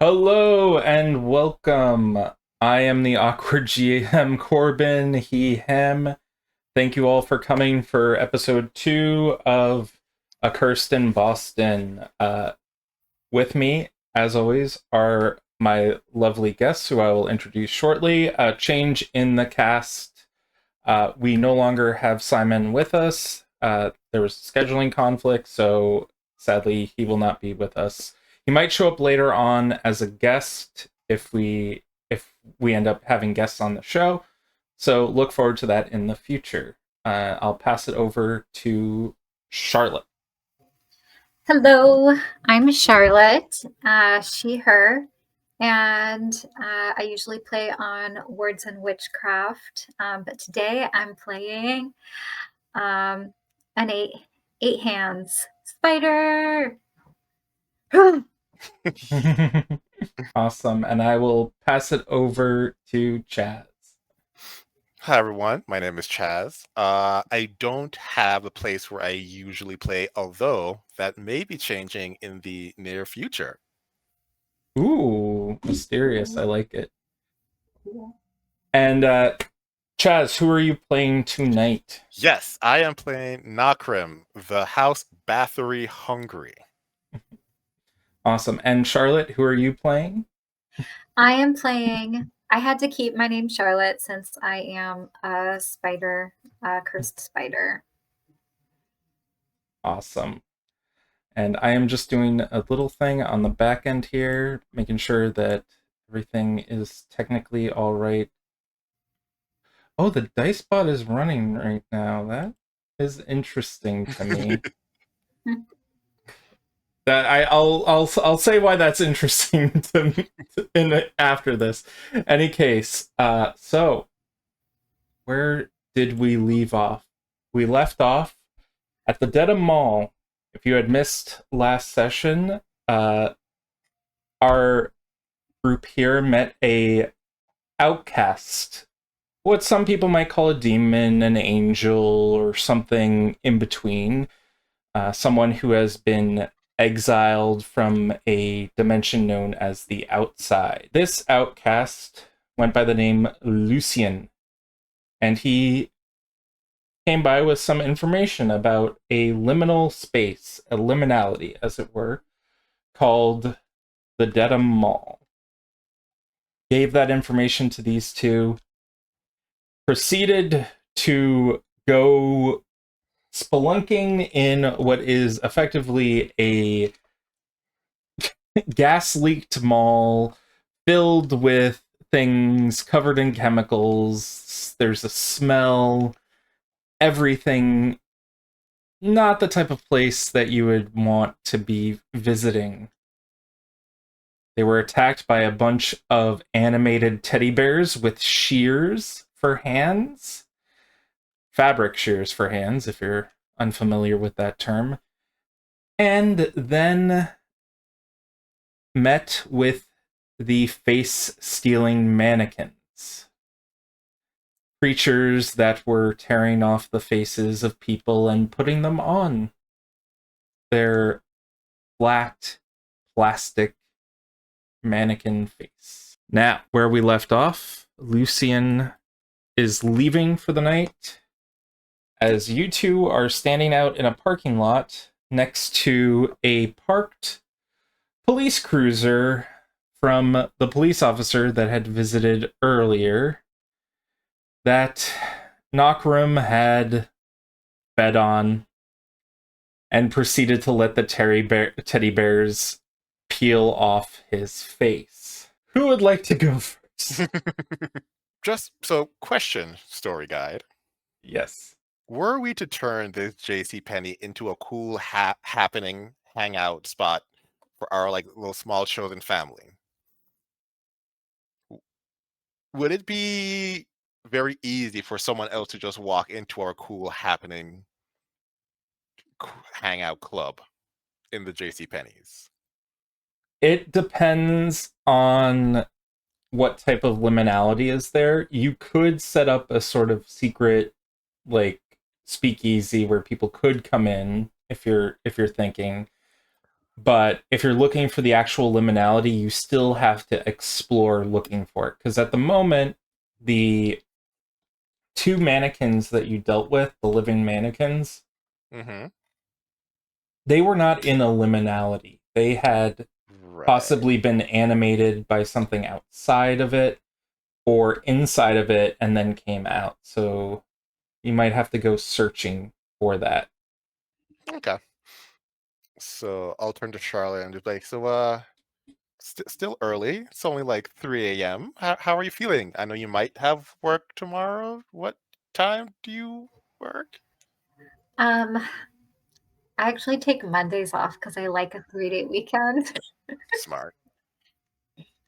Hello and welcome. I am the awkward GM Corbin, he, him. Thank you all for coming for episode 2 of Accursed in Boston. With me, as always, are my lovely guests who I will introduce shortly. A change in the cast. We no longer have Simon with us. There was scheduling conflict, so sadly he will not be with us. He might show up later on as a guest if we end up having guests on the show. So look forward to that in the future. I'll pass it over to Charlotte. Hello, I'm Charlotte, she, her, and I usually play on Words and Witchcraft, but today I'm playing an eight hands spider. Awesome. And I will pass it over to Chaz. Hi everyone, my name is Chaz. I don't have a place where I usually play, although that may be changing in the near future. Ooh, mysterious. I like it. And Chaz, who are you playing tonight? Yes, I am playing Nokrem, the House Bathory Hungary. Awesome. And Charlotte, who are you playing? I am playing. I had to keep my name Charlotte since I am a spider, a cursed spider. Awesome. And I am just doing a little thing on the back end here, making sure that everything is technically all right. Oh, the dice bot is running right now. That is interesting to me. That I'll say why that's interesting to me after this. Any case, so where did we leave off? We left off at the Dedham Mall. If you had missed last session, our group here met a outcast, what some people might call a demon, an angel, or something in between. Someone who has been exiled from a dimension known as the Outside. This outcast went by the name Lucian, and he came by with some information about a liminal space, a liminality, as it were, called the Dedham Mall. Gave that information to these two, proceeded to go spelunking in what is effectively a gas leaked mall filled with things covered in chemicals. There's a smell, everything. Not the type of place that you would want to be visiting. They were attacked by a bunch of animated teddy bears with shears for hands. Fabric shears for hands, if you're unfamiliar with that term. And then met with the face-stealing mannequins. Creatures that were tearing off the faces of people and putting them on their flat, plastic mannequin face. Now, where we left off, Lucian is leaving for the night as you two are standing out in a parking lot next to a parked police cruiser from the police officer that had visited earlier that Nokrem had fed on and proceeded to let the teddy bears peel off his face. Who would like to go first? Just so, question, story guide. Yes. Were we to turn this JC Penney into a cool happening hangout spot for our little small chosen family, would it be very easy for someone else to just walk into our cool happening hangout club in the JC Penney's? It depends on what type of liminality is there. You could set up a sort of secret, speakeasy where people could come in if you're thinking. But if you're looking for the actual liminality, you still have to explore looking for it. Because at the moment, the two mannequins that you dealt with, the living mannequins, Mm-hmm. they were not in a liminality. They had Right. possibly been animated by something outside of it or inside of it and then came out. So you might have to go searching for that. Okay. So I'll turn to Charlotte and just like, so still early. It's only like 3 a.m. How are you feeling? I know you might have work tomorrow. What time do you work? Um, I actually take Mondays off because I like a 3-day weekend. Smart.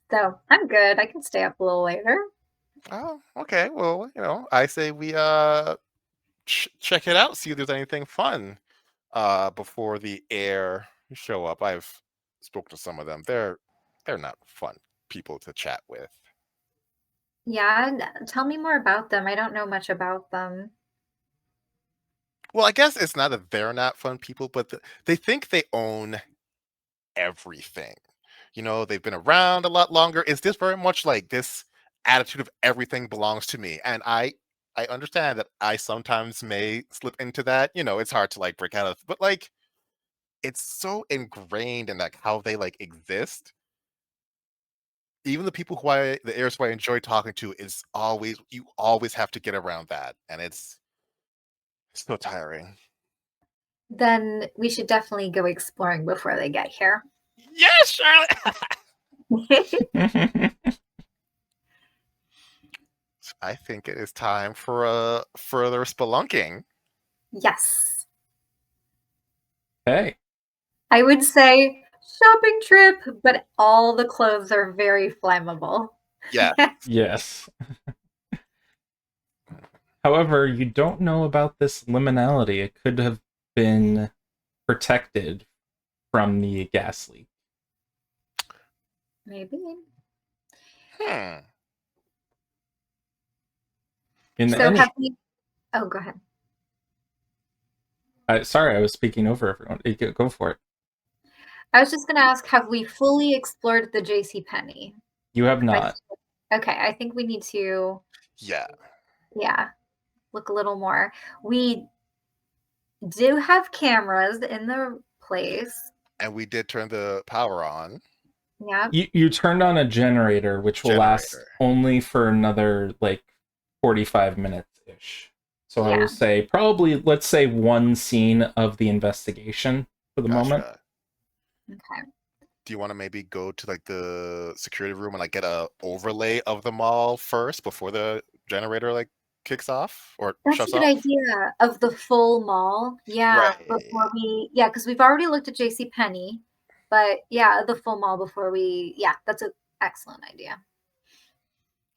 So I'm good. I can stay up a little later. Oh, okay. Well, I say we check it out, see if there's anything fun before the air show up. I've spoke to some of them. They're not fun people to chat with. Yeah, tell me more about them. I don't know much about them. Well, I guess it's not that they're not fun people, but they think they own everything. They've been around a lot longer. It's just very much like this attitude of everything belongs to me. And I understand that I sometimes may slip into that. It's hard to like break out of, but like it's so ingrained in like how they like exist. Even the people the heirs who I enjoy talking to is always you always have to get around that. And it's so tiring. Then we should definitely go exploring before they get here. Yes, Charlotte. I think it is time for a further spelunking. Yes. Hey. I would say shopping trip, but all the clothes are very flammable. Yeah. Yes. However, you don't know about this liminality. It could have been protected from the gas leak. Maybe. Hmm. So have we... Oh, go ahead. Sorry, I was speaking over everyone. Go for it. I was just going to ask, have we fully explored the J.C. Penney? You have not. Okay, I think we need to... Yeah. Yeah, look a little more. We do have cameras in the place. And we did turn the power on. Yeah. You turned on a generator, which will last only for another like 45 minutes ish. So I will say probably, let's say, one scene of the investigation for the moment. Okay. Do you want to maybe go to like the security room and like get a overlay of the mall first before the generator like kicks off or That's shuts a good off? idea of the full mall. Yeah, Right. before because we've already looked at J.C. Penney, but yeah, the full mall before that's an excellent idea.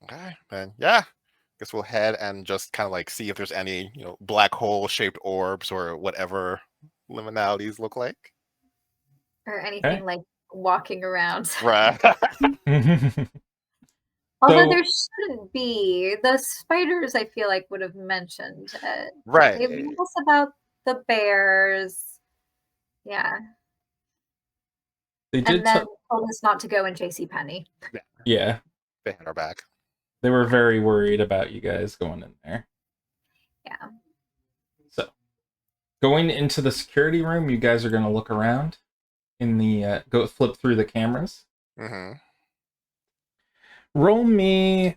Okay, then yeah. Guess we'll head and just kind of like see if there's any, black hole shaped orbs or whatever liminalities look like. Or anything like walking around. Right. Although there shouldn't be. The spiders, I feel like, would have mentioned it. Right. They told us about the bears. Yeah. They did and then told us not to go in J.C. Penney. Yeah. They had our back. They were very worried about you guys going in there. Yeah. So, going into the security room, you guys are going to look around in the go flip through the cameras. Mm-hmm. Roll me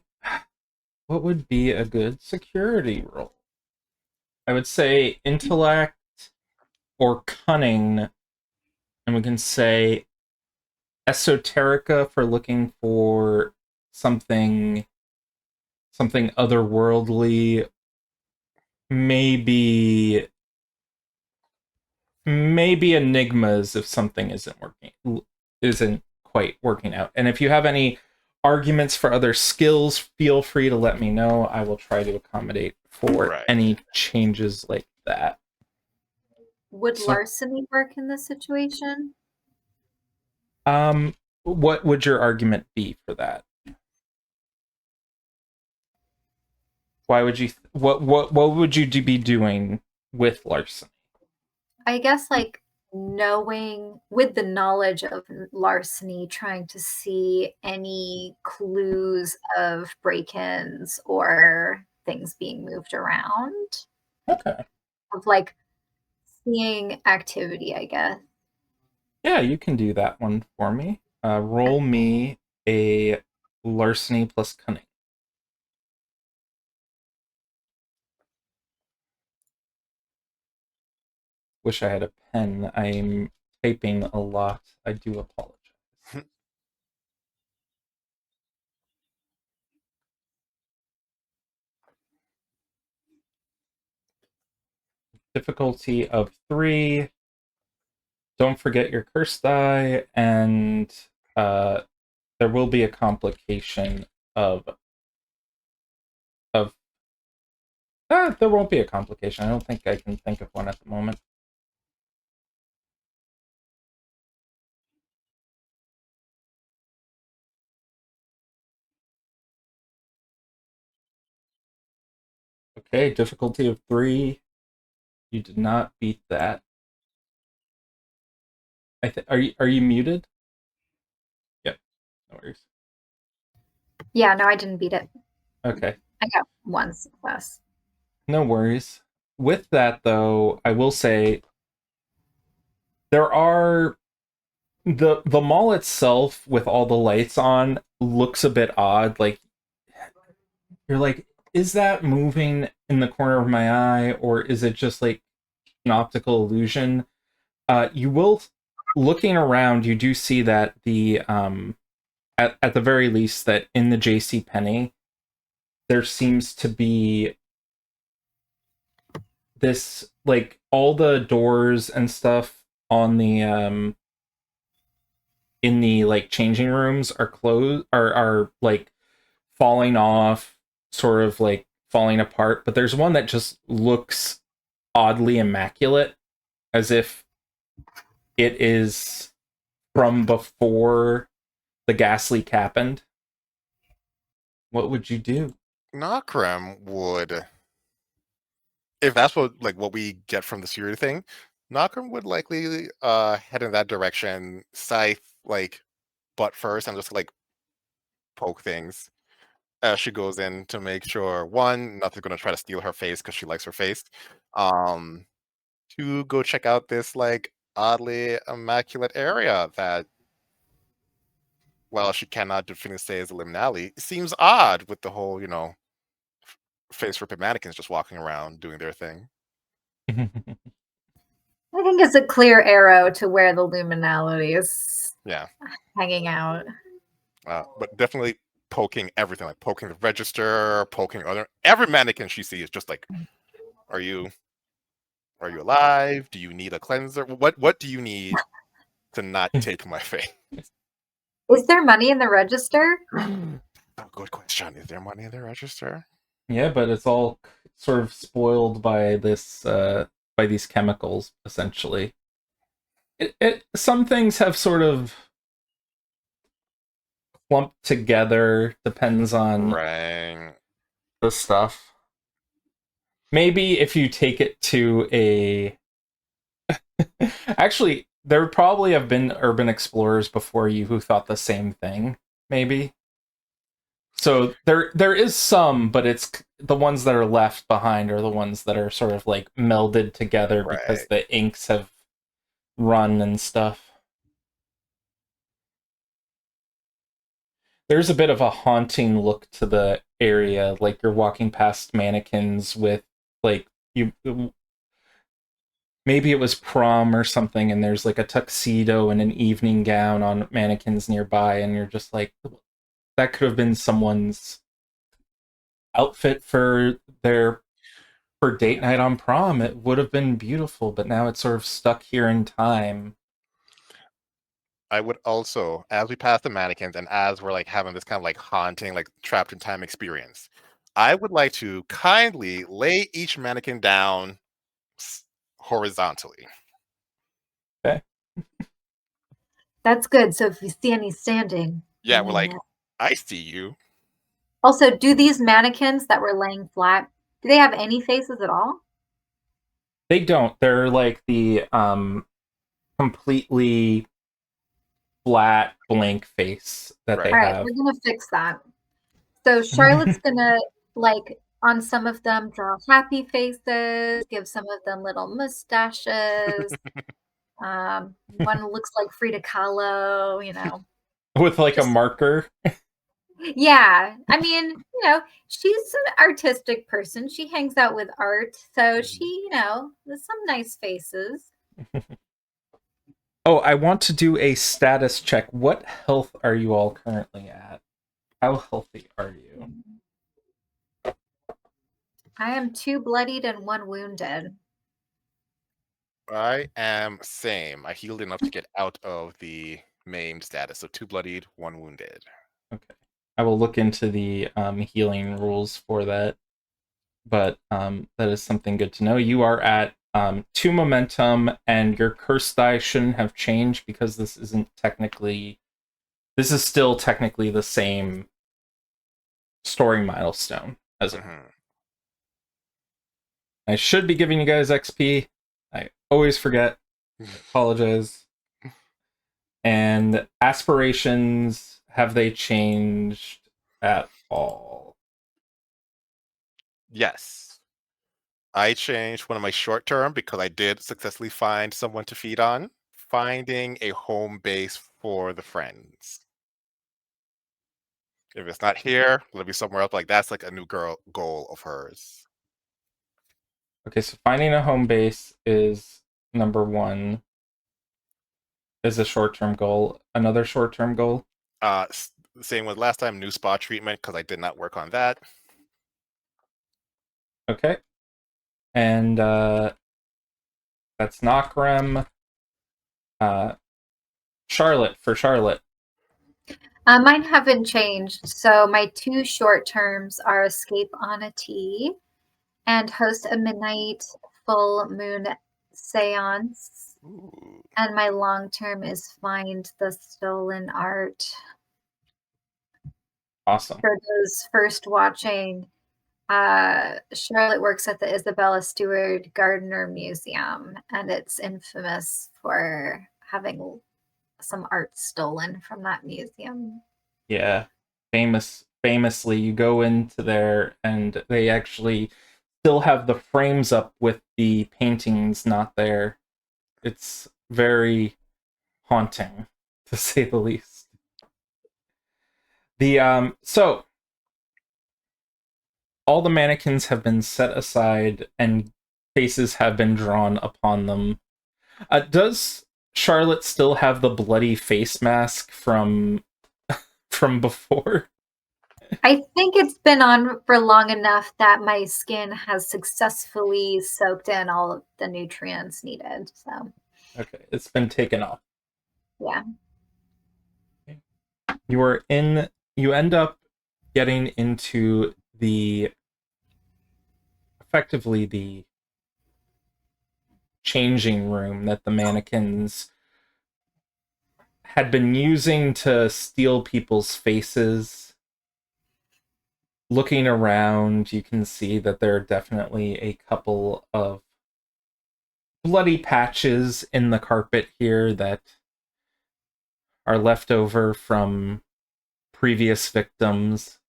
what would be a good security roll? I would say intellect or cunning, and we can say esoterica for looking for something otherworldly, maybe enigmas if something isn't quite working out. And if you have any arguments for other skills, feel free to let me know. I will try to accommodate for any changes like that. Would larceny work in this situation? What would your argument be for that? Why would you what would you be doing with larceny? I guess like knowing, with the knowledge of larceny, trying to see any clues of break-ins or things being moved around, Okay. of like seeing activity, I guess. Yeah, you can do that one for me. Roll me a larceny plus cunning. Wish I had a pen. I'm typing a lot. I do apologize. Difficulty of 3. Don't forget your curse die, and there will be a complication of there won't be a complication. I don't think I can think of one at the moment. Okay, difficulty of 3. You did not beat that. Are you muted? Yep. No worries. Yeah, no, I didn't beat it. Okay. I got 1 success. No worries. With that though, I will say there are the mall itself with all the lights on looks a bit odd. Like you're like, is that moving in the corner of my eye, or is it just like an optical illusion? You will, looking around, you do see that the at the very least that in the JC Penney there seems to be this, like, all the doors and stuff on the in the like changing rooms are closed, are like falling off, sort of like falling apart, but there's one that just looks oddly immaculate, as if it is from before the gas leak happened. What would you do? Nokrem would, if that's what we get from the security thing, Nokrem would likely head in that direction, scythe like butt first, and just like poke things as she goes in to make sure, one, nothing's gonna try to steal her face because she likes her face. Um, to go check out this like oddly immaculate area that, well, she cannot definitively say is a liminality. It seems odd with the whole, face ripping mannequins just walking around doing their thing. I think it's a clear arrow to where the luminality is Yeah. hanging out. But definitely poking everything, like poking the register, poking every mannequin she sees, just like, are you alive? Do you need a cleanser? What do you need to not take my face? Is there money in the register? Oh, good question. Is there money in the register? Yeah, but it's all sort of spoiled by this by these chemicals, essentially. Some things have sort of clumped together, depends on Right. the stuff. Maybe if you take it to a actually, there would probably have been urban explorers before you who thought the same thing, maybe. So there is some, but it's the ones that are left behind are the ones that are sort of like melded together because Right. the inks have run and stuff. There's a bit of a haunting look to the area, like you're walking past mannequins with, like, you, maybe it was prom or something, and there's like a tuxedo and an evening gown on mannequins nearby, and you're just like, that could have been someone's outfit for their for date night on prom. It would have been beautiful, but now it's sort of stuck here in time. I would also, as we pass the mannequins and as we're like having this kind of like haunting, like trapped in time experience, I would like to kindly lay each mannequin down horizontally. Okay. That's good. So if you see any standing, Yeah, we're like, I see you. Also, do these mannequins that were laying flat, do they have any faces at all? They don't. They're like completely flat, blank face that they All right, have. we're gonna fix that. So Charlotte's gonna, like, on some of them draw happy faces, give some of them little mustaches. One looks like Frida Kahlo, you know. With like a Just marker. yeah. I mean, she's an artistic person. She hangs out with art, so she, there's some nice faces. Oh, I want to do a status check. What health are you all currently at? How healthy are you? I am 2 bloodied and 1 wounded. I am same. I healed enough to get out of the maimed status. So 2 bloodied, 1 wounded. Okay. I will look into the healing rules for that. But that is something good to know. You are at 2 momentum, and your curse die shouldn't have changed because this is still technically the same story milestone as it. I should be giving you guys XP. I always forget. I apologize. And aspirations, have they changed at all? Yes. I changed one of my short term because I did successfully find someone to feed on. Finding a home base for the friends. If it's not here, it'll be somewhere else. Like that's like a new goal of hers. Okay, so finding a home base is number 1. Is a short-term goal. Another short-term goal? Same with last time, new spa treatment because I did not work on that. Okay. And that's Nokrem. Charlotte, for Charlotte. Mine haven't changed. So my 2 short terms are escape on a T and host a midnight full moon seance. Ooh. And my long term is find the stolen art. Awesome. For those first watching, Charlotte works at the Isabella Stewart Gardner Museum, and it's infamous for having some art stolen from that museum. Yeah. Famously, you go into there and they actually still have the frames up with the paintings not there. It's very haunting, to say the least. So all the mannequins have been set aside and faces have been drawn upon them. Does Charlotte still have the bloody face mask from before? I think it's been on for long enough that my skin has successfully soaked in all of the nutrients needed. So, Okay, it's been taken off. yeah. You end up getting into effectively the changing room that the mannequins had been using to steal people's faces. Looking around, you can see that there are definitely a couple of bloody patches in the carpet here that are left over from previous victims,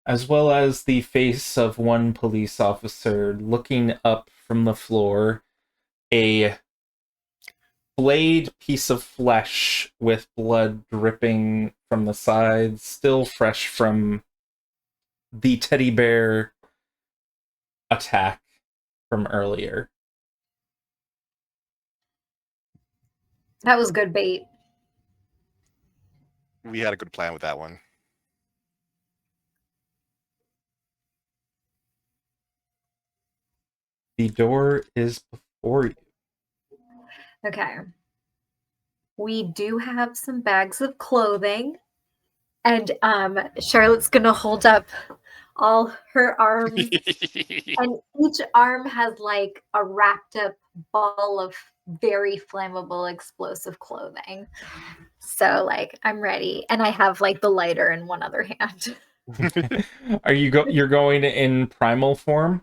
as well as the face of one police officer looking up from the floor, a flayed piece of flesh with blood dripping from the sides, still fresh from the teddy bear attack from earlier. That was good bait. We had a good plan with that one. The door is before you. Okay. We do have some bags of clothing, and Charlotte's gonna hold up all her arms, and each arm has like a wrapped up ball of very flammable explosive clothing. So like I'm ready, and I have like the lighter in one other hand. You're going in primal form?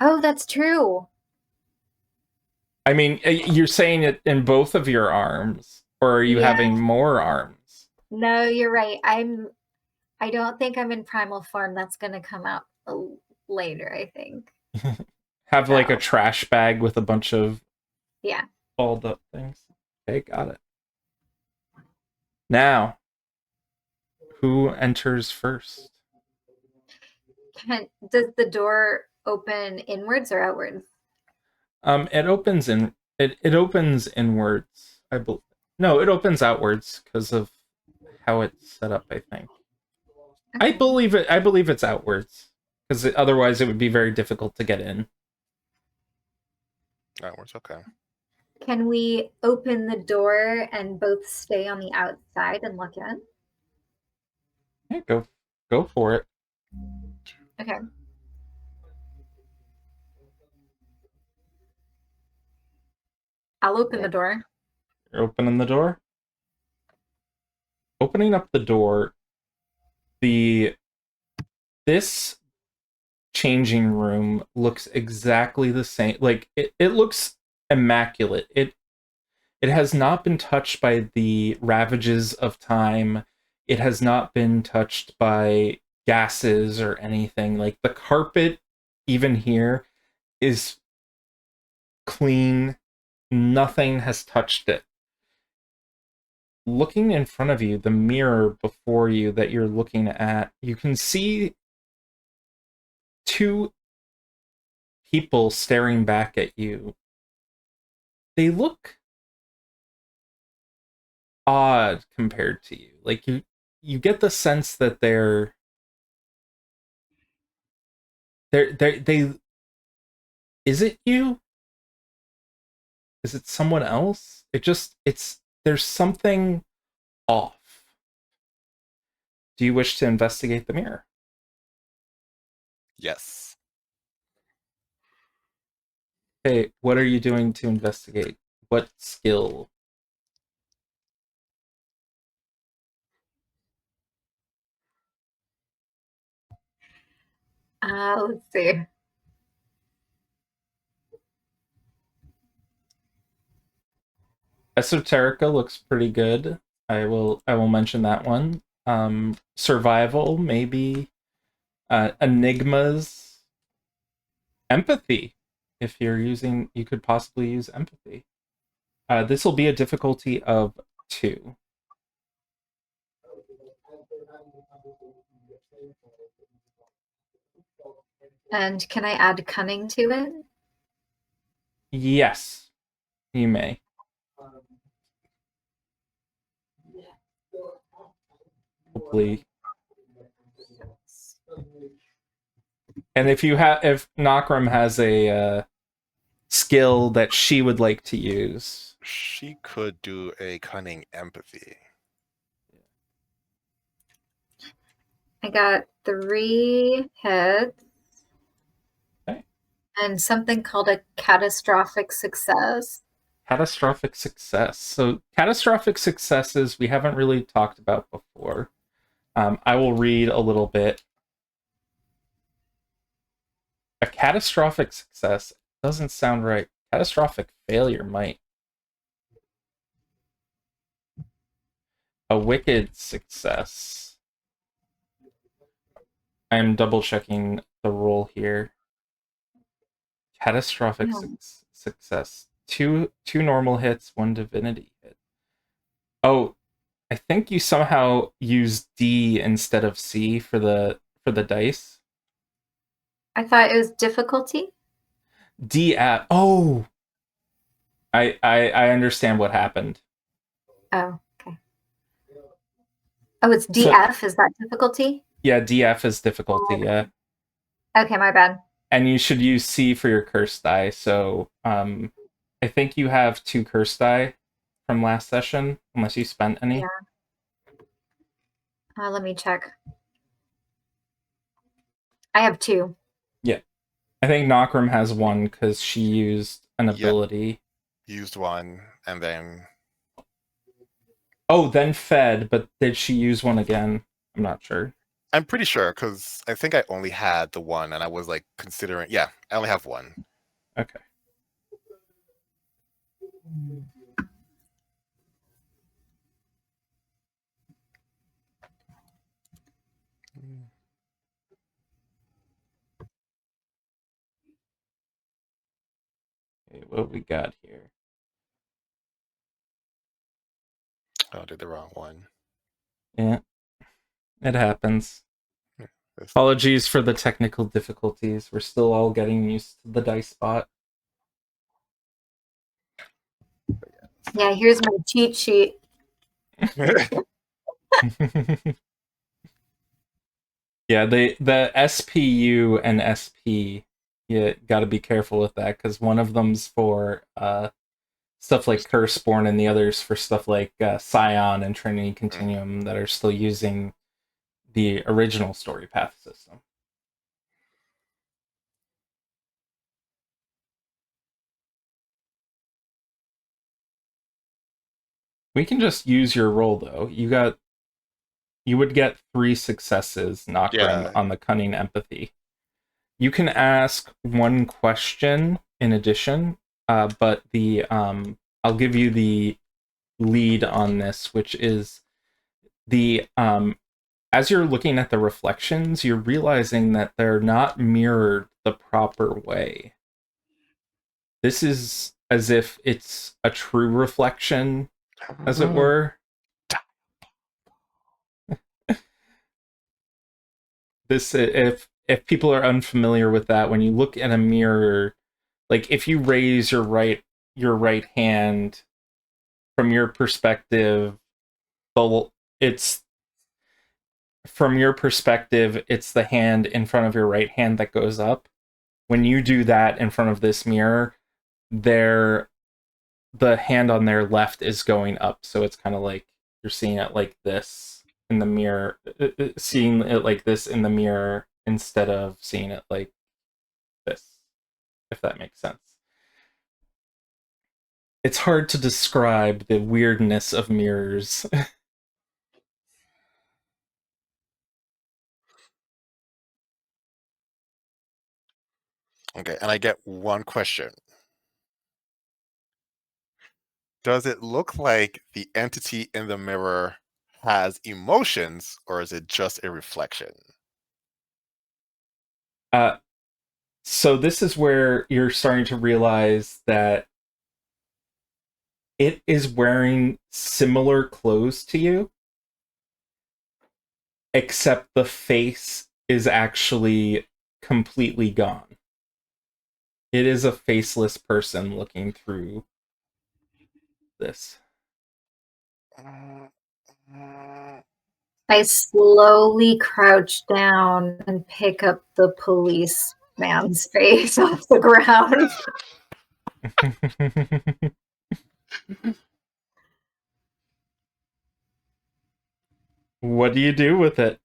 Oh, that's true. I mean, you're saying it in both of your arms, or are you Yeah. having more arms? No, you're right. I don't think I'm in primal form. That's going to come out later, I think. Have like a So, trash bag with a bunch of yeah. balled up things. Okay, got it. Now, who enters first? Does the door open inwards or outwards? It opens it opens inwards. I believe. No, it opens outwards because of how it's set up. I think. I Okay. believe it. I believe it's outwards because otherwise it would be very difficult to get in. That works. Okay. Can we open the door and both stay on the outside and look in? Yeah, go for it. Okay. I'll open the door. You're opening the door. Opening up the door. The this changing room looks exactly the same. Like it looks immaculate. It has not been touched by the ravages of time. It has not been touched by gases or anything. Like the carpet, even here, is clean. Nothing has touched it. Looking in front of you, the mirror before you that you're looking at, you can see two people staring back at you. They look odd compared to you. Like you get the sense that they is it you? Is it someone else? It's there's something off. Do you wish to investigate the mirror? Yes. Hey, what are you doing to investigate? What skill? Let's see. Esoterica looks pretty good. I will mention that one. Survival, maybe. Enigmas, empathy. If you're using, you could possibly use empathy. This will be a difficulty of 2. And can I add cunning to it? Yes, you may. Hopefully. And if Nokrem has a skill that she would like to use, She could do a cunning empathy. I got 3 hits. okay. And something called a catastrophic success. Catastrophic success. So catastrophic successes we haven't really talked about before. I will read a little bit. A catastrophic success doesn't sound right. Catastrophic failure might. A wicked success. I am double checking the roll here. Catastrophic No. success. Two normal hits, 1 divinity hit. Oh, I think you somehow use D instead of C for the dice. I thought it was difficulty. D at oh. I understand what happened. Oh, okay. Oh, it's So DF. Is that difficulty? yeah, DF is difficulty, yeah. Okay, my bad. And you should use C for your curse die. So I think you have 2 curse die from last session, unless you spent any. Yeah. Let me check. I have 2. Yeah. I think Nokrem has 1 because she used an Yep. ability. Used one and then Oh, then fed, but did she use 1 again? I'm not sure. I'm pretty sure because I think I only had the one and I was like considering. Yeah, I only have 1. Okay. Okay, what we got here? Oh, I did the wrong one. Yeah, it happens. This- Apologies for the technical difficulties. We're still all getting used to the dice bot. Yeah, here's my cheat sheet. Yeah, the SPU and SP, you got to be careful with that because one of them's for stuff like Curseborne and the others for stuff like Scion and Trinity Continuum that are still using the original story path system. We can just use your roll though. You would get 3 successes, Nokrem, Yeah. on the cunning empathy. You can ask one question in addition, but the I'll give you the lead on this, which is the as you're looking at the reflections, you're realizing that they're not mirrored the proper way. This is as if it's a true reflection, as it were. This, if people are unfamiliar with that, when you look at a mirror, like if you raise your right hand from your perspective, it's from your perspective, it's the hand in front of your right hand that goes up. When you do that in front of this mirror, the hand on their left is going up, so it's kind of like you're seeing it like this in the mirror, seeing it like this in the mirror instead of seeing it like this, if that makes sense. It's hard to describe the weirdness of mirrors. Okay, and I get one question. Does it look like the entity in the mirror has emotions, or is it just a reflection? So this is where you're starting to realize that it is wearing similar clothes to you, except the face is actually completely gone. It is a faceless person looking through this. I slowly crouch down and pick up the policeman's face off the ground. What do you do with it?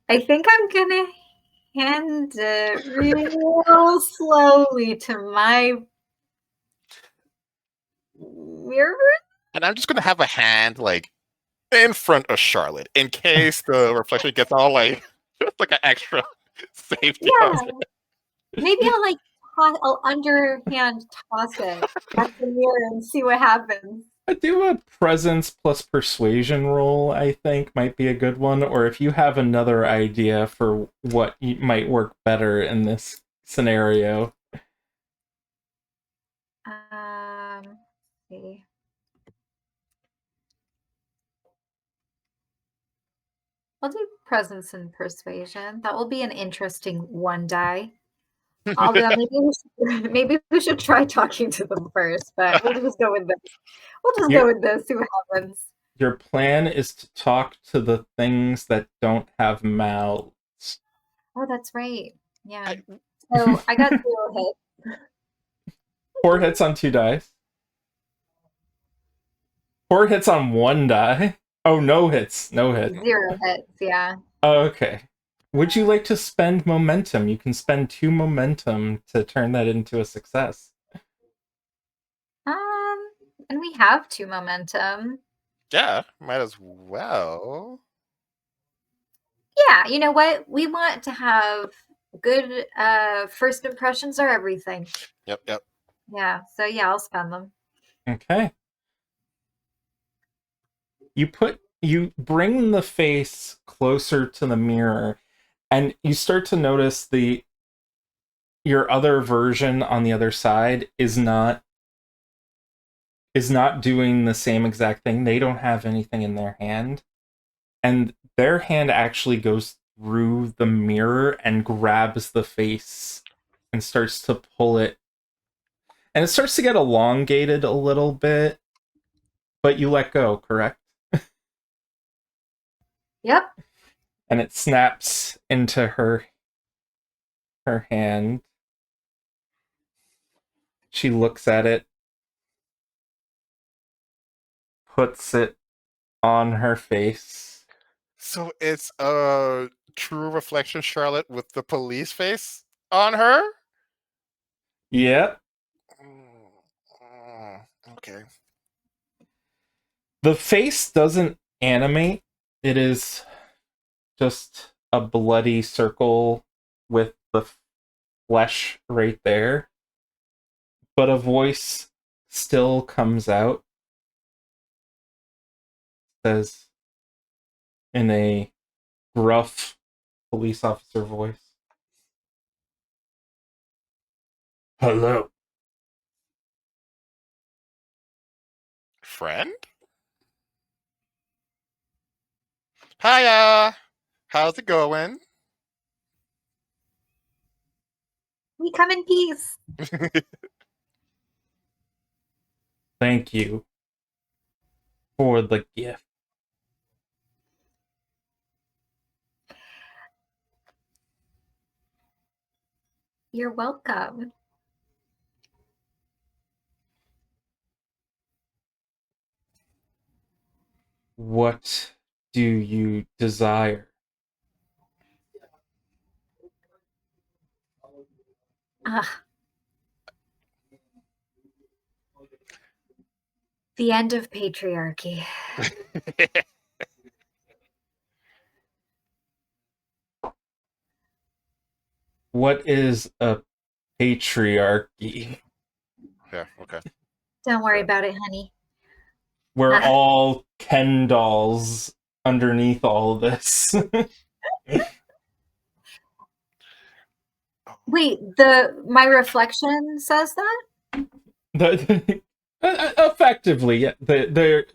I think I'm gonna hand it real slowly to my mirror. And I'm just gonna have a hand like in front of Charlotte in case the reflection gets all like just like an extra safety. Yeah. Maybe I'll underhand toss it at the mirror and see what happens. I do a presence plus persuasion roll, I think, might be a good one. Or if you have another idea for what might work better in this scenario. Let's see. I'll do presence and persuasion. That will be an interesting one die. Although maybe we should try talking to them first, but we'll just go with this. We'll just go with this, see what happens. Your plan is to talk to the things that don't have mouths. Oh, that's right. Yeah. So I got 0 hits. 4 hits on 2 dice. 4 hits on 1 die. Oh, no hits. No hits. 0 hits, yeah. Oh, okay. Would you like to spend momentum? You can spend 2 momentum to turn that into a success. And we have 2 momentum. Yeah, might as well. Yeah, you know what? We want to have good first impressions are everything. Yep. Yeah, so yeah, I'll spend them. Okay. You bring the face closer to the mirror, and you start to notice your other version on the other side is not doing the same exact thing. They don't have anything in their hand, and their hand actually goes through the mirror and grabs the face and starts to pull it, and it starts to get elongated a little bit, but you let go, correct? Yep. And it snaps into her hand. She looks at it, puts it on her face. So it's a true reflection, Charlotte, with the police face on her? Yep. Okay. The face doesn't animate. It is just a bloody circle with the flesh right there. But a voice still comes out. Says in a gruff police officer voice. Hello. Friend? Hiya! How's it going? We come in peace. Thank you for the gift. You're welcome. What do you desire? The end of patriarchy. What is a patriarchy? Yeah, okay. Don't worry about it, honey. We're all Ken dolls underneath all of this. Wait, my reflection says that? Effectively, yeah. There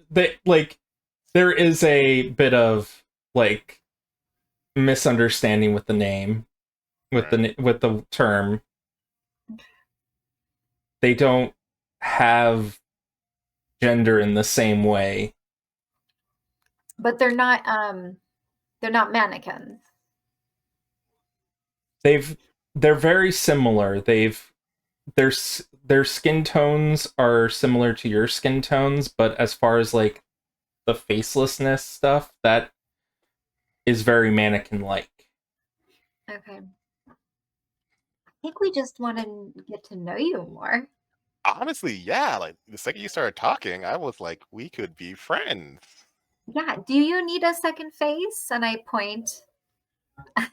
is a bit of like misunderstanding with the name, with the term. They don't have gender in the same way. But they're not mannequins. They're very similar. Their their skin tones are similar to your skin tones, but as far as like the facelessness stuff, that is very mannequin like. Okay. I think we just want to get to know you more. Honestly, yeah. Like the second you started talking, I was like, we could be friends. Yeah. Do you need a second face? And I point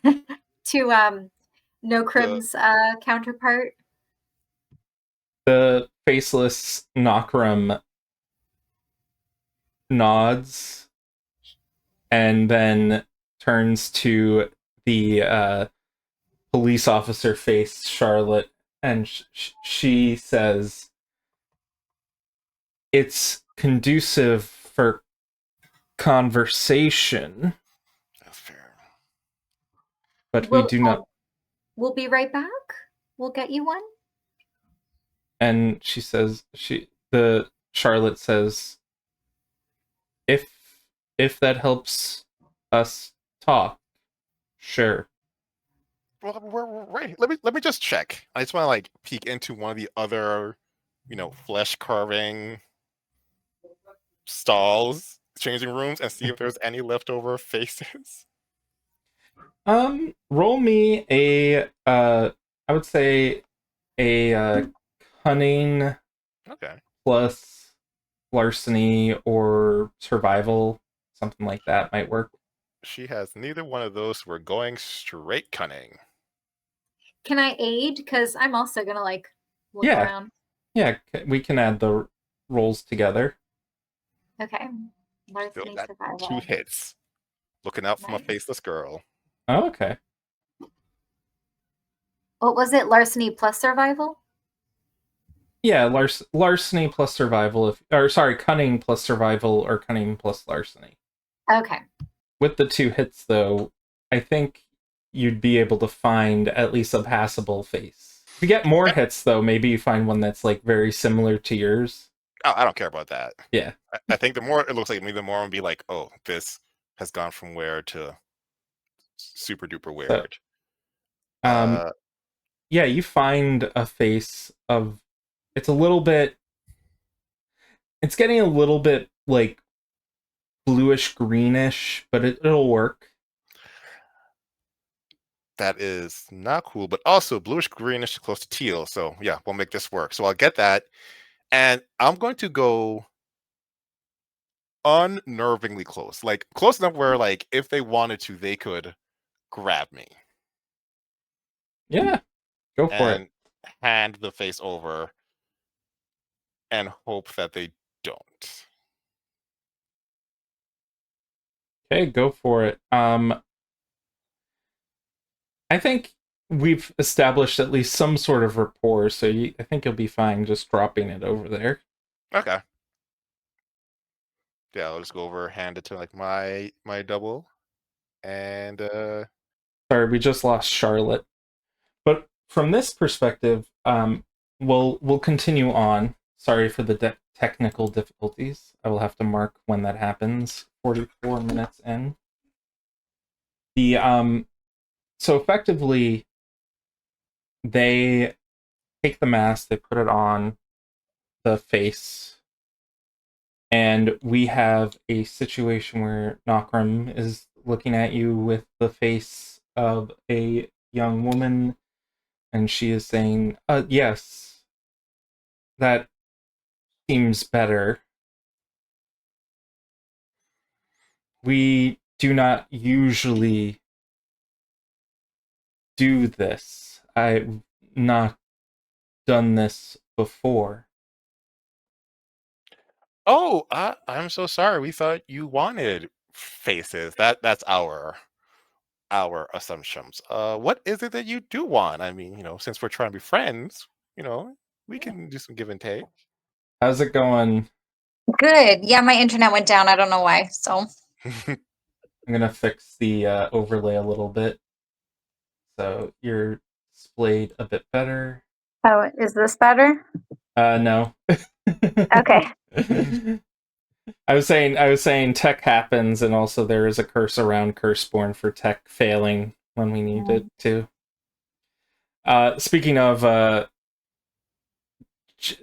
to The Nokrem's counterpart. The faceless Nokrem nods and then turns to the police officer face, Charlotte, and she says, "It's conducive for conversation, That's fair. but we do not." We'll be right back. We'll get you one. And the Charlotte says, if that helps us talk, sure. Well, we're right. Let me just check. I just want to like peek into one of the other, flesh carving stalls, changing rooms, and see if there's any leftover faces. Roll me I would say a cunning Okay. plus larceny or survival, something like that might work. She has neither one of those. We're going straight cunning. Can I aid? Because I'm also gonna like look Yeah, around. yeah, we can add the rolls together. Okay. Still Larceny got 2 survival. hits. Looking out for my Nice. faceless girl. Oh, okay. What was it? Larceny plus survival? Yeah, larceny plus survival, cunning plus survival or cunning plus larceny. Okay. With the 2 hits, though, I think you'd be able to find at least a passable face. If you get more hits, though, maybe you find one that's like very similar to yours. Oh, I don't care about that. Yeah. I think the more it looks like me, the more I'm gonna be like, oh, this has gone from weird to super duper weird. So, yeah, you find a face of. It's getting a little bit like bluish greenish, but it'll work. That is not cool, but also bluish greenish close to teal. So yeah, we'll make this work. So I'll get that. And I'm going to go unnervingly close. Like close enough where like if they wanted to, they could grab me Yeah, go for it. and hand the face over and hope that they don't. Okay, go for it. I think we've established at least some sort of rapport, so I think you'll be fine just dropping it over there. Okay. Yeah, I'll just go over, hand it to like my double, and Sorry, we just lost Charlotte. But from this perspective, we'll continue on. Sorry for the technical difficulties. I will have to mark when that happens. 44 minutes in. So effectively, they take the mask, they put it on the face, and we have a situation where Nokrem is looking at you with the face of a young woman, and she is saying, yes, that seems better. We do not usually do this. I've not done this before. oh, I'm so sorry. We thought you wanted faces. That's our assumptions. What is it that you do want? I mean, since we're trying to be friends, we can do some give and take. How's it going? Good. Yeah, my internet went down. I don't know why. So I'm gonna fix the overlay a little bit so you're displayed a bit better. oh, is this better? No. Okay. I was saying tech happens, and also there is a curse around Curseborne for tech failing when we need it to. Speaking of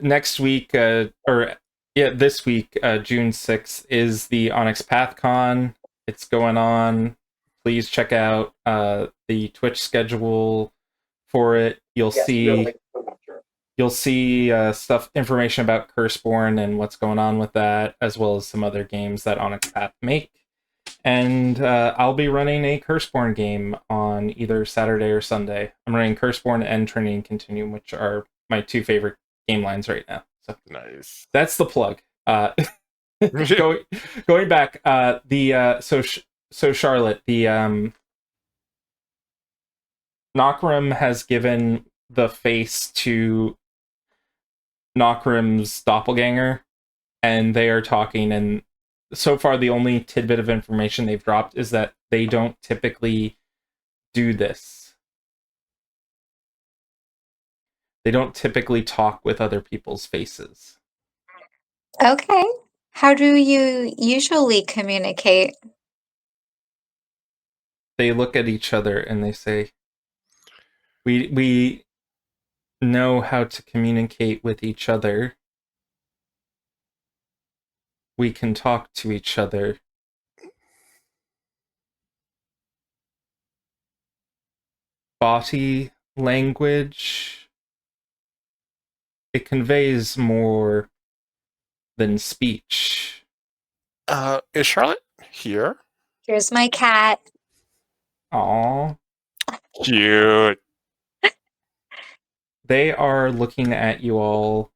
next week, this week, June 6th is the Onyx PathCon. It's going on. Please check out the Twitch schedule for it. You'll see information about Curseborne and what's going on with that, as well as some other games that Onyx Path make. And I'll be running a Curseborne game on either Saturday or Sunday. I'm running Curseborne and Trinity Continuum, which are my 2 favorite game lines right now. So Nice. that's the plug. Going back, so Charlotte, the Nokrem has given the face to Nokrem's doppelganger, and they are talking, and so far the only tidbit of information they've dropped is that they don't typically do this. They don't typically talk with other people's faces. Okay. How do you usually communicate? They look at each other and they say, we know how to communicate with each other. We can talk to each other. Body language, it conveys more than speech. Is Charlotte here? Here's my cat. Aww. Cute. They are looking at you all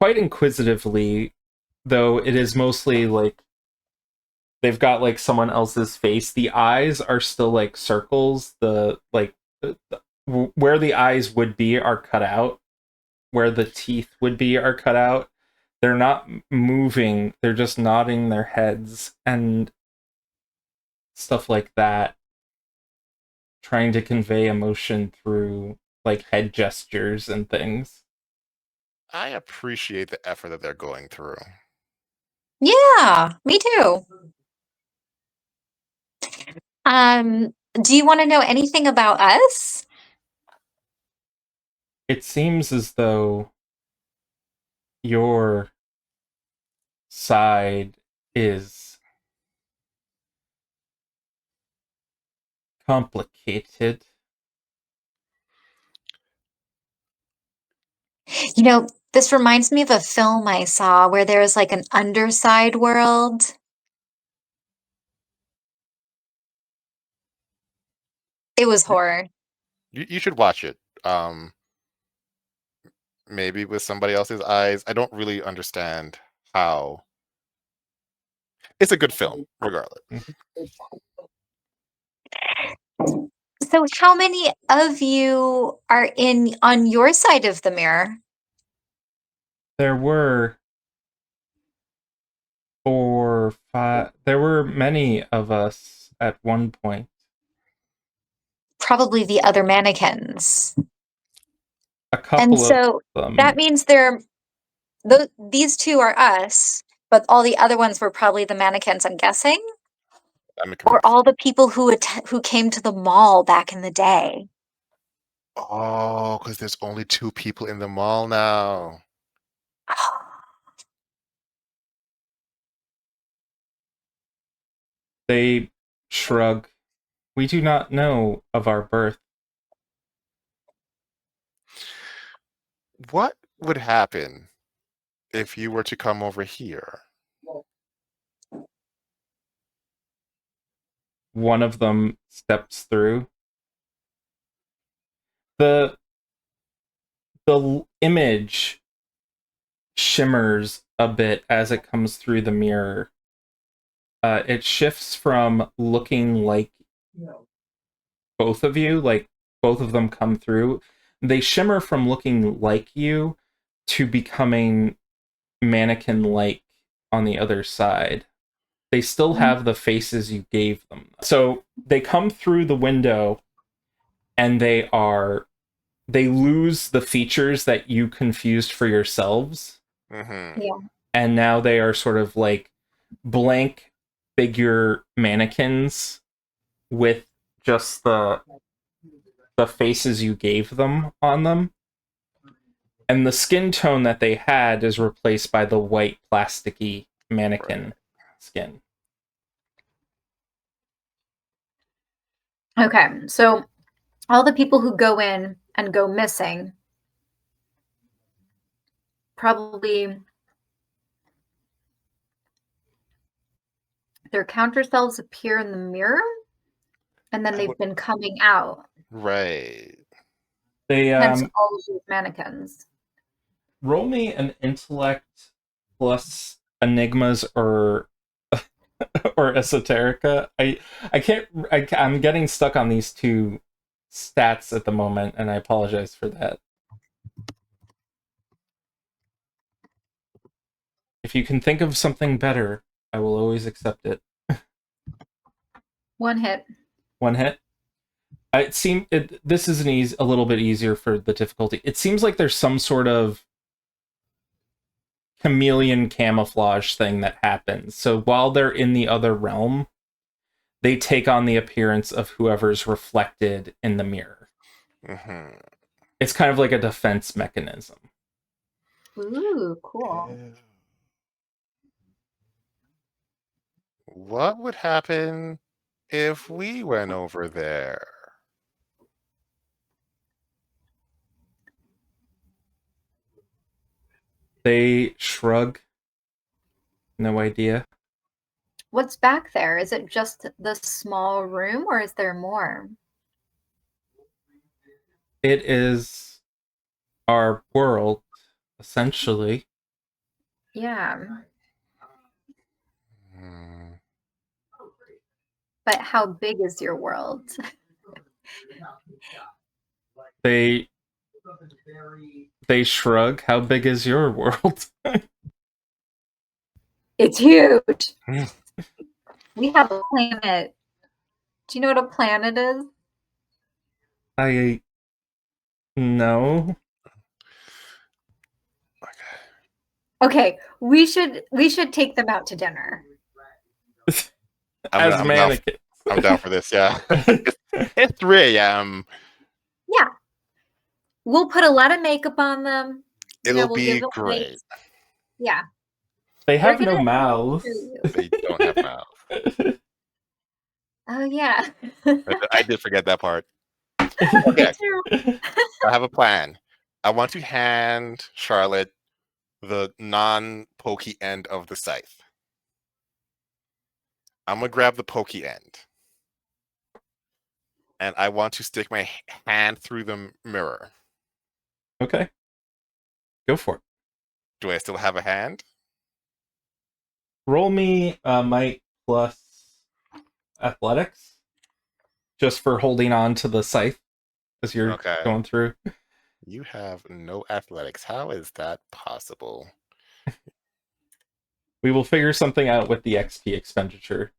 quite inquisitively, though it is mostly like they've got like someone else's face. The eyes are still like circles. Where the eyes would be are cut out. Where the teeth would be are cut out. They're not moving. They're just nodding their heads and stuff like that, trying to convey emotion through like head gestures and things. I appreciate the effort that they're going through. Yeah, me too. Do you want to know anything about us? It seems as though your side is complicated. You know, this reminds me of a film I saw where there was like an underside world. It was horror. You should watch it. Maybe with somebody else's eyes. I don't really understand how. It's a good film, regardless. So how many of you are in on your side of the mirror? There were 4, 5. There were many of us at one point. Probably the other mannequins. A And couple so of them. that means these two are us, but all the other ones were probably the mannequins, I'm guessing? That makes Or sense. all the people who came to the mall back in the day. Oh, because there's only 2 people in the mall now. They shrug. We do not know of our birth. What would happen if you were to come over here? One of them steps through. The image shimmers a bit as it comes through the mirror. It shifts from looking like both of you, like both of them come through. They shimmer from looking like you to becoming mannequin-like on the other side. They still have the faces you gave them. So they come through the window and they lose the features that you confused for yourselves. Mm-hmm. Yeah. And now they are sort of like blank figure mannequins with just the faces you gave them on them. And the skin tone that they had is replaced by the white plasticky mannequin skin. Okay, so all the people who go in and go missing probably their counter selves appear in the mirror and then they've been coming out. Right. They Hence all of these mannequins. roll me an intellect plus enigmas or esoterica. I'm getting stuck on these two stats at the moment, and I apologize for that. If you can think of something better, I will always accept it. 1 hit. 1 hit. This is a little bit easier for the difficulty. It seems like there's some sort of chameleon camouflage thing that happens. So while they're in the other realm, they take on the appearance of whoever's reflected in the mirror. Mm-hmm. It's kind of like a defense mechanism. Ooh, cool. What would happen if we went over there? They shrug. No idea. What's back there? Is it just the small room or is there more? It is our world, essentially. Yeah. Hmm. But how big is your world? They shrug. How big is your world? It's huge. We have a planet. Do you know what a planet is? I no. Okay, we should take them out to dinner. As I'm mannequins. I'm down for this. Yeah, it's 3 a.m. Yeah. We'll put a lot of makeup on them. It'll We'll give be them great. lights. Yeah. They We're have no gonna mouths. They don't have mouths. Oh yeah. I did forget that part. Me Okay, too. I have a plan. I want to hand Charlotte the non-pokey end of the scythe. I'm gonna grab the pokey end, and I want to stick my hand through the mirror. Okay. Go for it. Do I still have a hand? Roll me might plus athletics. Just for holding on to the scythe as you're Okay. going through. You have no athletics. How is that possible? We will figure something out with the XP expenditure.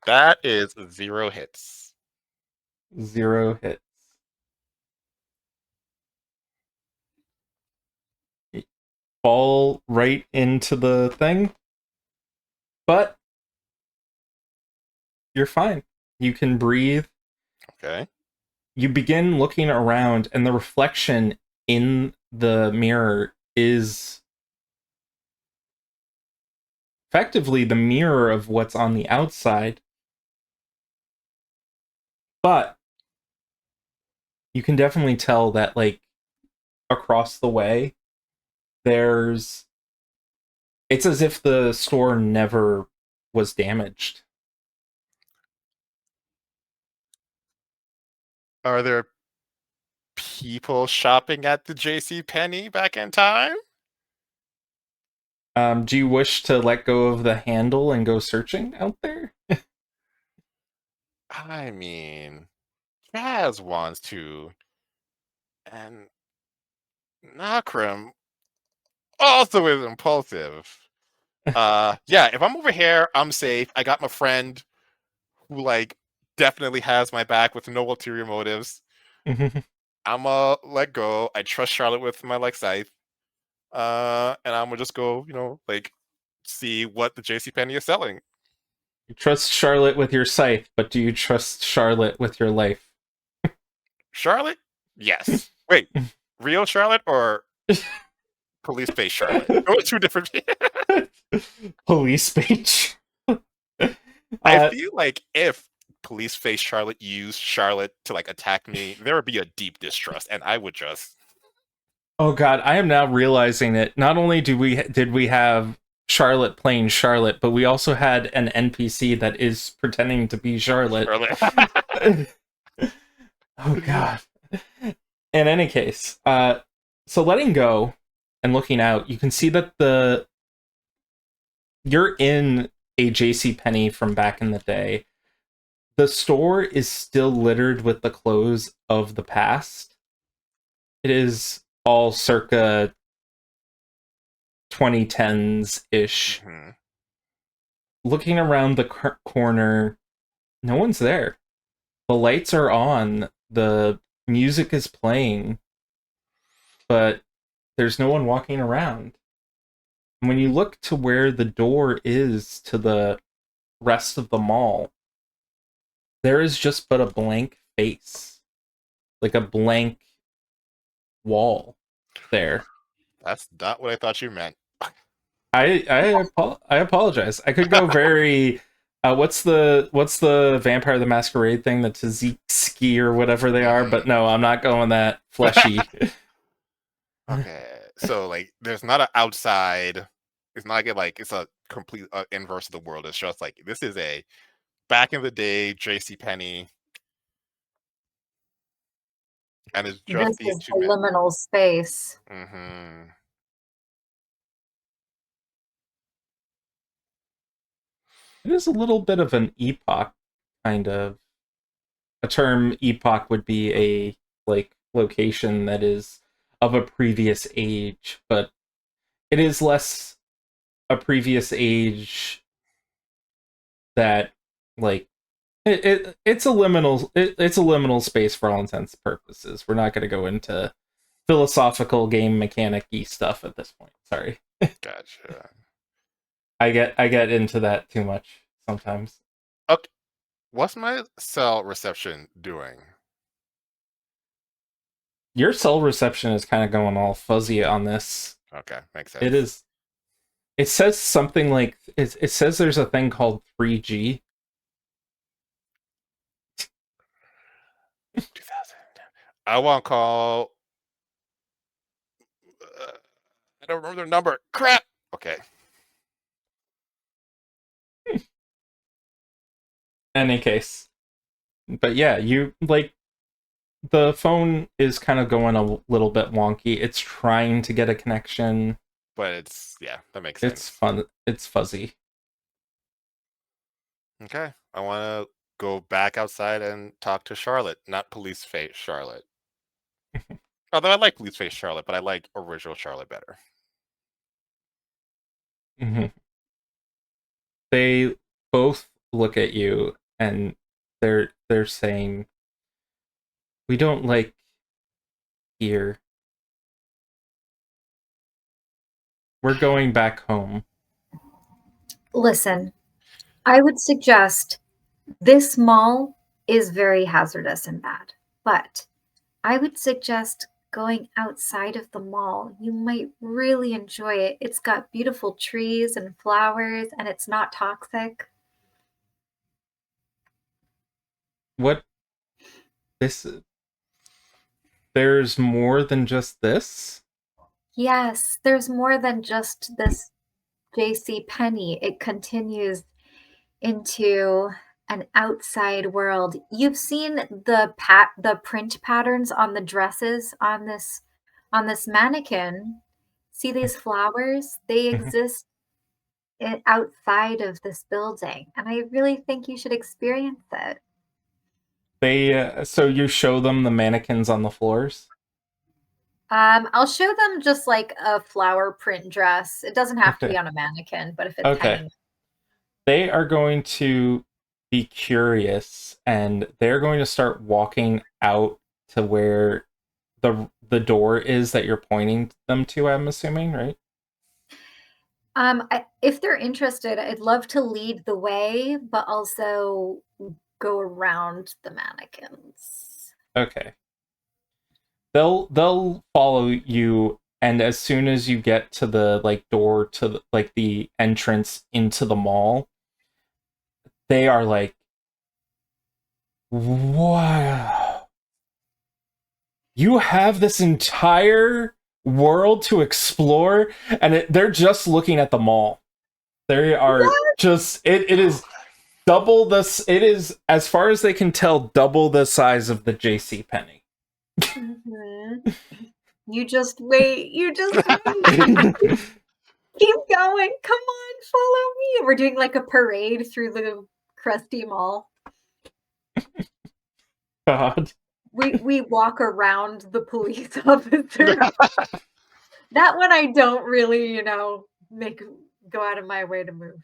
That is 0 hits. 0 hits. Fall right into the thing. But you're fine. You can breathe. Okay. You begin looking around, and the reflection in the mirror is effectively the mirror of what's on the outside. But you can definitely tell that, like, across the way, it's as if the store never was damaged. Are there people shopping at the J.C. Penney back in time? Do you wish to let go of the handle and go searching out there? I mean, Chaz wants to, and Nokrem also is impulsive. Yeah, if I'm over here, I'm safe. I got my friend who like definitely has my back with no ulterior motives. I'ma let go. I trust Charlotte with my like scythe. And I'm gonna just go, like see what the JCPenney is selling. You trust Charlotte with your scythe, but do you trust Charlotte with your life? Charlotte? Yes. Wait, real Charlotte or police face Charlotte? Those two different. Police speech. I feel like if police face Charlotte used Charlotte to like attack me, there would be a deep distrust, and I would just. Oh god, I am now realizing it. Not only did we have Charlotte playing Charlotte, but we also had an NPC that is pretending to be Charlotte. Oh god. In any case, so letting go and looking out, you can see that you're in a J.C. Penney from back in the day. The store is still littered with the clothes of the past. It is all circa 2010s ish. Mm-hmm. Looking around the corner, no one's there. The lights are on, the music is playing, but there's no one walking around. And when you look to where the door is to the rest of the mall, there is just but a blank face, like a blank wall there. That's not what I thought you meant. I apologize. I could go very what's the Vampire the Masquerade thing, the Tzatziki or whatever they are, but no, I'm not going that fleshy. Okay, so like there's not an outside. It's not like it's a complete inverse of the world. It's just like this is a back in the day JC Penney, and it's just This these is two the men. liminal space. Mm-hmm. It is a little bit of an epoch, kind of. A term epoch would be a like location that is of a previous age, but it is less a previous age that like it's a liminal space for all intents and purposes. We're not going to go into philosophical game mechanic-y stuff at this point. Sorry. Gotcha. I get into that too much sometimes. Okay. What's my cell reception doing? Your cell reception is kind of going all fuzzy on this. Okay, makes sense. It is. It says something like it says there's a thing called 3G. 2000. I want to call. I don't remember their number. Crap. Okay. Any case, but yeah, you like the phone is kind of going a little bit wonky. It's trying to get a connection. But it's that makes sense. It's fun. It's fuzzy. Okay. I want to go back outside and talk to Charlotte, not police face Charlotte. Although I like police face Charlotte, but I like original Charlotte better. Mm-hmm. They both look at you and they're saying, "We don't like here. We're going back home." Listen, I would suggest this mall is very hazardous and bad, but I would suggest going outside of the mall. You might really enjoy it. It's got beautiful trees and flowers, and it's not toxic. What this? There's more than just this? Yes, there's more than just this JC Penney. It continues into an outside world. You've seen the print patterns on the dresses on this mannequin. See these flowers? They Mhm. exist outside of this building, and I really think you should experience it. They so you show them the mannequins on the floors? I'll show them just like a flower print dress. It doesn't have to be Okay. on a mannequin, but if it's Okay. hanging. They are going to be curious and they're going to start walking out to where the door is that you're pointing them to, I'm assuming, right? If they're interested, I'd love to lead the way, but also go around the mannequins. Okay. They'll follow you, and as soon as you get to the like door to the entrance into the mall, they are like, "Wow. You have this entire world to explore," and they're just looking at the mall. They are just it is double this. It is, as far as they can tell, double the size of the JC Penney. Mhm. You just wait. You just wait. Keep going. Come on, follow me. We're doing like a parade through the crusty mall. God. We walk around the police officer. That one I don't really, make go out of my way to move.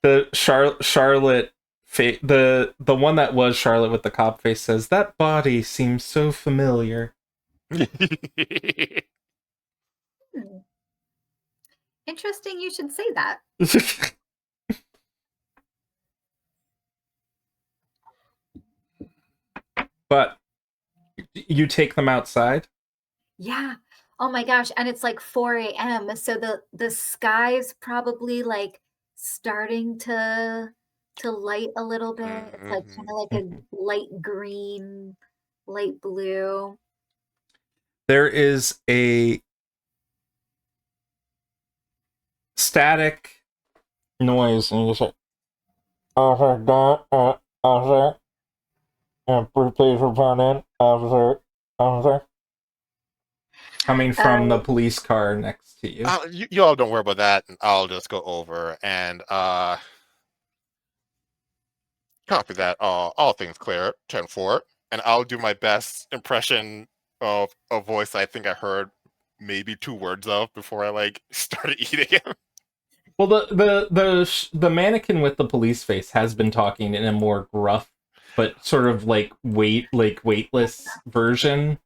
The Charlotte the one that was Charlotte with the cop face says that body seems so familiar. Hmm. Interesting you should say that. But you take them outside? Yeah. Oh my gosh, and it's like 4 a.m. So the sky's probably like starting to light a little bit. It's like kind of like a light green, light blue. There is a static noise and you just like, officer, please report in, officer. Coming from the police car next to you. You all don't worry about that. I'll just go over and Copy that. All things clear. 10-4. And I'll do my best impression of a voice I think I heard maybe 2 words of before I like started eating him. Well, the mannequin with the police face has been talking in a more gruff, but sort of like weightless version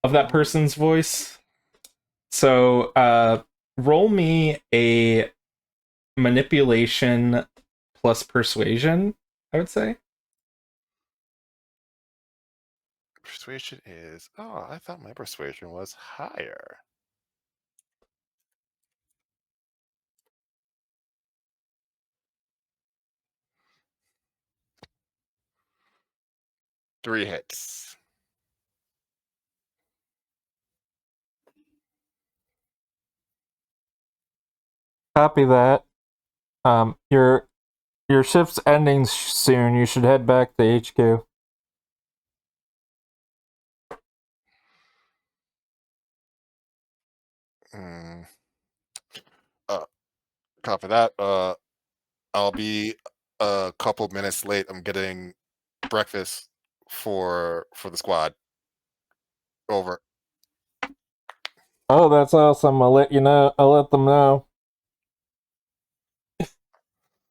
of that person's voice. So, roll me a manipulation plus persuasion, I would say. Persuasion is. Oh, I thought my persuasion was higher. Three hits. Copy that. Your shift's ending soon. You should head back to HQ. Mm. Copy that. I'll be a couple minutes late. I'm getting breakfast for the squad. Over. Oh, that's awesome. I'll let you know. I'll let them know.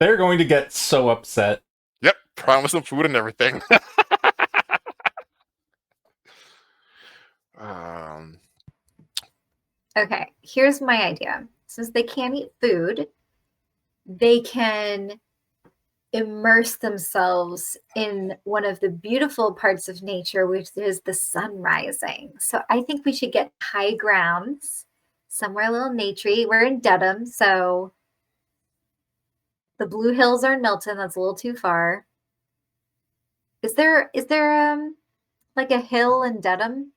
They're going to get so upset. Yep, promise them food and everything. um, Okay, here's my idea. Since they can't eat food, they can immerse themselves in one of the beautiful parts of nature, which is the sun rising. So I think we should get high grounds, somewhere a little naturey. We're in Dedham, so the Blue Hills are in Milton. That's a little too far. Is there like a hill in Dedham?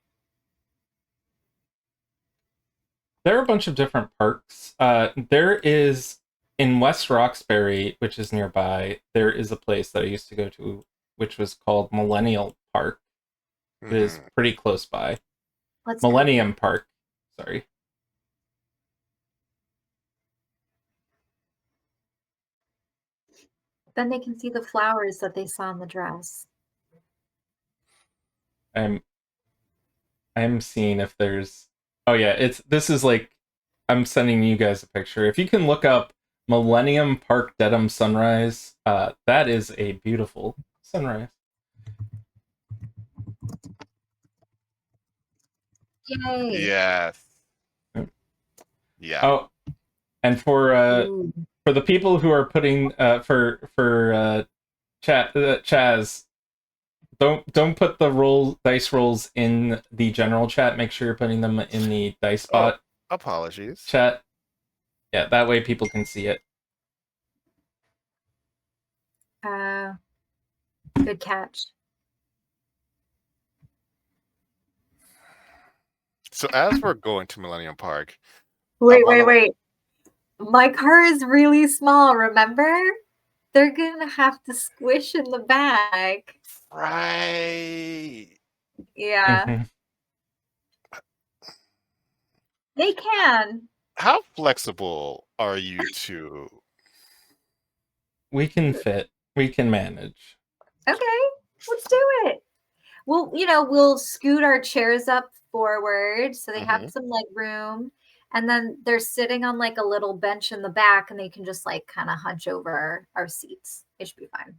There are a bunch of different parks. There is in West Roxbury, which is nearby. There is a place that I used to go to, which was called Millennial Park. It is pretty close by. Let's Millennium Park. Sorry. Then they can see the flowers that they saw in the dress. I'm seeing if there's. Oh yeah, this is like I'm sending you guys a picture. If you can look up Millennium Park Dedham sunrise, that is a beautiful sunrise. Yay! yes. Yep. Yeah. Oh, and for the people who are putting for Chaz, don't put the dice rolls in the general chat. Make sure you're putting them in the dice spot Apologies. chat. Yeah, that way people can see it. Good catch. So as we're going to Millennium Park, Wait. My car is really small, remember? They're gonna have to squish in the back. right? Yeah. Mm-hmm. They can. How flexible are you two? We can fit. We can manage. Okay, let's do it. We'll scoot our chairs up forward so they have some leg room. And then they're sitting on like a little bench in the back and they can just like kind of hunch over our seats. It should be fine.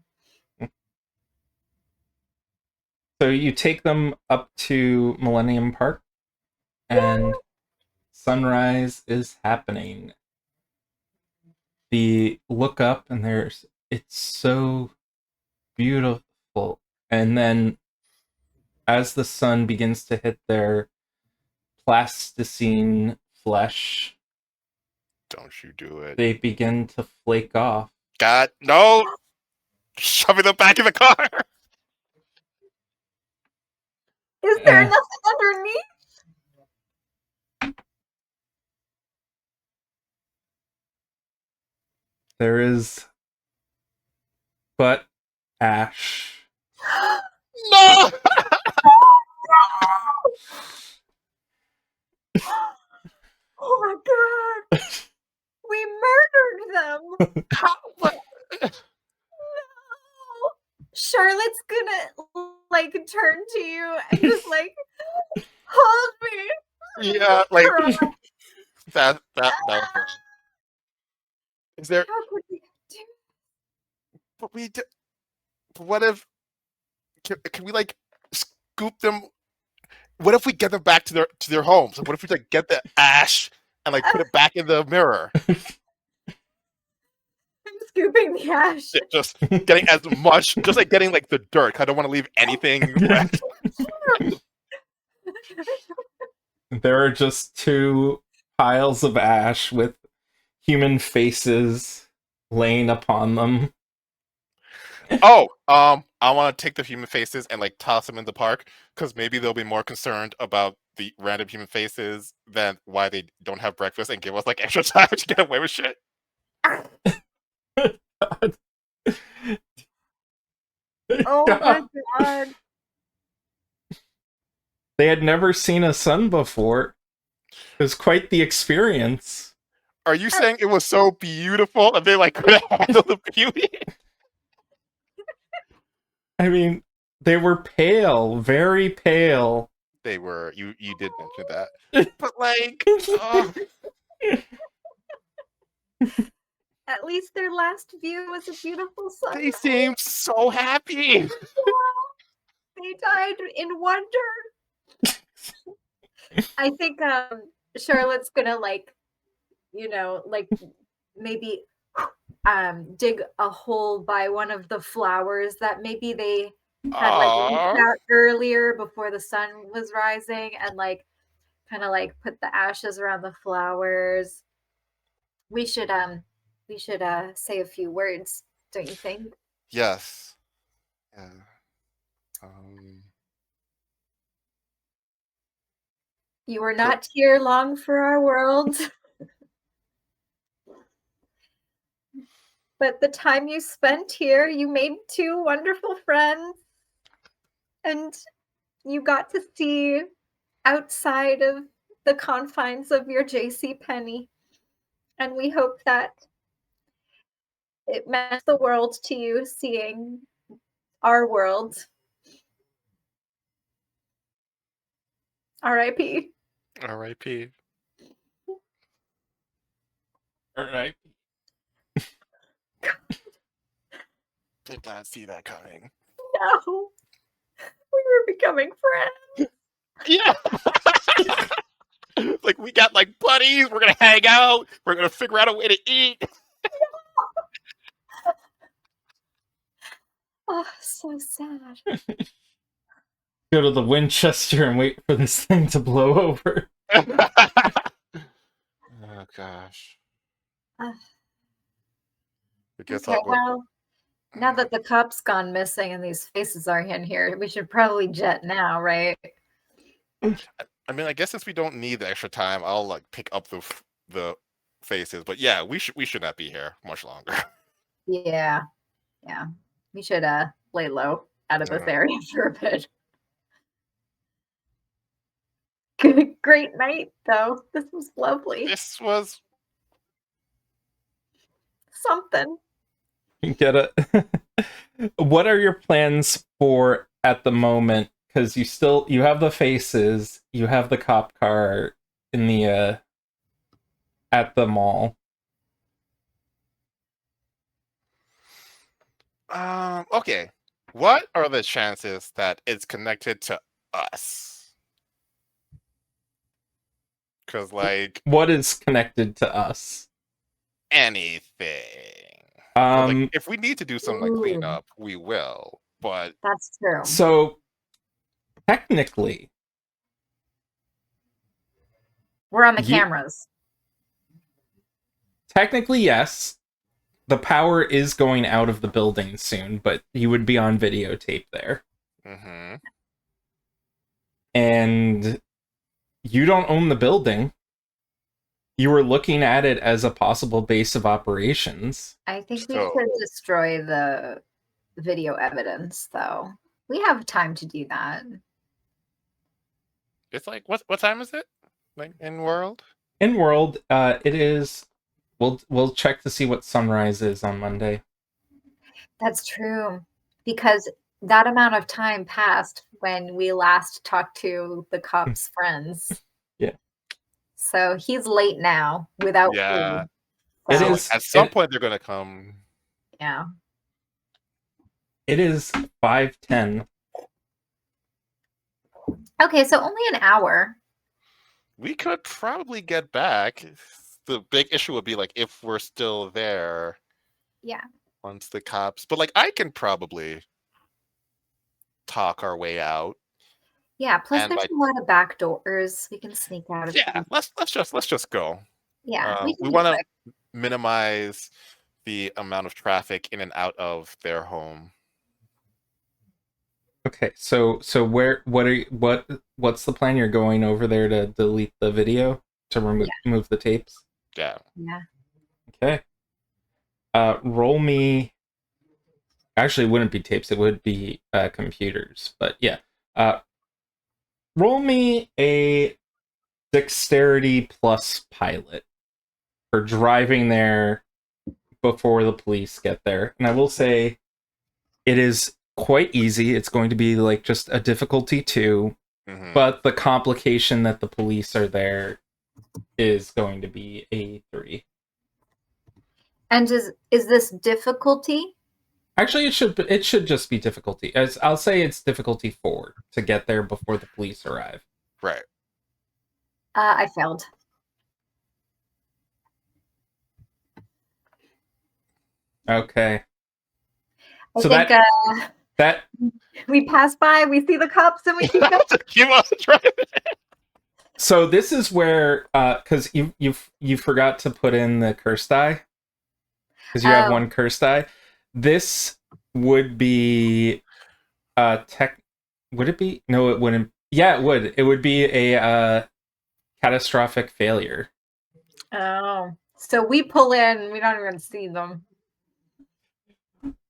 So you take them up to Millennium Park, and sunrise is happening. The look up and it's so beautiful. And then as the sun begins to hit their plasticine flesh, Don't you do it. they begin to flake off. God, no! Shoving them back in the car! Is there nothing underneath? There is but ash. No! Oh my god! We murdered them! How? What? Charlotte's gonna like turn to you and just like hold me. Yeah, like Cry. that was wrong. Is there? How could we do? But we. But what if? Can we like scoop them? What if we get them back to their homes? What if we like get the ash and like put it back in the mirror? I'm scooping the ash. Just getting as much, just like getting like the dirt. I don't want to leave anything left. There are just 2 piles of ash with human faces laying upon them. Oh, I want to take the human faces and like toss them in the park because maybe they'll be more concerned about the random human faces than why they don't have breakfast and give us like extra time to get away with shit. Oh my god. They had never seen a sun before. It was quite the experience. Are you saying it was so beautiful and they like couldn't handle the beauty? I mean, they were pale, very pale. They were. You did mention that, but like, oh, At least their last view was a beautiful sunset. they seemed so happy. They died in wonder. I think Charlotte's gonna like, like maybe dig a hole by one of the flowers that maybe they had like looked Aww. at earlier before the sun was rising, and like kind of like put the ashes around the flowers. We should say a few words, don't you think? Yes. Yeah. You were not here long for our world. But the time you spent here, you made 2 wonderful friends. And you got to see outside of the confines of your JC Penney. And we hope that it meant the world to you seeing our world. R.I.P. R.I.P. Alright. Did not see that coming. No. We were becoming friends. Yeah. Like we got like buddies. We're gonna hang out. We're gonna figure out a way to eat. Oh, so sad. Go to the Winchester and wait for this thing to blow over. Oh gosh. I guess Okay, I'll go. well, now that the cop's gone missing and these faces are in here, we should probably jet now, right? I mean, I guess since we don't need the extra time, I'll like pick up the faces. But yeah, we should not be here much longer. Yeah. We should lay low out of this area for a bit. Great night, though. This was lovely. This was Something. Get it? What are your plans for at the moment? Because you have the faces, you have the cop car in the at the mall. Okay. What are the chances that it's connected to us? Because like What is connected to us? anything. Like, if we need to do some like Ooh. cleanup, we will. But That's true. So technically, We're on the cameras. Technically, yes. The power is going out of the building soon, but you would be on videotape there. mm-hmm. And you don't own the building. You were looking at it as a possible base of operations. I think we So- should destroy the video evidence, though. We have time to do that. It's like what time is it? Like in world? In world, it is. We'll check to see what sunrise is on Monday. That's true. because that amount of time passed when we last talked to the cop's friends. Yeah. So he's late now without Yeah. food. It So, is. At some point, they're gonna come. yeah. It is 5:10. Okay, so only an hour. We could probably get back. The big issue would be like if we're still there. Yeah. Once the cops, but like I can probably talk our way out. Yeah, plus And there's a lot of back doors. We can sneak out of yeah, these. let's just go. Yeah, we can We be want quick. to minimize the amount of traffic in and out of their home. Okay, so what's the plan? You're going over there to delete the video to remove the tapes? Yeah. Yeah. Okay. Roll me. Actually, it wouldn't be tapes. It would be computers. But yeah. Roll me a dexterity plus pilot for driving there before the police get there. And I will say it is quite easy. It's going to be like just a difficulty 2, but the complication that the police are there is going to be a 3. And is this difficulty? Actually, it should just be difficulty. As I'll say, it's difficulty 4 to get there before the police arrive. Right. I failed. Okay. I So think that we pass by, we see the cops, and we keep going. Keep on driving. So this is where because you forgot to put in the curse die because you have one curse die. This would be tech. Would it be? No, it wouldn't. Yeah, it would. It would be a catastrophic failure. Oh, so we pull in, we don't even see them.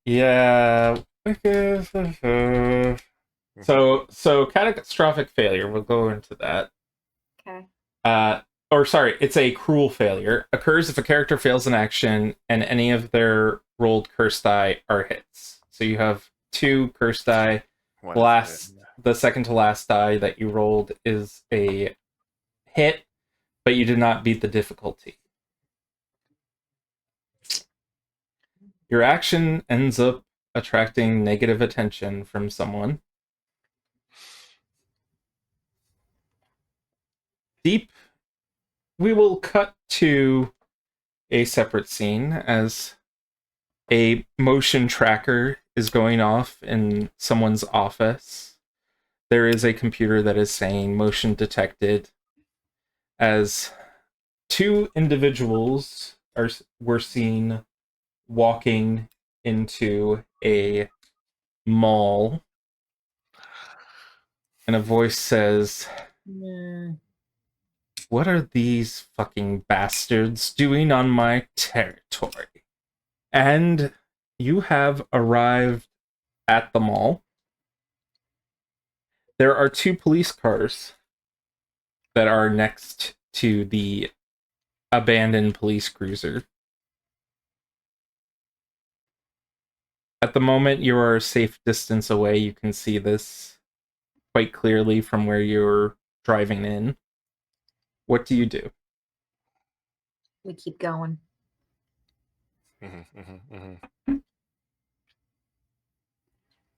Yeah. So catastrophic failure. We'll go into that. Okay. Or sorry, it's a cruel failure. Occurs if a character fails an action and any of their rolled curse die are hits. So you have 2 curse die. The second to last die that you rolled is a hit, but you did not beat the difficulty. Your action ends up attracting negative attention from someone. Deep. We will cut to a separate scene as a motion tracker is going off in someone's office. There is a computer that is saying motion detected as 2 individuals were seen walking into a mall, and a voice says, "What are these fucking bastards doing on my territory?" And you have arrived at the mall. There are 2 police cars that are next to the abandoned police cruiser. At the moment, you are a safe distance away. You can see this quite clearly from where you're driving in. What do you do? We keep going.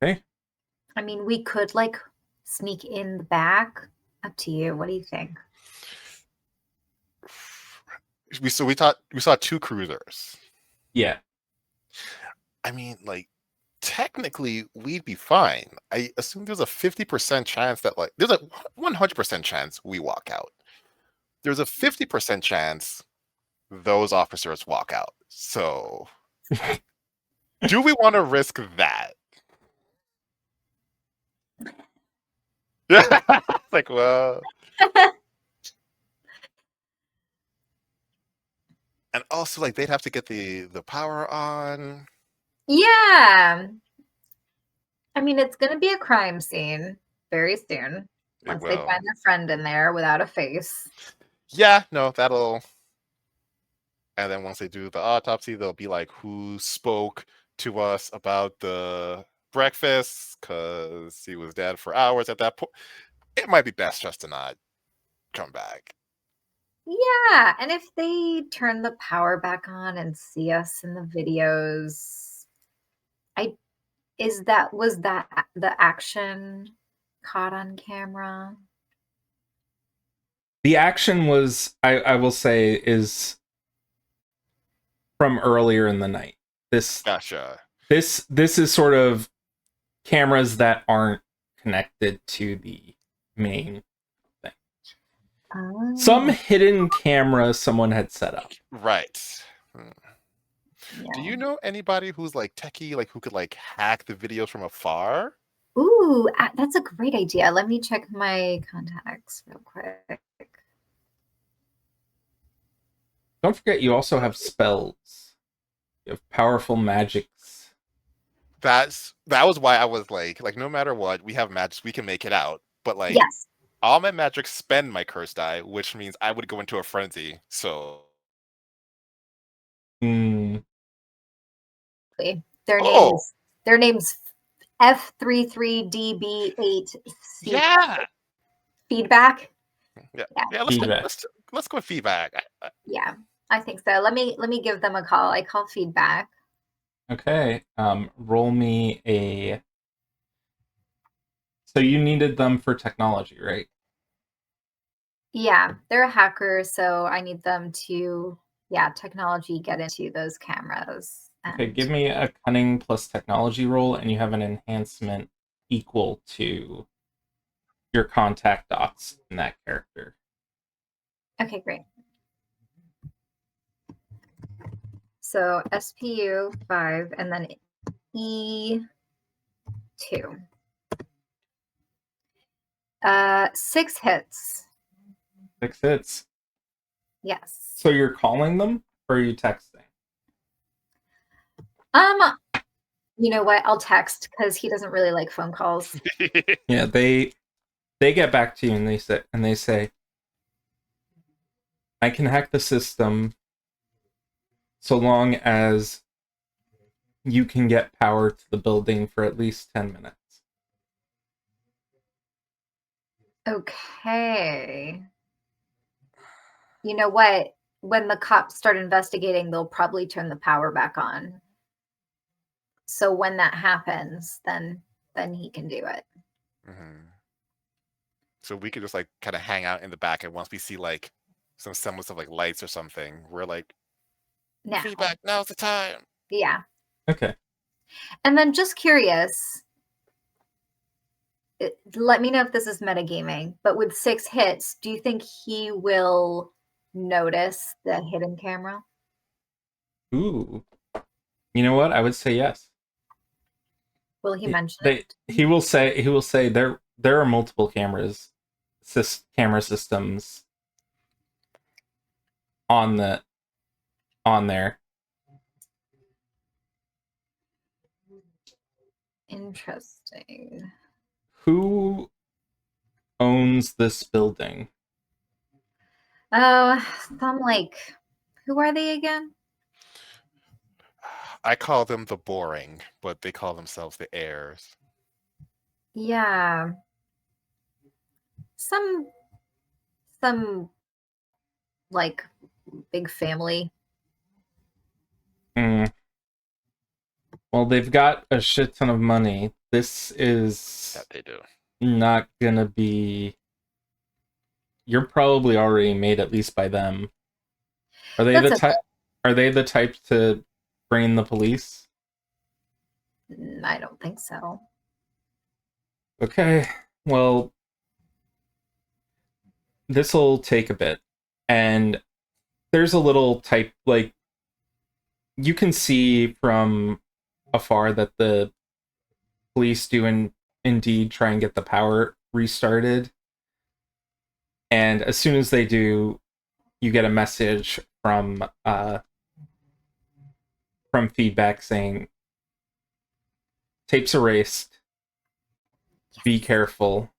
Okay. I mean, we could like sneak in the back. Up to you. What do you think? We saw 2 cruisers. Yeah. I mean, like technically we'd be fine. I assume there's a 50% chance that like there's a 100% chance we walk out. There's a 50% chance those officers walk out. So do we want to risk that? Yeah. Like, well. And also like they'd have to get the power on. Yeah. I mean, it's going to be a crime scene very soon. Once they find their friend in there without a face. Yeah, no, that'll. And then once they do the autopsy, they'll be like, who spoke to us about the breakfast because he was dead for hours at that point. It might be best just to not come back. Yeah, and if they turn the power back on and see us in the videos, was that the action caught on camera? The action was, I will say, is from earlier in the night. Gotcha. This is sort of cameras that aren't connected to the main thing. Some Oh, hidden camera someone had set up. Right. yeah. Do you know anybody who's like techie, like who could like hack the videos from afar? Ooh, that's a great idea. Let me check my contacts real quick. Don't forget, you also have spells. You have powerful magics. That was why I was like no matter what, we have magics, we can make it out. But like Yes. all my magics spend my curse die, which means I would go into a frenzy. So Hmm. Their Oh. name's F33DB8C. Yeah. Feedback? Yeah. Yeah. Yeah, Feedback. let's go with feedback. Yeah, I think so. Let me give them a call. I call feedback. Okay. Roll me a. So you needed them for technology, right? Yeah, they're a hacker, so I need them to, technology get into those cameras. Okay, And give me a cunning plus technology roll, and you have an enhancement equal to your contact dots in that character. okay, great. So SPU 5 and then E2. 6 hits. 6 hits. Yes. So you're calling them, or are you texting? You know what? I'll text because he doesn't really like phone calls. Yeah, they get back to you and they say, I can hack the system so long as you can get power to the building for at least 10 minutes. Okay. You know what? When the cops start investigating, they'll probably turn the power back on. So when that happens, then he can do it. Mhm. So we could just like kind of hang out in the back, and once we see like some semblance of like lights or something, we're like, Now, feedback, now's the time. yeah. Okay. And then just curious, let me know if this is metagaming, but with 6 hits, do you think he will notice the hidden camera? Ooh. You know what? I would say yes. Will he mention They it? he will say there are multiple camera systems on there. Interesting. Who owns this building? Oh, I'm like, who are they again? I call them the boring, but they call themselves the heirs. Yeah. Some like big family. Hmm. Well, they've got a shit ton of money. This is That they do. not gonna be. You're probably already made at least by them. Are they the That's type? Are they the type to bring in the police? okay. I don't think so. Okay. Well, this will take a bit, and there's a little type like you can see from afar that the police do indeed try and get the power restarted. And as soon as they do, you get a message from feedback saying tapes erased. Be careful.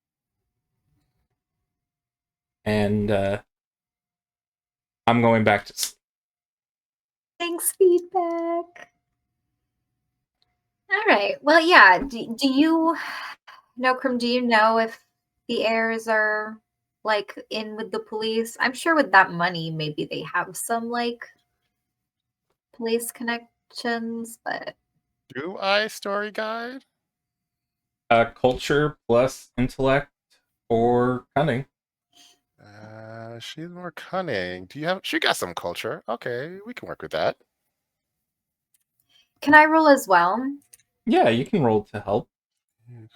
And I'm going back to sleep. Thanks, feedback. All right. Well, yeah. Do you, Nokrem, do you know if the heirs are like in with the police? I'm sure with that money, maybe they have some like police connections, but Do I, story guide? Culture plus intellect or cunning. She's more cunning. Do you have? She got some culture. Okay, we can work with that. can I roll as well? Yeah, you can roll to help.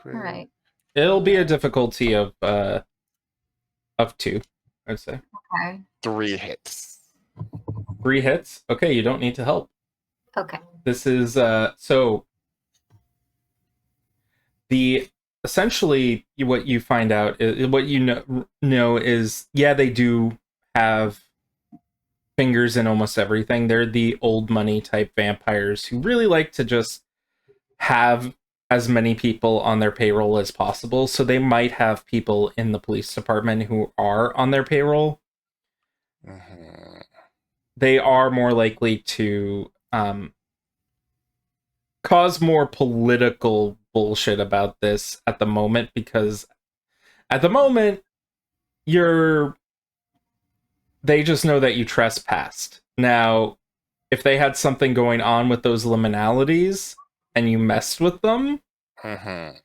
All right. It'll be a difficulty of 2, I'd say. Okay. 3 hits. 3 hits. Okay, you don't need to help. Okay. This is so the essentially what you find out is, what you know is, yeah, they do have fingers in almost everything. They're the old money type vampires who really like to just have as many people on their payroll as possible. So they might have people in the police department who are on their payroll. Mm-hmm. They are more likely to cause more political bullshit about this at the moment, because at the moment they just know that you trespassed. Now, if they had something going on with those liminalities and you messed with them, Mm-hmm.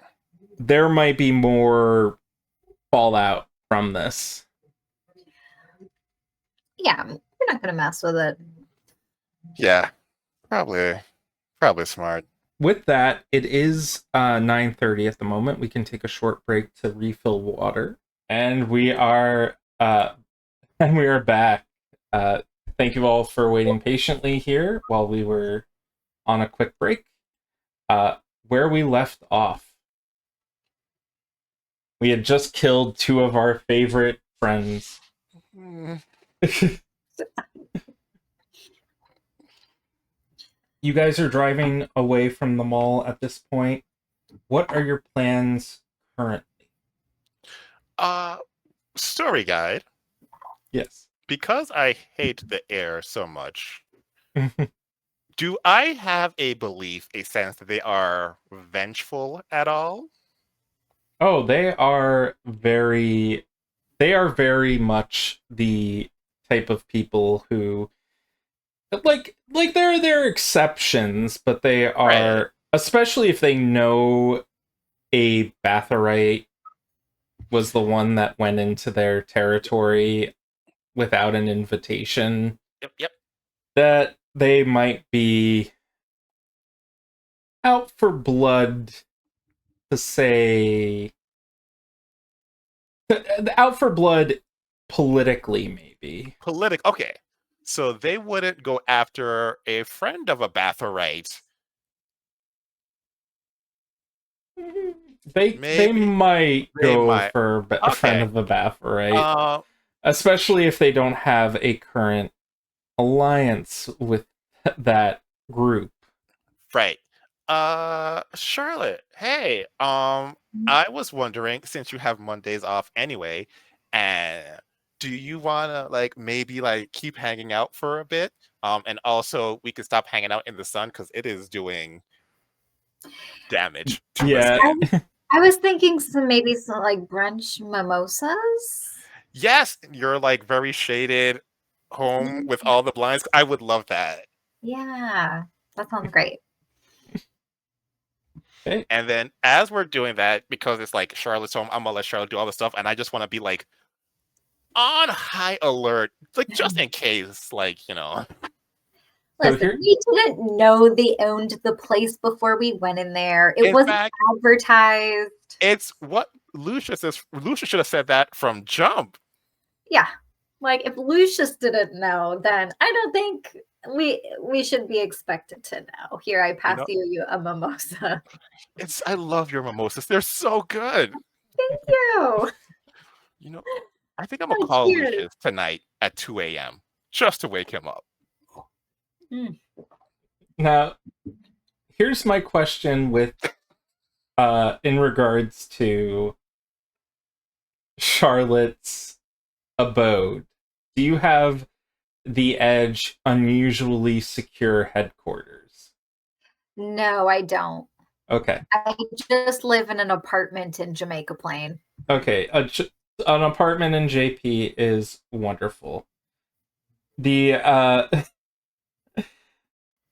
there might be more fallout from this. Yeah, we're not gonna mess with it. Yeah, probably smart. With that, it is 9:30 at the moment. We can take a short break to refill water, and we are back. Thank you all for waiting patiently here while we were on a quick break. Where we left off, we had just killed 2 of our favorite friends. Mm. You guys are driving away from the mall at this point. What are your plans currently? Story guide. Yes. Because I hate the air so much, do I have a belief, a sense that they are vengeful at all? Oh, they are very much the type of people who like there are exceptions, but they are, Right. especially if they know a Bathory was the one that went into their territory without an invitation, Yep. that they might be out for blood, to say out for blood politically, maybe. Okay. So they wouldn't go after a friend of a Bathorite. They Maybe might they go might. for a friend Okay. of a Bathory, Uh, especially if they don't have a current alliance with that group. right. Charlotte, hey, I was wondering, since you have Mondays off anyway, and do you wanna like maybe like keep hanging out for a bit? And also we could stop hanging out in the sun because it is doing damage to my Yeah. skin. I was thinking maybe some like brunch mimosas. Yes, you're like very shaded home with all the blinds. I would love that. Yeah, that sounds great. Okay. And then as we're doing that, because it's like Charlotte's home, I'm gonna let Charlotte do all the stuff, and I just want to be like on high alert, like just in case, like So Listen, here, we didn't know they owned the place before we went in there. It In wasn't fact, advertised. it's what Lucia says. Lucia should have said that from jump. Yeah. Like if Lucius didn't know, then I don't think we should be expected to know. Here I You pass know, you a mimosa. I love your mimosas. They're so good. Thank you. You know, I think I'm gonna Oh, call cheers. Lucius tonight at 2 a.m. just to wake him up. now, here's my question with in regards to Charlotte's abode. Do you have the Edge unusually secure headquarters? No, I don't. Okay. I just live in an apartment in Jamaica Plain. Okay. An apartment in JP is wonderful. The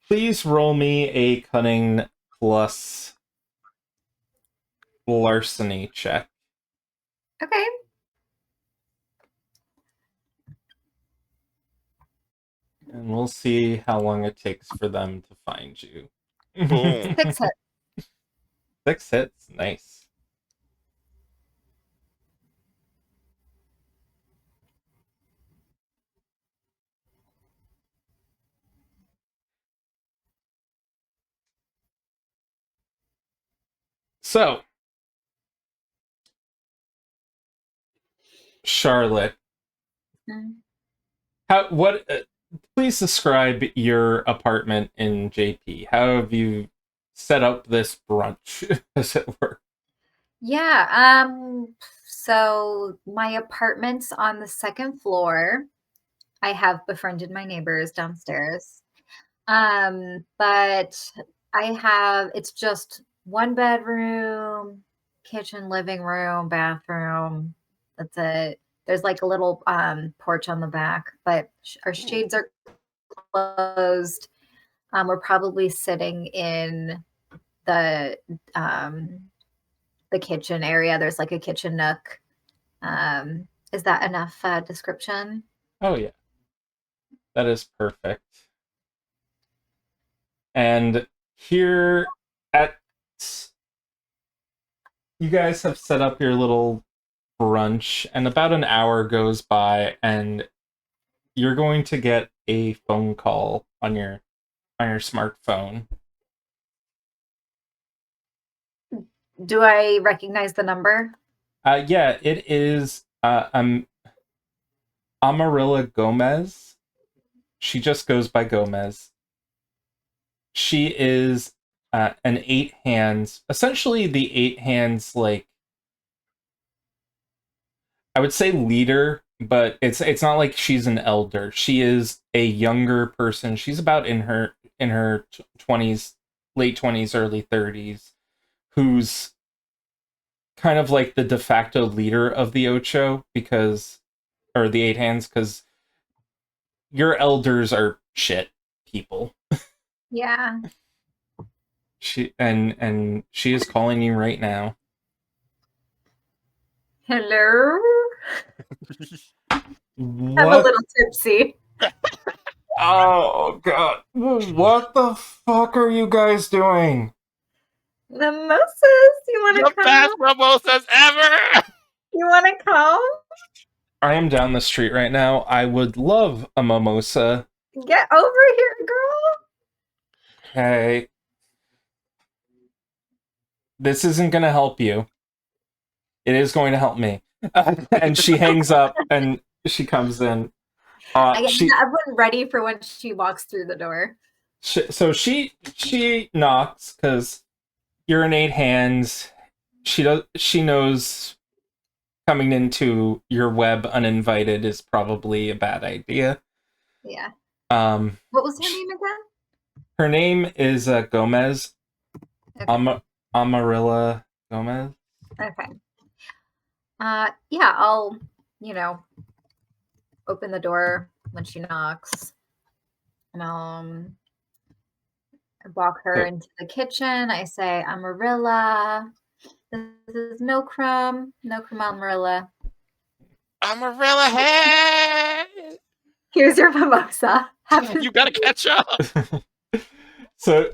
please roll me a cunning plus larceny check. Okay. And we'll see how long it takes for them to find you. Boom. 6 hits. 6 hits. Nice. So, Charlotte, please describe your apartment in JP. How have you set up this brunch, as it were? Yeah, so my apartment's on the second floor. I have befriended my neighbors downstairs. But it's just one bedroom, kitchen, living room, bathroom. That's it. There's like a little porch on the back, but our shades are closed. We're probably sitting in the kitchen area. There's like a kitchen nook. Is that enough description? Oh, yeah. That is perfect. And here at... You guys have set up your little brunch, and about an hour goes by, and you're going to get a phone call on your smartphone. Do I recognize the number? Yeah, it is Amarilla Gomez. She just goes by Gomez. She is an 8 hands, essentially the 8 hands, like, I would say leader, but it's not like she's an elder. She is a younger person. She's about in her 20s, late 20s, early 30s, who's kind of like the de facto leader of the Ocho or the 8 hands, because your elders are shit people. Yeah. She is calling you right now. Hello? What? I'm a little tipsy. Oh god. What the fuck are you guys doing? Mimosas, you want The to come? best mimosas ever! You want to come? I am down the street right now. I would love a mimosa. Get over here, girl. Okay. This isn't going to help you. It is going to help me. And she hangs up and she comes in. I wasn't ready for when she walks through the door. So she knocks because you're in 8 hands. She knows coming into your web uninvited is probably a bad idea. Yeah. What was her name again? Her name is Gomez. Okay. Amarilla Gomez. Okay. Yeah, I'll, open the door when she knocks. And walk her into the kitchen. I say, Amarilla. This is Nokrem. Nokrem Amarilla. Amarilla, hey! Here's your mimosa. You gotta catch up! So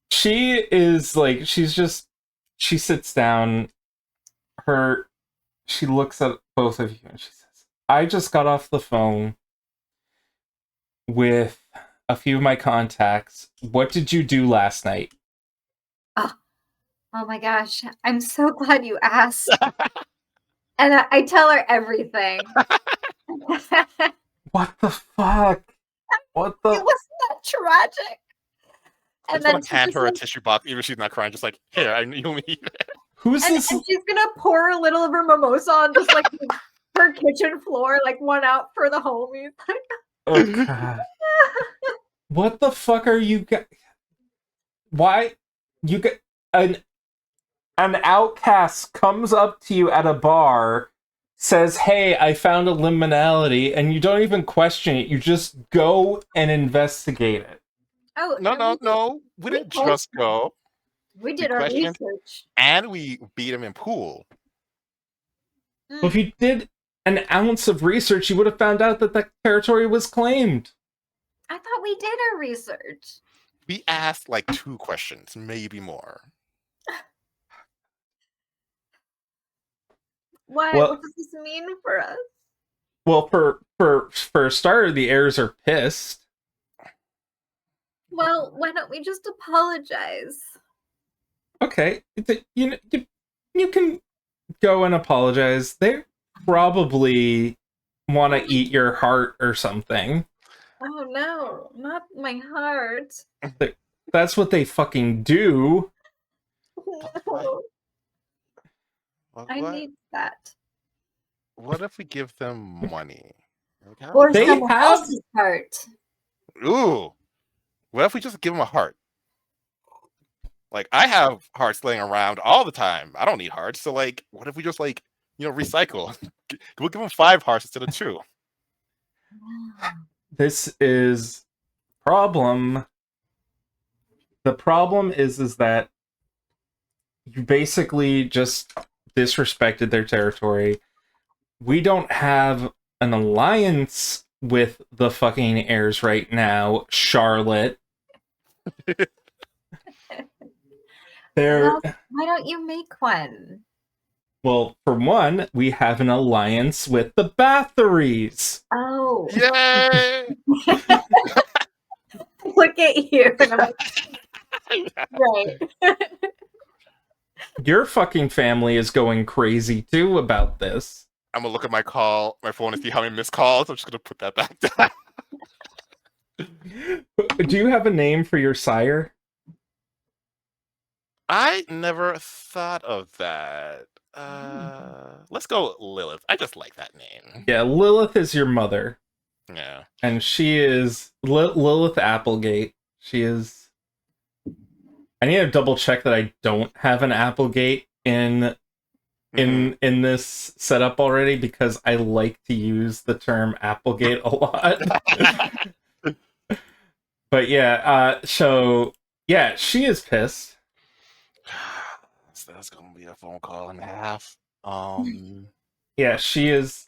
she is like, she sits down, she looks at both of you and she says, I just got off the phone with a few of my contacts. What did you do last night? Oh my gosh. I'm so glad you asked. And I tell her everything. What the fuck? What the? It wasn't that tragic. And then hand her a tissue box, even if she's not crying, just like, here, I knew me. Who's this? And she's gonna pour a little of her mimosa on just like her kitchen floor, like one out for the homies. Oh god. What the fuck are you guys? Why you get an outcast comes up to you at a bar, says, "Hey, I found a liminality," and you don't even question it. You just go and investigate it. Oh, No, and no, no. We didn't just go. We We did our questioned research. and we beat him in pool. Well, if you did an ounce of research, you would have found out that that territory was claimed. I thought we did our research. We asked like 2 questions, maybe more. Why? Well- What does this mean for us? Well, for a starter, the heirs are pissed. Well, why don't we just apologize? Okay, you can go and apologize. They probably want to eat your heart or something. Oh no, not my heart. That's what they fucking do. No, What, I what? need that. What if we give them money? Like, how- Or They someone have- else's heart. Ooh. What if we just give them a heart? Like, I have hearts laying around all the time. I don't need hearts. So, like, what if we just, like, recycle? We'll give them 5 hearts instead of 2. This is problem. The problem is that you basically just disrespected their territory. We don't have an alliance with the fucking heirs right now, Charlotte. They're Well, why don't you make one? well, for one, we have an alliance with the Bathorys. Oh, Yay! look at you. And I'm like, right. Your fucking family is going crazy too about this. I'm gonna look at my phone and see how many missed calls. I'm just gonna put that back down. Do you have a name for your sire? I never thought of that. Let's go Lilith. I just like that name. Yeah, Lilith is your mother. Yeah. And she is Lilith Applegate. She is. I need to double check that I don't have an Applegate in this setup already, because I like to use the term Applegate a lot. But yeah, so yeah, she is pissed. So that's gonna be a phone call and a half. Yeah, she is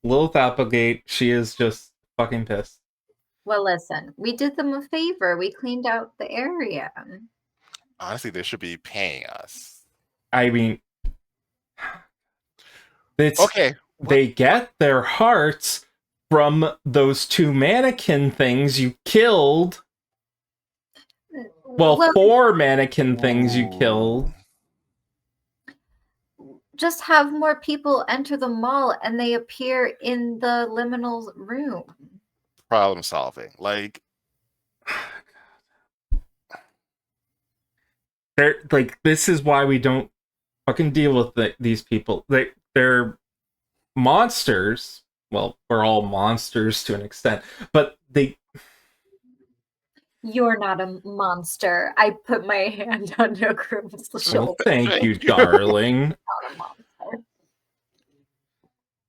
Lilith Applegate. She is just fucking pissed. Well, listen, we did them a favor. We cleaned out the area. Honestly, they should be paying us. I mean, it's Okay. they get their hearts from those 2 mannequin things you killed. Well, 4 mannequin things you killed. just have more people enter the mall and they appear in the liminal room. Problem solving. Like, They're like, this is why we don't fucking deal with these people. They're monsters. Well, we're all monsters to an extent, but You're not a monster. I put my hand on Nokrem's well, shoulder. thank you, darling. Not a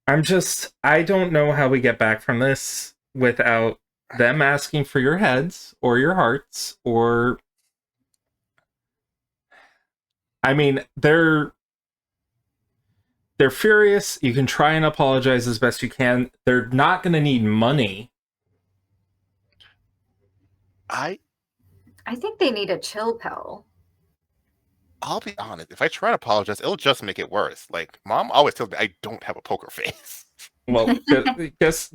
monster. I don't know how we get back from this without them asking for your heads or your hearts, or I mean, they're furious. You can try and apologize as best you can. They're not going to need money. I I think they need a chill pill. I'll be honest. If I try to apologize, it'll just make it worse. Like, Mom always tells me I don't have a poker face. Well, guess.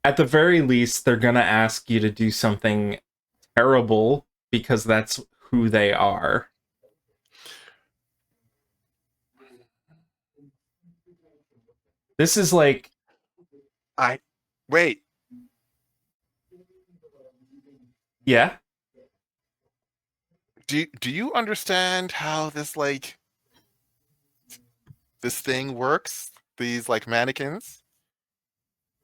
At the very least, they're gonna ask you to do something terrible because that's who they are. This is like, Wait. yeah. Do you understand how this thing works? These like mannequins?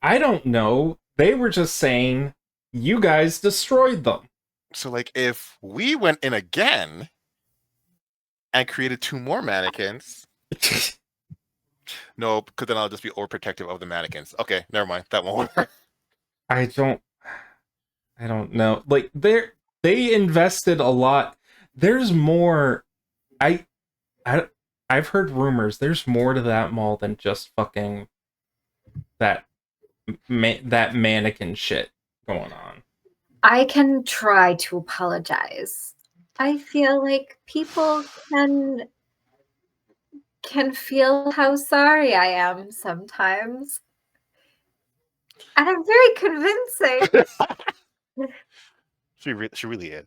I don't know. They were just saying you guys destroyed them. So, like, if we went in again and created 2 more mannequins, no, because then I'll just be overprotective of the mannequins. Okay, never mind. That won't work. I don't know. Like they invested a lot. There's more. I I I've heard rumors. There's more to that mall than just fucking that that mannequin shit going on. I can try to apologize. I feel like people can feel how sorry I am sometimes. And I'm very convincing. She really is.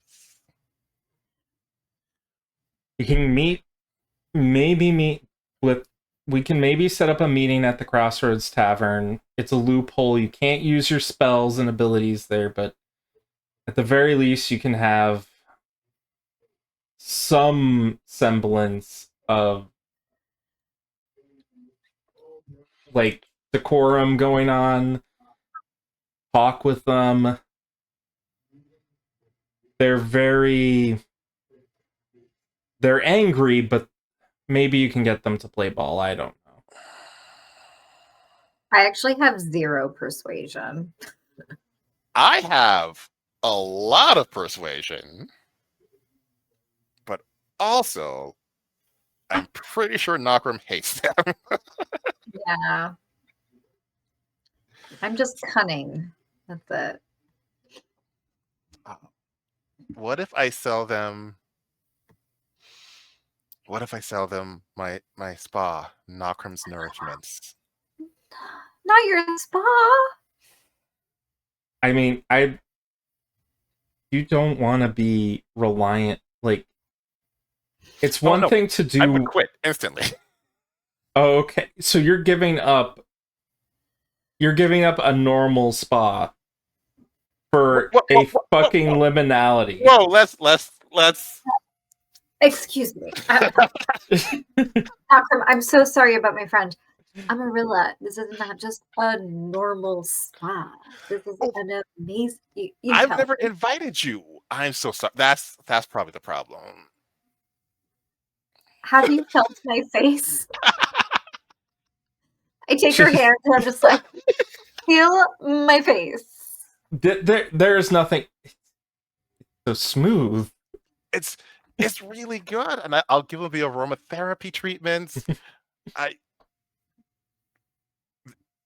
You can meet with. We can maybe set up a meeting at the Crossroads Tavern. It's a loophole. You can't use your spells and abilities there, but at the very least, you can have some semblance of like decorum going on. Talk with them. They're angry, but maybe you can get them to play ball. I don't know. I actually have 0 persuasion. I have a lot of persuasion, but also I'm pretty sure Nokrem hates them. Yeah. I'm just cunning. That's it. What if I sell them? What if I sell them my spa, Nokrem's Nourishments? Not your spa. I mean, you don't want to be reliant. Like, it's one thing to do. I would quit instantly. Oh, okay, so you're giving up. You're giving up a normal spa for a fucking liminality. Whoa, let's. Excuse me. I'm so sorry about my friend. Amarilla, this is not just a normal spa. This is an amazing. I've never invited you. I'm so sorry. That's probably the problem. Have you felt my face? I take her hand and I'm just like, feel my face. There's nothing. It's so smooth. It's really good, and I'll give them the aromatherapy treatments.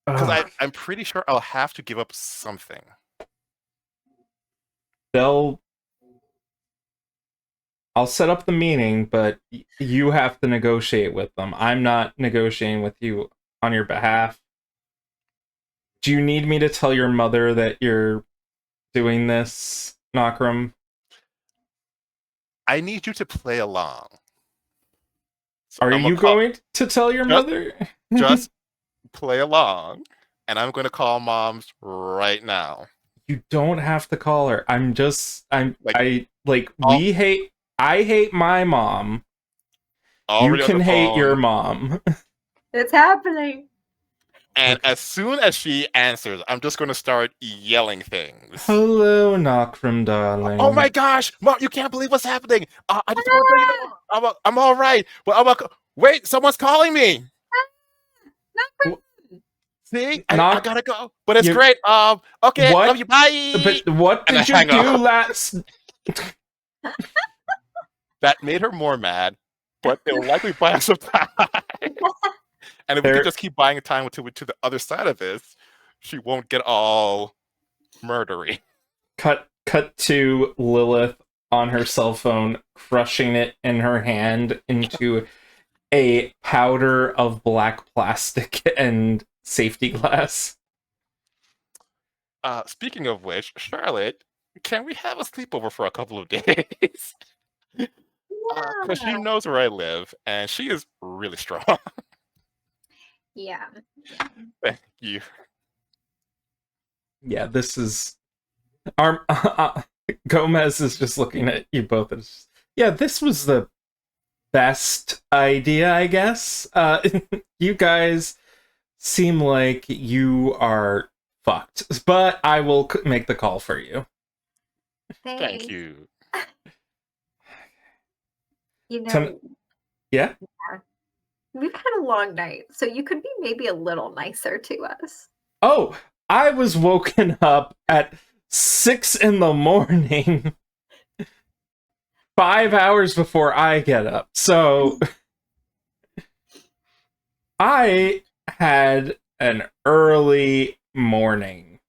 Because I'm pretty sure I'll have to give up something. I'll set up the meeting, but you have to negotiate with them. I'm not negotiating with you on your behalf. Do you need me to tell your mother that you're doing this, Nokrem? I need you to play along. So are you going to tell your mother? Just play along, and I'm going to call Moms right now. You don't have to call her. I hate my mom. You can hate your mom. It's happening. And as soon as she answers, I'm just going to start yelling things. Hello, Nokrem, darling. Oh my gosh, Mom, you can't believe what's happening. I just want to bring it up. I'm all right. But wait, someone's calling me. See, I gotta go. But it's great. Okay, what? Love you. Bye. But what did you do last? That made her more mad, but it'll likely buy us some time. And if we can just keep buying time to the other side of this, she won't get all murdery. Cut to Lilith on her cell phone, crushing it in her hand into a powder of black plastic and safety glass. Speaking of which, Charlotte, can we have a sleepover for a couple of days? Because she knows where I live, and she is really strong. Yeah. Thank you. Yeah, this is... Gomez is just looking at you both as... Yeah, this was the best idea, I guess. You guys seem like you are fucked, but I will make the call for you. Thanks. Thank you. You know, Yeah? we've had a long night, so you could be maybe a little nicer to us. Oh, I was woken up at 6 in the morning, 5 hours before I get up. So I had an early morning.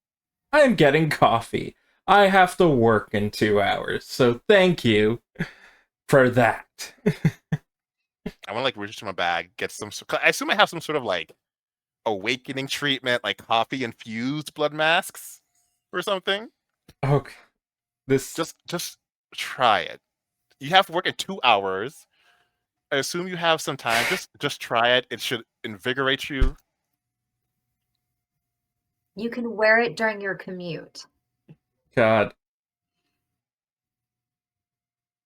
I'm getting coffee. I have to work in 2 hours. So thank you for that. I want to like reach into my bag, get some. I assume I have some sort of like awakening treatment, like coffee infused blood masks or something. Okay. Just try it. You have to work in 2 hours. I assume you have some time. Just try it. It should invigorate you. You can wear it during your commute. God.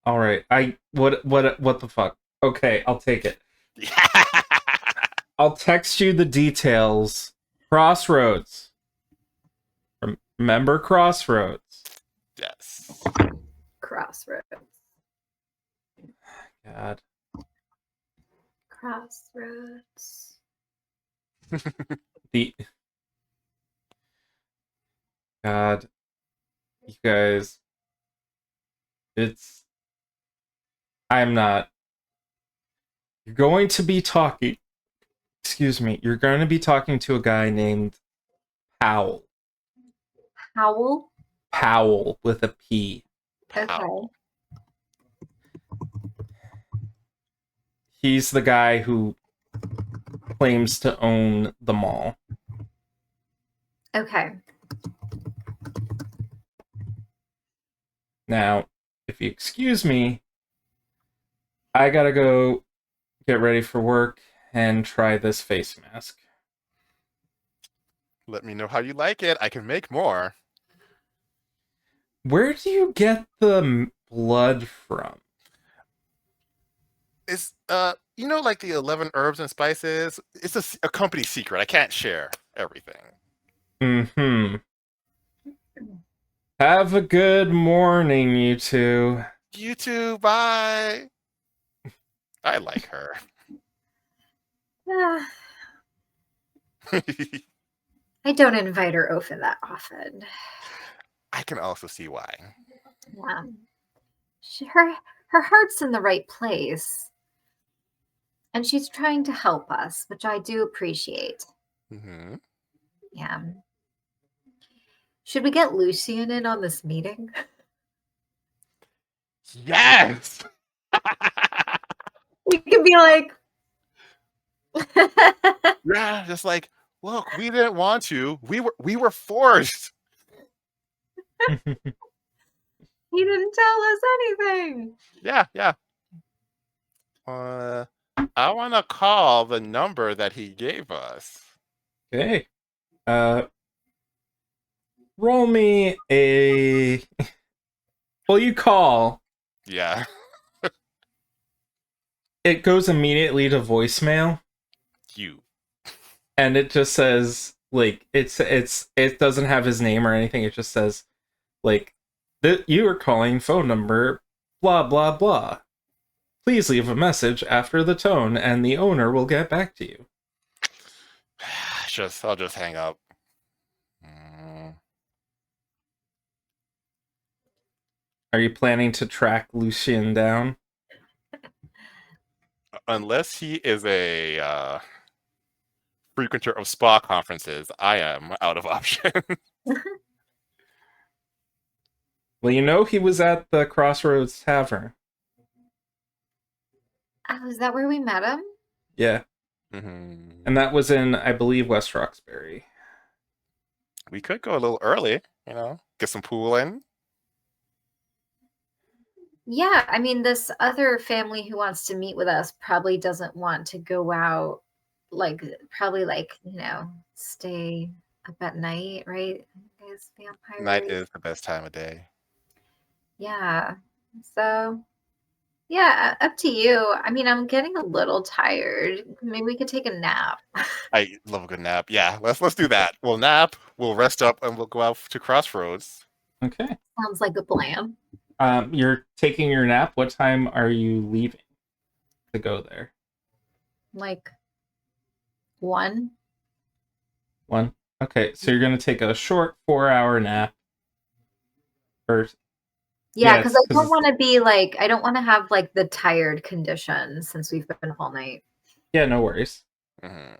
All right. What the fuck? Okay, I'll take it. I'll text you the details. Crossroads. Remember Crossroads. Yes. Crossroads. God. Crossroads. The God. You guys. I'm not. You're going to be talking. Excuse me. You're going to be talking to a guy named Powell. Howl. Powell with a P. Okay. He's the guy who claims to own the mall. Okay. Now, if you excuse me, I gotta go get ready for work and try this face mask. Let me know how you like it. I can make more. Where do you get the blood from? It's like the 11 herbs and spices. It's a company secret. I can't share everything. Mm-hmm. Have a good morning, you two. You too. Bye. I like her. Ah, I don't invite her over that often. I can also see why. Yeah. Her heart's in the right place. And she's trying to help us, which I do appreciate. Mm-hmm. Yeah. Should we get Lucian in on this meeting? Yes. We could be like, Yeah, just like, look, we didn't want to. We were forced. he didn't tell us anything. Yeah. I want to call the number that he gave us. Okay. Roll me a... Well, you call. Yeah. It goes immediately to voicemail. You. And it just says, like, it doesn't have his name or anything. It just says, like, you are calling phone number blah blah blah. Please leave a message after the tone, and the owner will get back to you. I'll just hang up. Mm. Are you planning to track Lucian down? Unless he is a frequenter of spa conferences, I am out of options. Well, you know he was at the Crossroads Tavern. Oh, is that where we met him? Yeah. Mm-hmm. And that was in, I believe, West Roxbury. We could go a little early, get some pool in. Yeah, I mean, this other family who wants to meet with us probably doesn't want to go out, stay up at night, right? As vampires. Night is the best time of day. Yeah. So, yeah, up to you. I mean, I'm getting a little tired. Maybe we could take a nap. I love a good nap. Yeah, let's do that. We'll nap, we'll rest up, and we'll go out to Crossroads. Okay. Sounds like a plan. You're taking your nap. What time are you leaving to go there? Like 1. 1. Okay, so you're gonna take a short 4-hour nap. Or Yeah, yes, because I don't because want to be like, I don't want to have like the tired condition since we've been up all night. yeah, no worries. Mhm.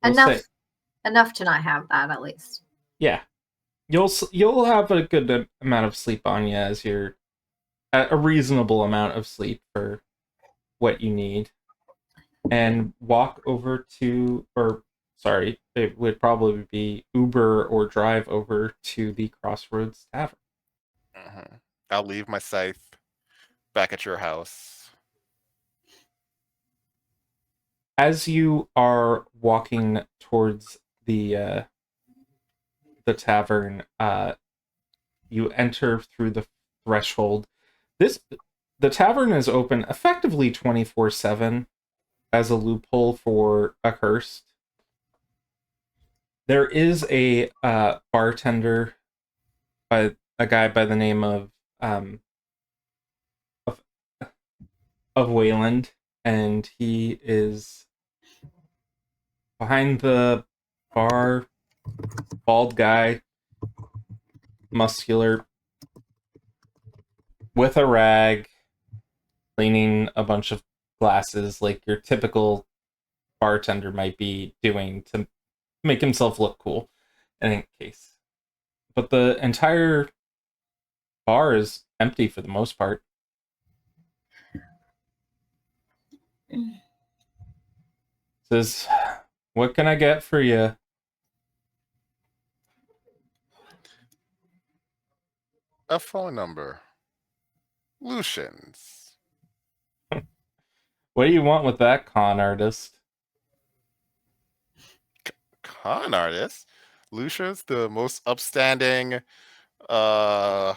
We'll Enough, say enough to not have that at least. yeah. You'll have a good amount of sleep on you as you're a reasonable amount of sleep for what you need, and walk over to, or sorry, it would probably be Uber or drive over to the Crossroads Tavern. Mhm. I'll leave my scythe back at your house. As you are walking towards the tavern, you enter through the threshold. This The tavern is open effectively 24/7 as a loophole for Accursed. There is a bartender, by a guy by the name of, of Wayland, and he is behind the bar. Bald guy, muscular, with a rag, cleaning a bunch of glasses like your typical bartender might be doing to make himself look cool in any case. But the entire bar is empty for the most part. Says, "What can I get for you?" A phone number. Lucian's. What do you want with that, con artist? Con artist. Lucian's the most upstanding uh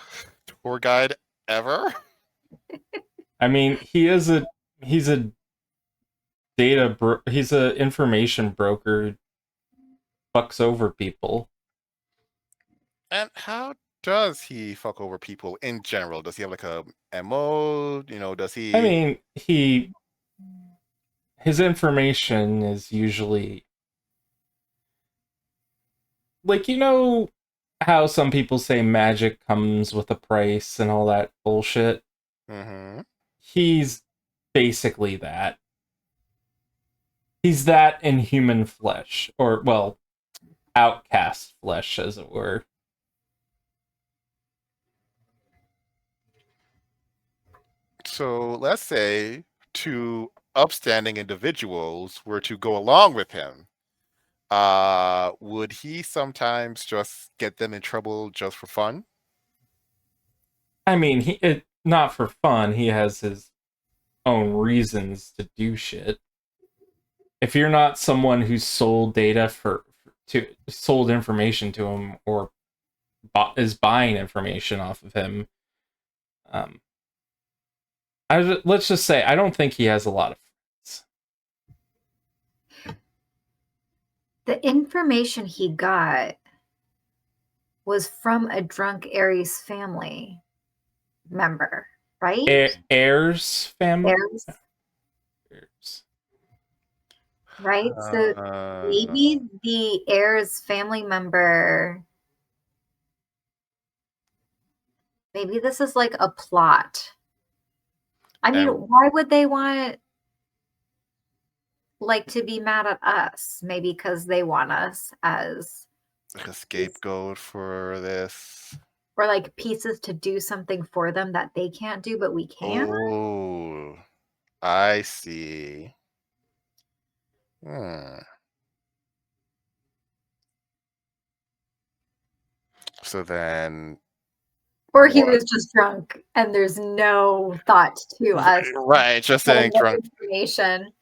tour guide ever. I mean, he's a he's a information broker who fucks over people. And how does he fuck over people in general? Does he have like a MO? Does I he mean, his information is usually like, how some people say magic comes with a price and all that bullshit. Mm-hmm. He's basically that. He's that in human flesh, or well, outcast flesh, as it were. So let's say two upstanding individuals were to go along with him. Would he sometimes just get them in trouble just for fun? I mean, not for fun. He has his own reasons to do shit. If you're not someone who's sold data to sold information to him, or is buying information off of him, um, let's just say I don't think he has a lot of friends. The information he got was from a drunk Aries family member, right? Heirs family. Aries, Heirs. right? So maybe the Aries family member, maybe this is like a plot. I mean, And why would they want like to be mad at us? Maybe because they want us as, like a scapegoat for this. or like pieces to do something for them that they can't do, but we can. Oh, I see. Hmm. So then, Or he what? was just drunk and there's no thought to us Right, just saying getting the drunk. information.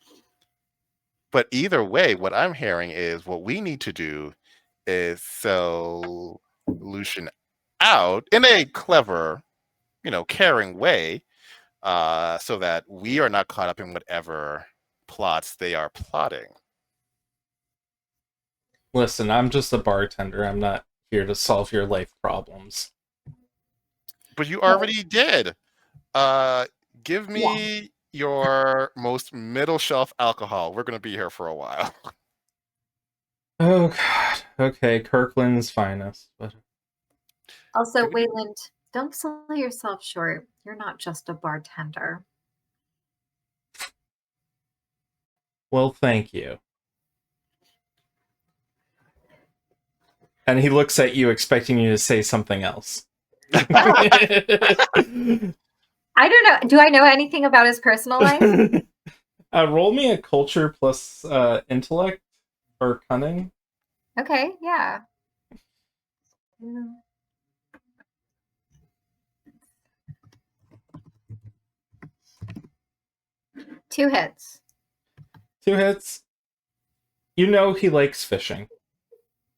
But either way, what I'm hearing is what we need to do is sell Lucian out in a clever, caring way, so that we are not caught up in whatever plots they are plotting. Listen, I'm just a bartender. I'm not here to solve your life problems. But you already did. Give me your most middle shelf alcohol. We're gonna be here for a while. Oh god. Okay, Kirkland's finest. But Also, Can we do- Wayland, don't sell yourself short. You're not just a bartender. well, thank you. And he looks at you, expecting you to say something else. I don't know. Do I know anything about his personal life? Roll me a culture plus intellect or cunning. Okay, yeah. 2 hits. 2 hits. You know he likes fishing.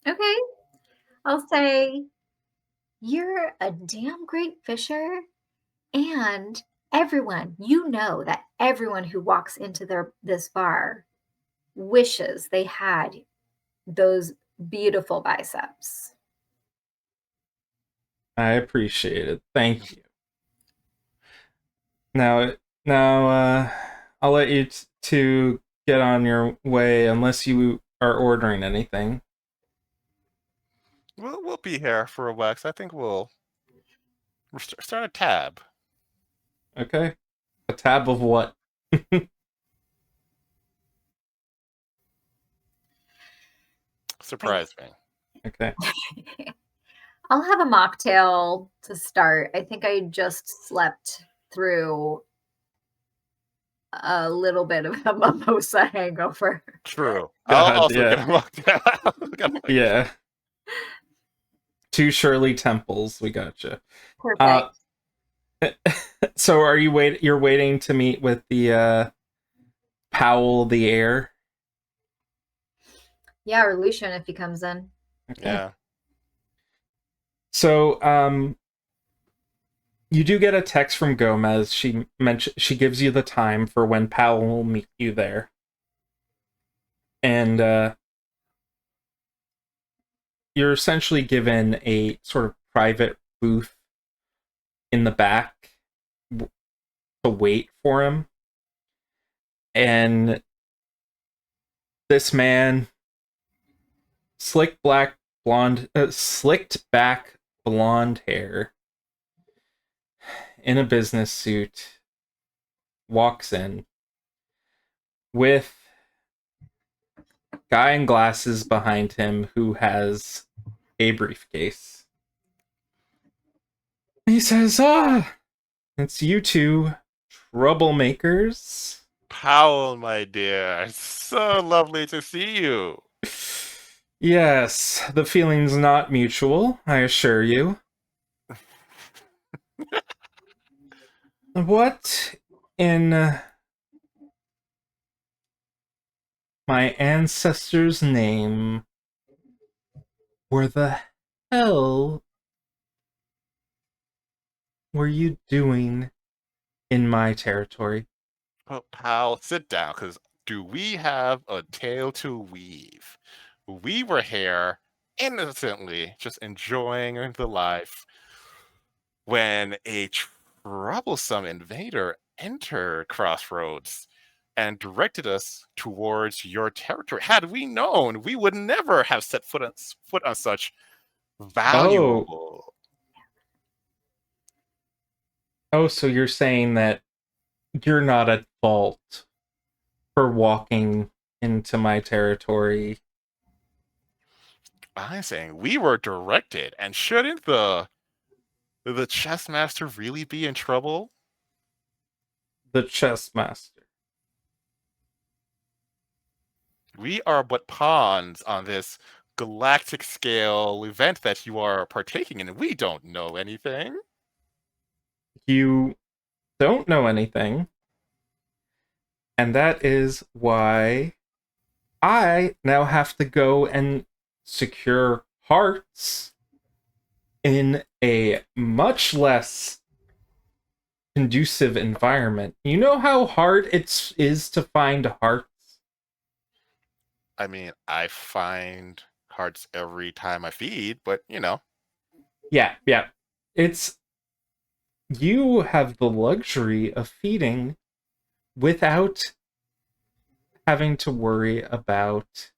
Okay. I'll say you're a damn great fisher, and you know that everyone who walks into this bar wishes they had those beautiful biceps. I appreciate it. Thank you. Now, I'll let you to get on your way unless you are ordering anything. We'll be here for a wax. I think we'll start a tab. Okay? A tab of what? Surprise me. Okay. I'll have a mocktail to start. I think I just slept through a little bit of a mimosa hangover. True. I'll God, also yeah. get a mocktail. Yeah. 2 Shirley Temples, we gotcha. Perfect. So are you're waiting to meet with the Powell the Air? Yeah, or Lucian if he comes in. Okay. Yeah. So you do get a text from Gomez. She gives you the time for when Powell will meet you there. And you're essentially given a sort of private booth in the back to wait for him. And this man, slicked back blonde hair, in a business suit, walks in with guy in glasses behind him who has a briefcase. He says, it's you two troublemakers. Powell, my dear. It's so lovely to see you. Yes, the feeling's not mutual, I assure you. What in my ancestor's name where the hell were you doing in my territory? Oh, pal, sit down, because do we have a tale to weave? We were here innocently, just enjoying the life, when a troublesome invader entered Crossroads and directed us towards your territory. Had we known, we would never have set foot on such valuable. Oh, so you're saying that you're not at fault for walking into my territory? I'm saying we were directed, and shouldn't the chess master really be in trouble? The chess master. We are but pawns on this galactic scale event that you are partaking in. We don't know anything. You don't know anything. And that is why I now have to go and secure hearts in a much less conducive environment. You know how hard it is to find hearts? I mean, I find hearts every time I feed, but you know. Yeah. It's you have the luxury of feeding without having to worry about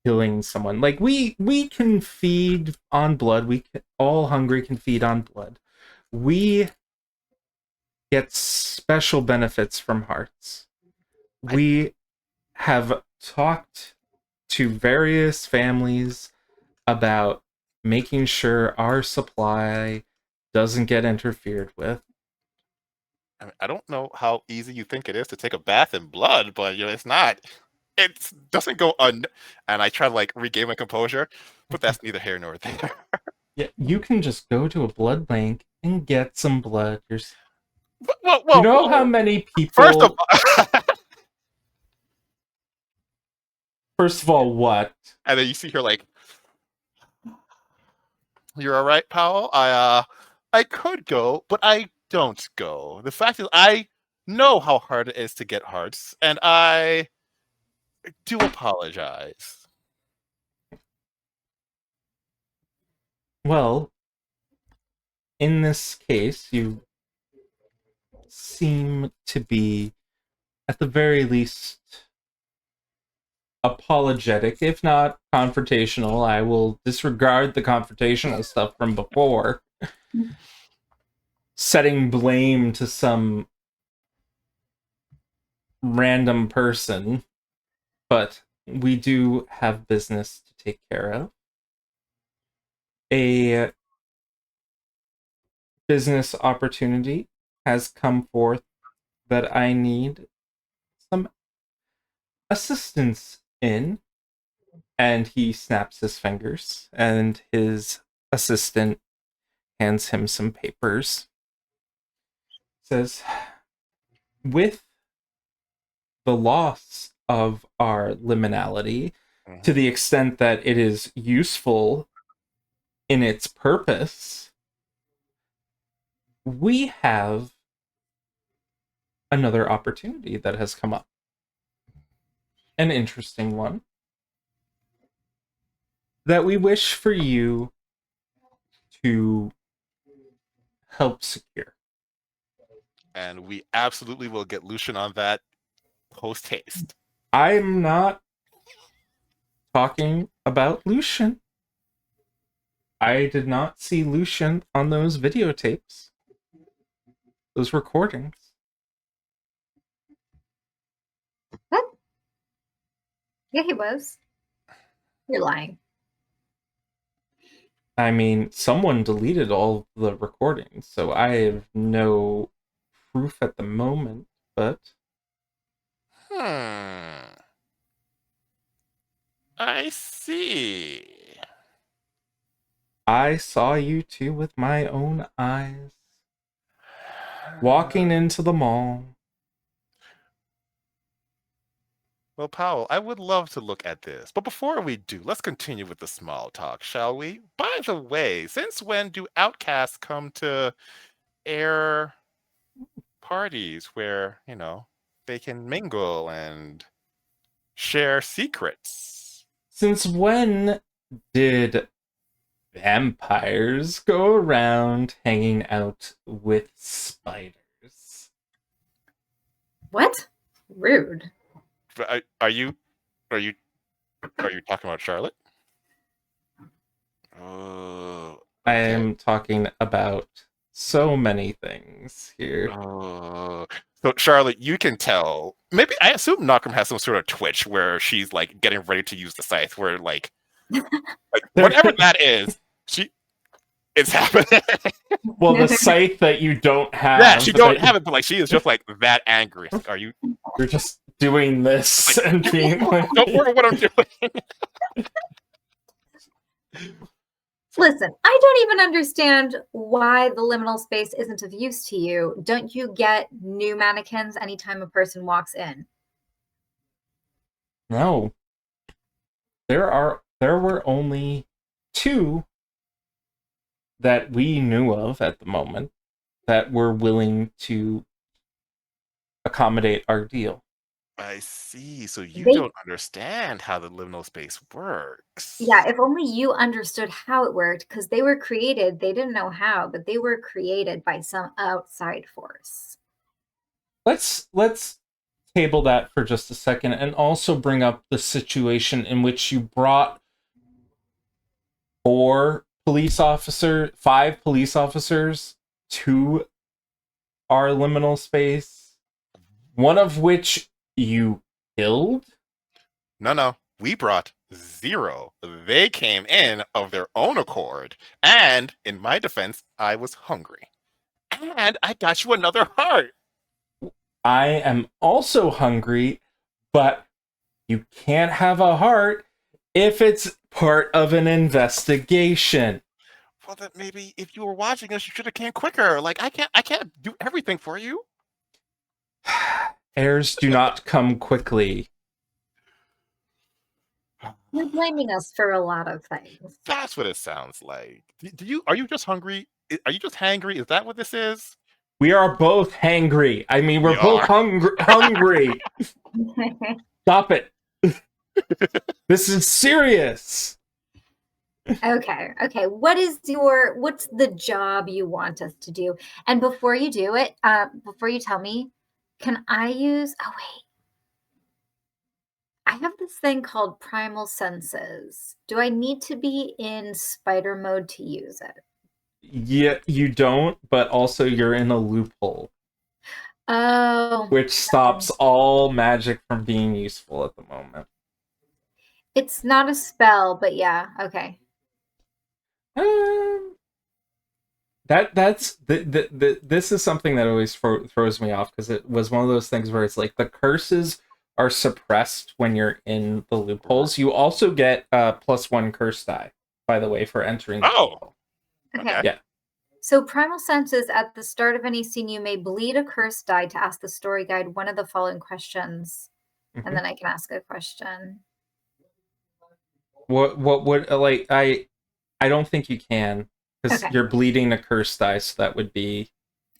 killing someone. Like we can feed on blood. All hungry can feed on blood. We get special benefits from hearts. I, We have talked to various families about making sure our supply doesn't get interfered with. I mean, I don't know how easy you think it is to take a bath in blood, but it's not. It doesn't go un. And I try to like regain my composure, but that's neither here nor there. Yeah, you can just go to a blood bank and get some blood yourself. Well, You well, know how well. many First of people... all, First of all, what? and then you see her like, "You're all right, Powell. I could go, but I don't go. The fact is, I know how hard it is to get hearts, and I do apologize." Well, in this case, you seem to be, at the very least, apologetic, if not confrontational. I will disregard the confrontational stuff from before. Setting blame to some random person, but we do have business to take care of. A business opportunity has come forth that I need some assistance in, and he snaps his fingers, and his assistant hands him some papers. Says, with the loss of our liminality, to the extent that it is useful in its purpose, we have another opportunity that has come up. An interesting one that we wish for you to help secure. And we absolutely will get Lucian on that post haste. I'm not talking about Lucian. I did not see Lucian on those videotapes, those recordings. What? Yeah, he was. You're lying. I mean, someone deleted all the recordings, so I have no proof at the moment, but I see. I saw you two with my own eyes walking into the mall. Well, Powell, I would love to look at this. But before we do, let's continue with the small talk, shall we? By the way, since when do outcasts come to air parties where, they can mingle and share secrets? Since when did vampires go around hanging out with spiders? What? Rude. Are you talking about Charlotte? Oh, I okay. am talking about so many things here. So Charlotte, you can tell. Maybe I assume Nokrem has some sort of twitch where she's like getting ready to use the scythe. Where like whatever that is, it's happening. Well, the scythe that you don't have. Yeah, she don't have it, but like she is just like that angry. Are you? You're just doing this like, and being like, don't worry what I'm doing. Listen, I don't even understand why the liminal space isn't of use to you. Don't you get new mannequins anytime a person walks in? No. There were only 2 that we knew of at the moment that were willing to accommodate our deal. I see. So you They don't understand how the liminal space works. Yeah, if only you understood how it worked, because they were created, they didn't know how, but they were created by some outside force. Let's table that for just a second and also bring up the situation in which you brought five police officers to our liminal space, one of which you killed. No. We brought 0. They came in of their own accord. And in my defense, I was hungry. And I got you another heart. I am also hungry, but you can't have a heart if it's part of an investigation. Well, then maybe if you were watching us, you should have came quicker. Like I can't do everything for you. Heirs do not come quickly. You're blaming us for a lot of things. That's what it sounds like. Are you just hungry? Are you just hangry? Is that what this is? We are both hangry. I mean, we're We both are. hungry. Stop it. This is serious. Okay. What's the job you want us to do? And before you do it, before you tell me, can I use, oh wait, I have this thing called Primal Senses. Do I need to be in spider mode to use it? Yeah, you don't, but also you're in a loophole, Oh, which stops all magic from being useful at the moment. it's not a spell, but yeah, okay. This is something that always throws me off, because it was one of those things where it's like the curses are suppressed when you're in the loopholes. You also get +1 curse die, by the way, for entering the Oh. loophole. Okay. Yeah. So Primal Senses, at the start of any scene, you may bleed a curse die to ask the story guide one of the following questions, and then I can ask a question. What would like I don't think you can, because Okay. you're bleeding a curse die, so that would be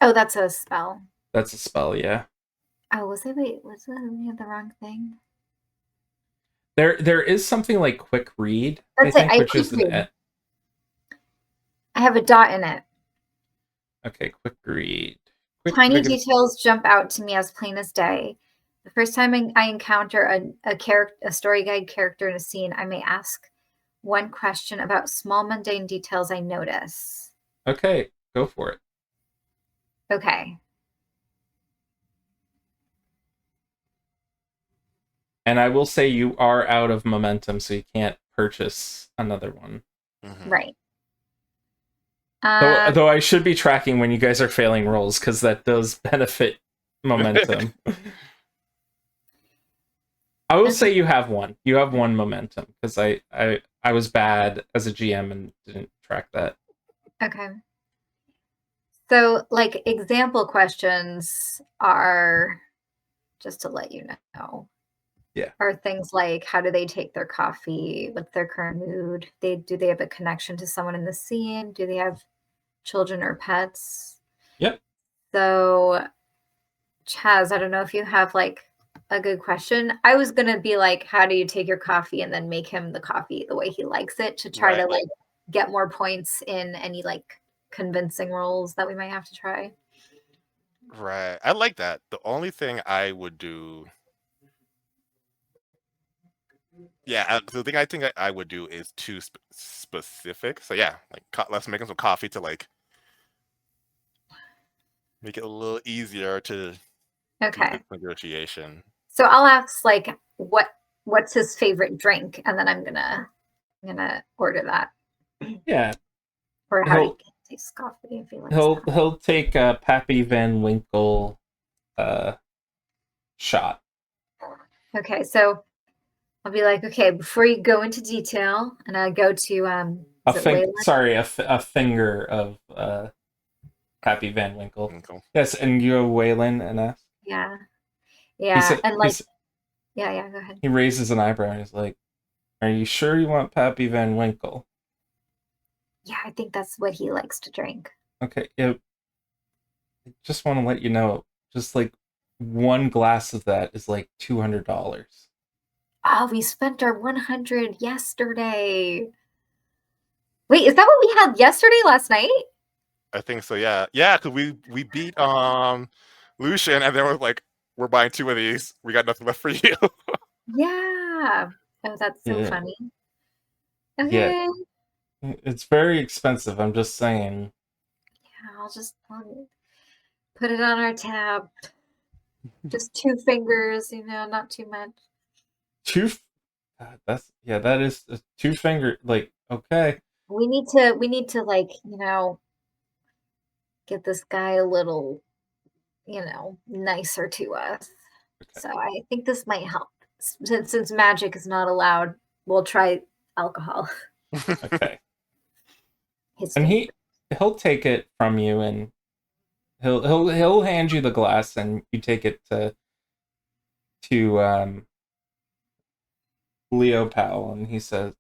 Oh, that's a spell. that's a spell, yeah. Oh, was I looking at the wrong thing? There is something like quick read, That's I think, it. which is I have a dot in it. okay, quick read. Tiny details jump out to me as plain as day. The first time I encounter a story guide character in a scene, I may ask one question about small mundane details I notice. Okay, go for it. Okay. And I will say you are out of momentum, so you can't purchase another one. Mm-hmm. Right. Though I should be tracking when you guys are failing rolls, because that does benefit momentum. I will say you have one. You have one momentum, because I was bad as a GM and didn't track that. Okay. So, like, example questions are, just to let you know, are things like, how do they take their coffee? What's their current mood? Do they have a connection to someone in the scene? Do they have children or pets? Yep. So, Chaz, I don't know if you have like a good question. I was gonna be like, how do you take your coffee, and then make him the coffee the way he likes it, to try to like get more points in any like convincing roles that we might have to try. Right. I like that. The only thing I would do, the thing I think I would do is too specific. So yeah, like let's make him some coffee to like make it a little easier to do this negotiation. So I'll ask like, what's his favorite drink, and then I'm gonna order that. Yeah. Or how he tastes coffee if he likes that. He'll take a Pappy Van Winkle shot. Okay, so I'll be like, okay, before you go into detail, and I go to a finger of Pappy Van Winkle. Yes, and you go Waylon and ask. Yeah, and like, yeah, go ahead. He raises an eyebrow and he's like, "Are you sure you want Pappy Van Winkle?" Yeah, I think that's what he likes to drink. Okay, I just want to let you know, just like one glass of that is like $200. Oh, we spent our 100 yesterday. Wait, is that what we had yesterday, last night? I think so. Yeah, because we beat Lucian, and then we're like, we're buying 2 of these. We got nothing left for you. Yeah. Oh, that's so Yeah. funny. Yeah, Okay. it's very expensive. I'm just saying. Yeah, I'll put it on our tab. Just 2 fingers, not too much. Two. That is a 2 finger. Like, okay. We need to like, get this guy a little, nicer to us. Okay. So I think this might help. Since magic is not allowed, we'll try alcohol. Okay. His And finger. he'll take it from you, and he'll hand you the glass, and you take it to Leo Powell, and he says,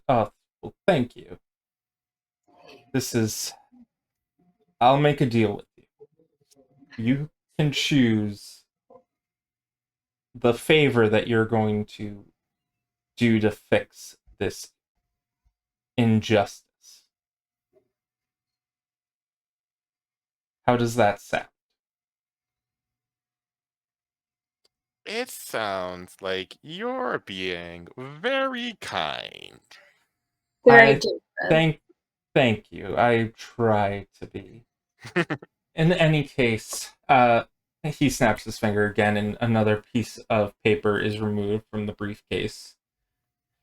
"Oh, well, thank you. This is I'll make a deal with you. You can choose the favor that you're going to do to fix this injustice. How does that sound?" It sounds like you're being very kind. Very I generous. thank you. I try to be. In any case, he snaps his finger again, and another piece of paper is removed from the briefcase.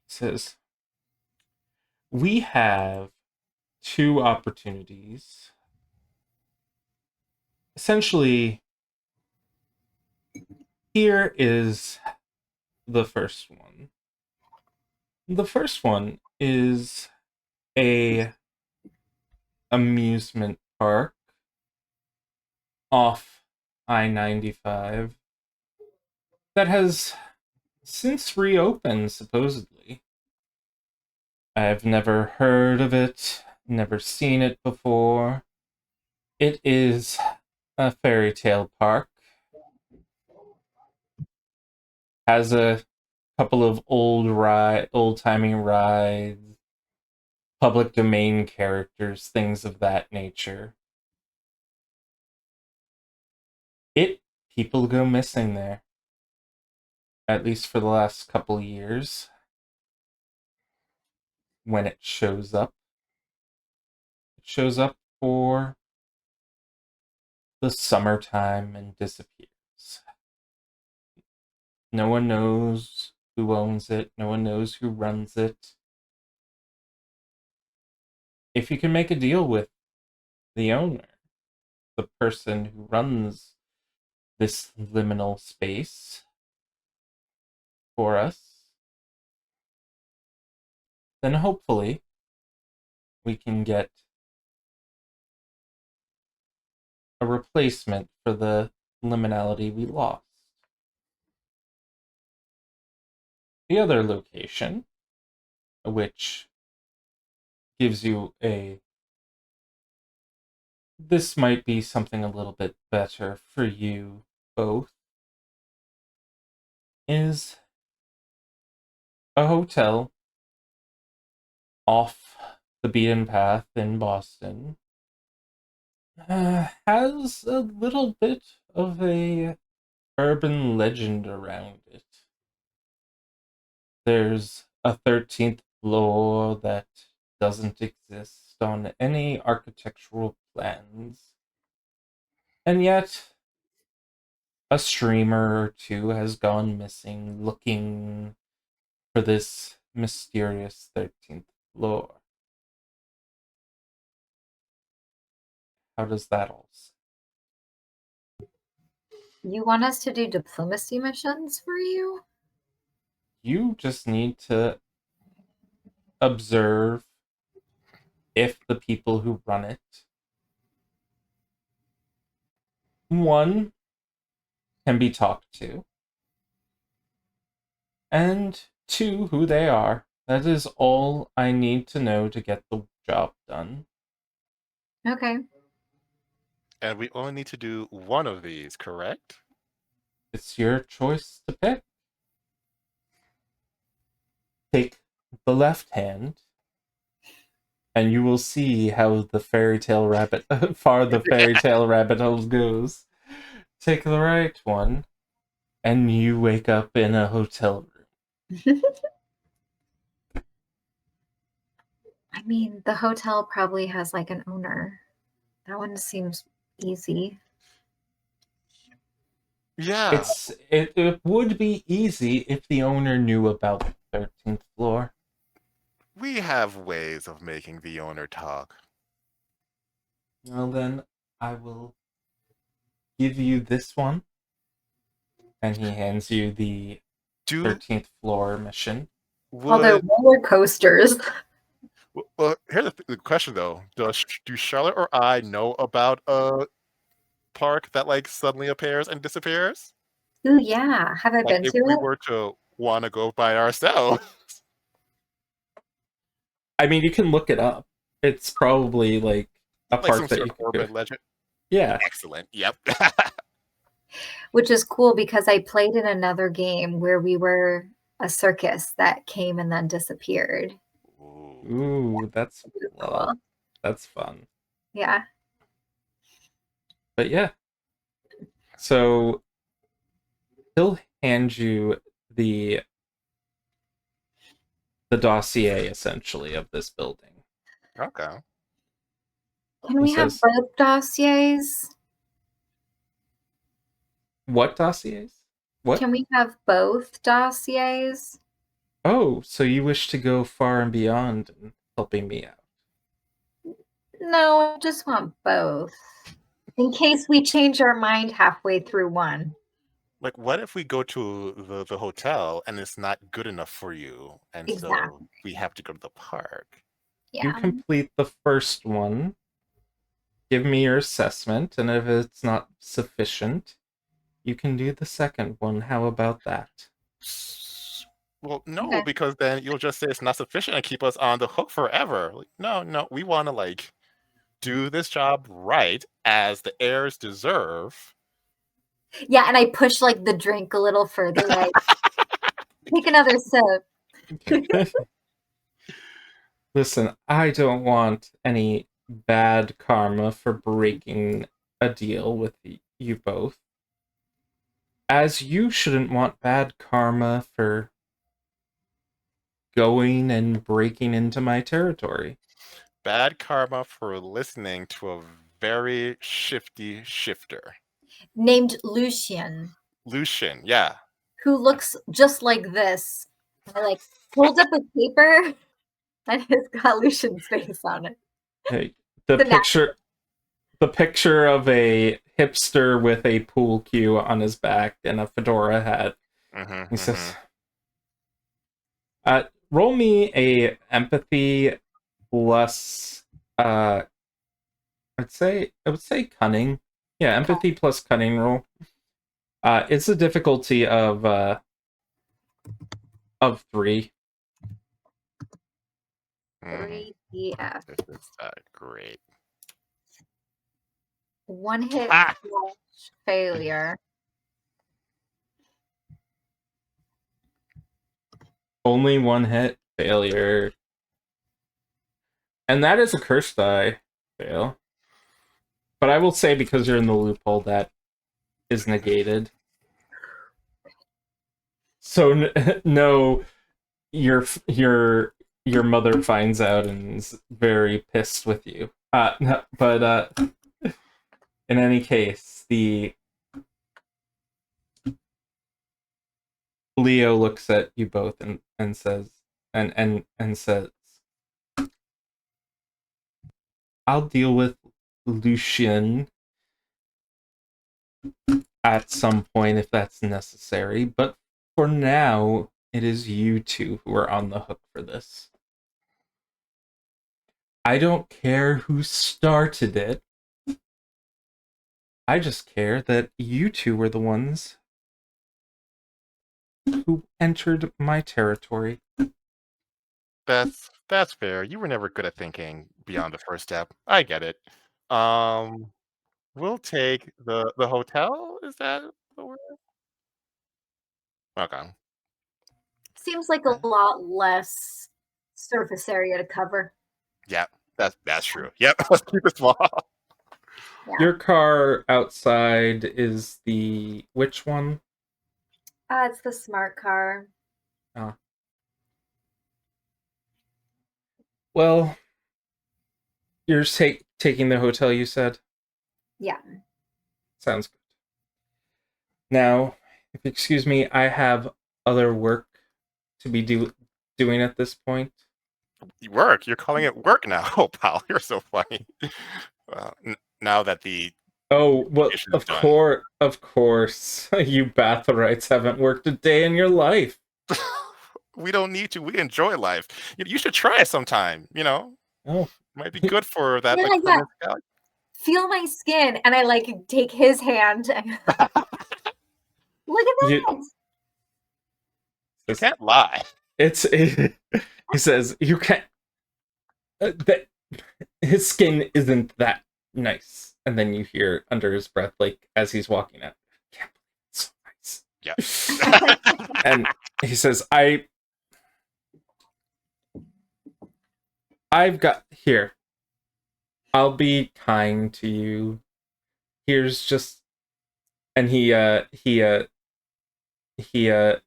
He says, "We have 2 opportunities. Essentially, here is the first one. The first one is a amusement park off I-95 that has since reopened, supposedly. I've never heard of it, never seen it before. It is a fairy tale park. Has a couple of old-timing rides, public domain characters, things of that nature. People go missing there, at least for the last couple of years. When it shows up for the summertime and disappears. No one knows who owns it, no one knows who runs it. If you can make a deal with the owner, the person who runs this liminal space for us, then hopefully we can get a replacement for the liminality we lost. The other location, which gives you this might be something a little bit better for you both, is a hotel off the beaten path in Boston. Has a little bit of a urban legend around it. There's a 13th floor that doesn't exist on any architectural plans. And yet, a streamer or two has gone missing looking for this mysterious 13th floor. How does that all sound? You want us to do diplomacy missions for you? You just need to observe if the people who run it, one, can be talked to, and two, who they are. That is all I need to know to get the job done. Okay. And we only need to do one of these, correct? It's your choice to pick. Take the left hand, and you will see how the fairy tale rabbit far the fairy tale rabbit hole goes. Take the right one, and you wake up in a hotel room. I mean, the hotel probably has like an owner. That one seems easy. Yeah, It would be easy if the owner knew about the 13th floor. we have ways of making the owner talk. Well, then I will give you this one. And he hands you the Do 13th floor mission. Oh, they're would roller coasters. well, here's the question though: do Charlotte or I know about a park that like suddenly appears and disappears? Ooh, yeah. Have I Like been if to we it? were to want to go by ourselves, I mean, you can look it up. It's probably like a like some park that sort you of could go. urban legend. Yeah. Excellent. Yep. Which is cool because I played in another game where we were a circus that came and then disappeared. Ooh. Ooh, that's It was cool. that's fun. Yeah. But yeah. So he'll hand you the dossier essentially of this building. Okay. Can He we have says, both dossiers? "What dossiers? What? Can we have both dossiers? Oh, so you wish to go far and beyond in helping me out." No, I just want both. In case we change our mind halfway through one. Like, what if we go to the hotel and it's not good enough for you, and so Exactly. we have to go to the park? You Yeah. complete the first one. Give me your assessment, and if it's not sufficient, you can do the second one. How about that? Well, no, Okay. because then you'll just say it's not sufficient and keep us on the hook forever. Like, no, we want to like do this job right as the heirs deserve. Yeah, and I push like the drink a little further, like take another sip. Listen, I don't want any bad karma for breaking a deal with you both. As you shouldn't want bad karma for going and breaking into my territory. Bad karma for listening to a very shifty shifter. Named Lucian, Lucian, yeah. who looks just like this. I like hold up a paper and it's got Lucian's face on it. Hey, the The picture of a hipster with a pool cue on his back and a fedora hat. He says, roll me a empathy plus I would say cunning. Yeah, empathy plus cunning roll. It's a difficulty of 3. 3 EF. This is great. One hit Ah! failure. Only 1 hit failure. And that is a curse die fail. But I will say, because you're in the loophole, that is negated. So no, your mother finds out and is very pissed with you. No, but in any case, the Leo looks at you both and says and says, "I'll deal with Lucian at some point if that's necessary, but for now, it is you two who are on the hook for this. I don't care who started it. I just care that you two were the ones who entered my territory." That's fair. You were never good at thinking beyond the first step. I get it. Um, we'll take the hotel. Is that the word? Okay. Seems like a lot less surface area to cover. Yeah, that's true. Yep. Let's keep it small. Your car outside is the which one? It's the smart car. Well, you're taking the hotel, you said? Yeah. Sounds good. Now, if you excuse me, I have other work to be doing at this point. Work? You're calling it work now? Oh, pal, you're so funny. Now that the Oh, well, mission is of done. course, you Bathorites haven't worked a day in your life. We don't need to. We enjoy life. You should try it sometime. Oh, Might be good for that. Yeah, Like, yeah. Feel my skin, and I like take his hand. Look at that. You can't lie. He says you can't. That his skin isn't that nice, and then you hear under his breath, like as he's walking out, "Can't believe it's so nice." Yeah. And he says, I've got here. I'll be kind to you. Here's just," and he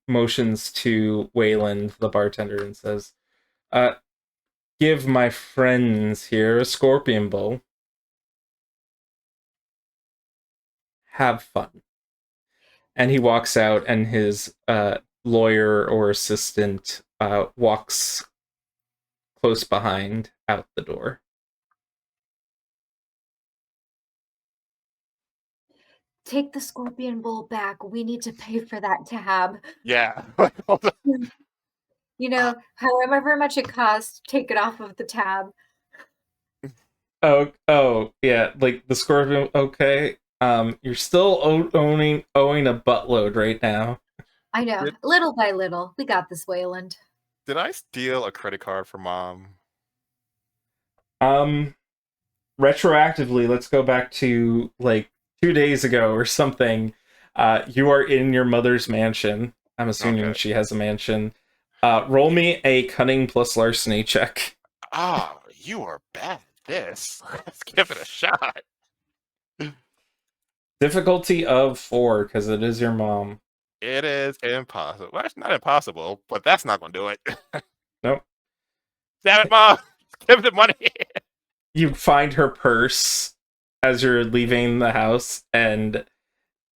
motions to Wayland, the bartender, and says, "Give my friends here a scorpion bowl. Have fun." And he walks out, and his lawyer or assistant walks close behind out the door. Take the scorpion bowl back. We need to pay for that tab. Yeah. However much it costs, take it off of the tab. Oh, yeah, like the scorpion. Okay, you're still owing a buttload right now. I know, little by little. We got this, Wayland. Did I steal a credit card from Mom? Retroactively, let's go back to like 2 days ago or something. You are in your mother's mansion. I'm assuming she has a mansion. Roll me a cunning plus larceny check. You are bad at this. Let's give it a shot. Difficulty of 4, because it is your mom. It is impossible. Well, it's not impossible, but that's not going to do it. Nope. Damn it, Mom! Give the money. You find her purse as you're leaving the house, and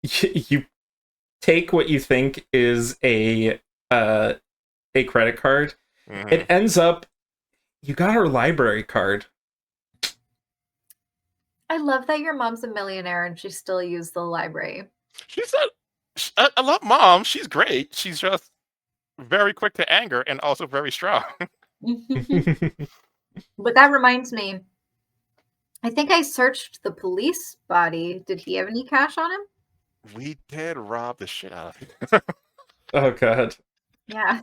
you take what you think is a credit card. Mm-hmm. It ends up you got her library card. I love that your mom's a millionaire and she still used the library. She's I love Mom. She's great. She's just very quick to anger and also very strong. But that reminds me, I think I searched the police body. Did he have any cash on him? We did rob the shit out of him. Oh god. Yeah.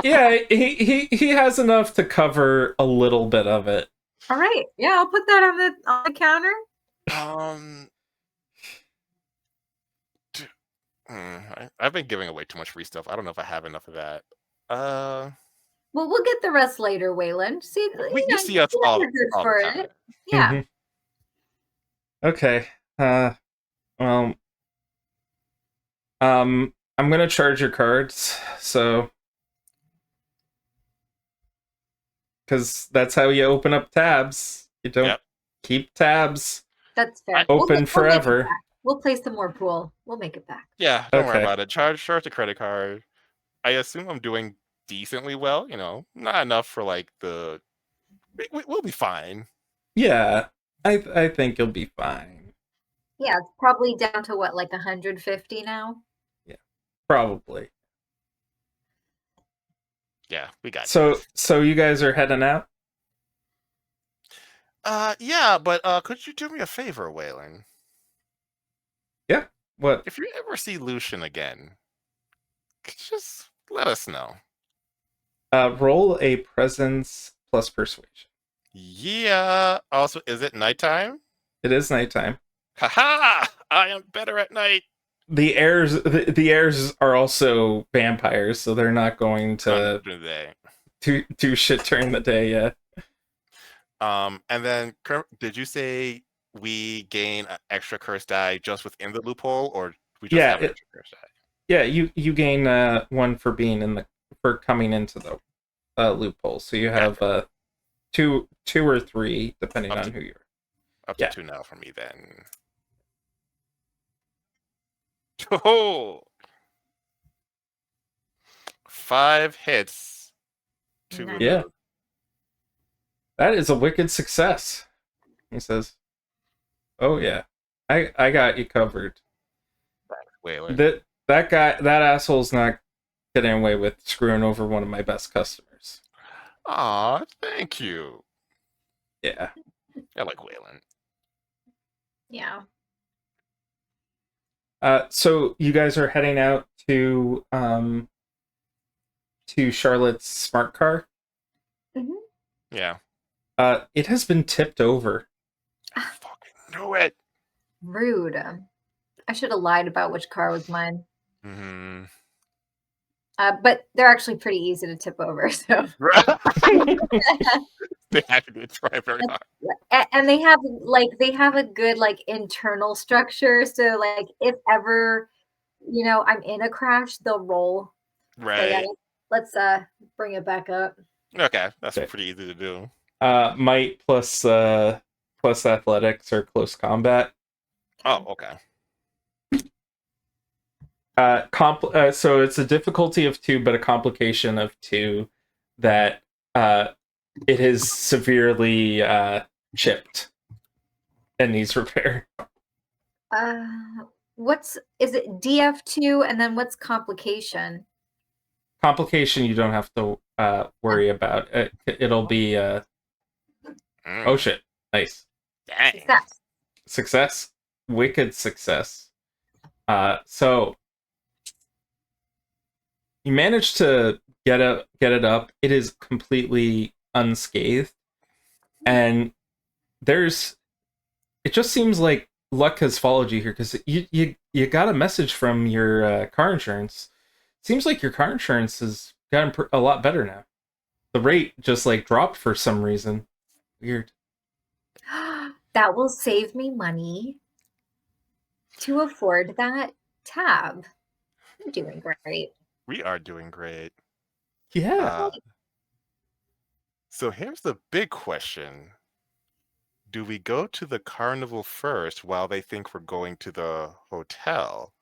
Yeah, he has enough to cover a little bit of it. All right. Yeah, I'll put that on the counter. I've been giving away too much free stuff. I don't know if I have enough of that. Well, we'll get the rest later, Wayland. See, you see us all good all for the time. it. Yeah. Mm-hmm. Okay. Well, I'm gonna charge your cards, so because that's how you open up tabs. You don't keep tabs. That's fair. Open forever. We'll play some more pool. We'll make it back. Yeah, don't worry about it. Charge the credit card. I assume I'm doing decently well. Not enough for like the. We'll be fine. Yeah, I think you'll be fine. Yeah, it's probably down to what, like 150 now? Yeah, probably. Yeah, we got So you guys are heading out? Yeah, but could you do me a favor, Waylon? Yeah. What? If you ever see Lucian again, just let us know. Roll a presence plus persuasion. Yeah. Also, is it nighttime? It is nighttime. Haha! I am better at night. the heirs are also vampires, so they're not going to Today. do shit during the day. Yeah. And then did you say we gain an extra curse die just within the loophole, or we just have an extra curse die? Yeah, you gain one for being for coming into the loophole. So you have two or three depending on who you're. Up to 2 now for me then. Oh, 5 hits. 2 Nice. Yeah. That is a wicked success. He says, "Oh yeah, I got you covered." Wait. That asshole's not getting away with screwing over one of my best customers. Aw, thank you. Yeah. I like Waylon. Yeah. So you guys are heading out to Charlotte's smart car. Mm-hmm. Yeah. It has been tipped over. I fucking knew it. Rude. I should have lied about which car was mine. Mm-hmm. But they're actually pretty easy to tip over. So They have to try very hard. and they have a good internal structure. So if ever I'm in a crash, they'll roll. Right. So, yeah, let's bring it back up. Okay, that's pretty easy to do. Might plus athletics or close combat. Oh, okay. So it's a difficulty of 2, but a complication of 2 that it is severely chipped and needs repair. Is it DF2 and then what's complication? Complication you don't have to worry about. It'll be oh shit. Nice. Dang. Success. Wicked success. So you managed to get it up. It is completely unscathed. And it just seems like luck has followed you here because you got a message from your car insurance. Seems like your car insurance has gotten a lot better now. The rate just dropped for some reason. Weird. That will save me money to afford that tab. I'm doing great. We are doing great. Yeah. So here's the big question. Do we go to the carnival first while they think we're going to the hotel?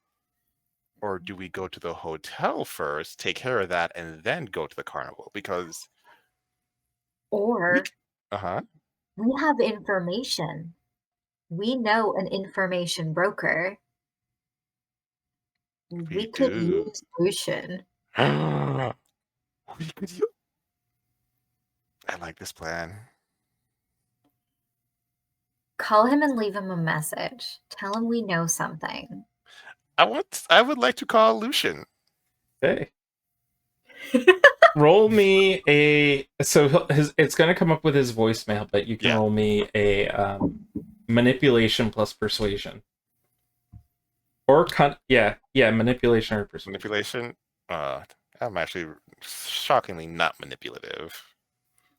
Or do we go to the hotel first, take care of that, and then go to the carnival? Because we have information. We know an information broker. We could use Lucian. I like this plan. Call him and leave him a message. Tell him we know something. I would like to call Lucian. Okay. Roll me it's going to come up with his voicemail, but you can roll me a manipulation plus persuasion. Or manipulation or persuasion. Manipulation? I'm actually shockingly not manipulative.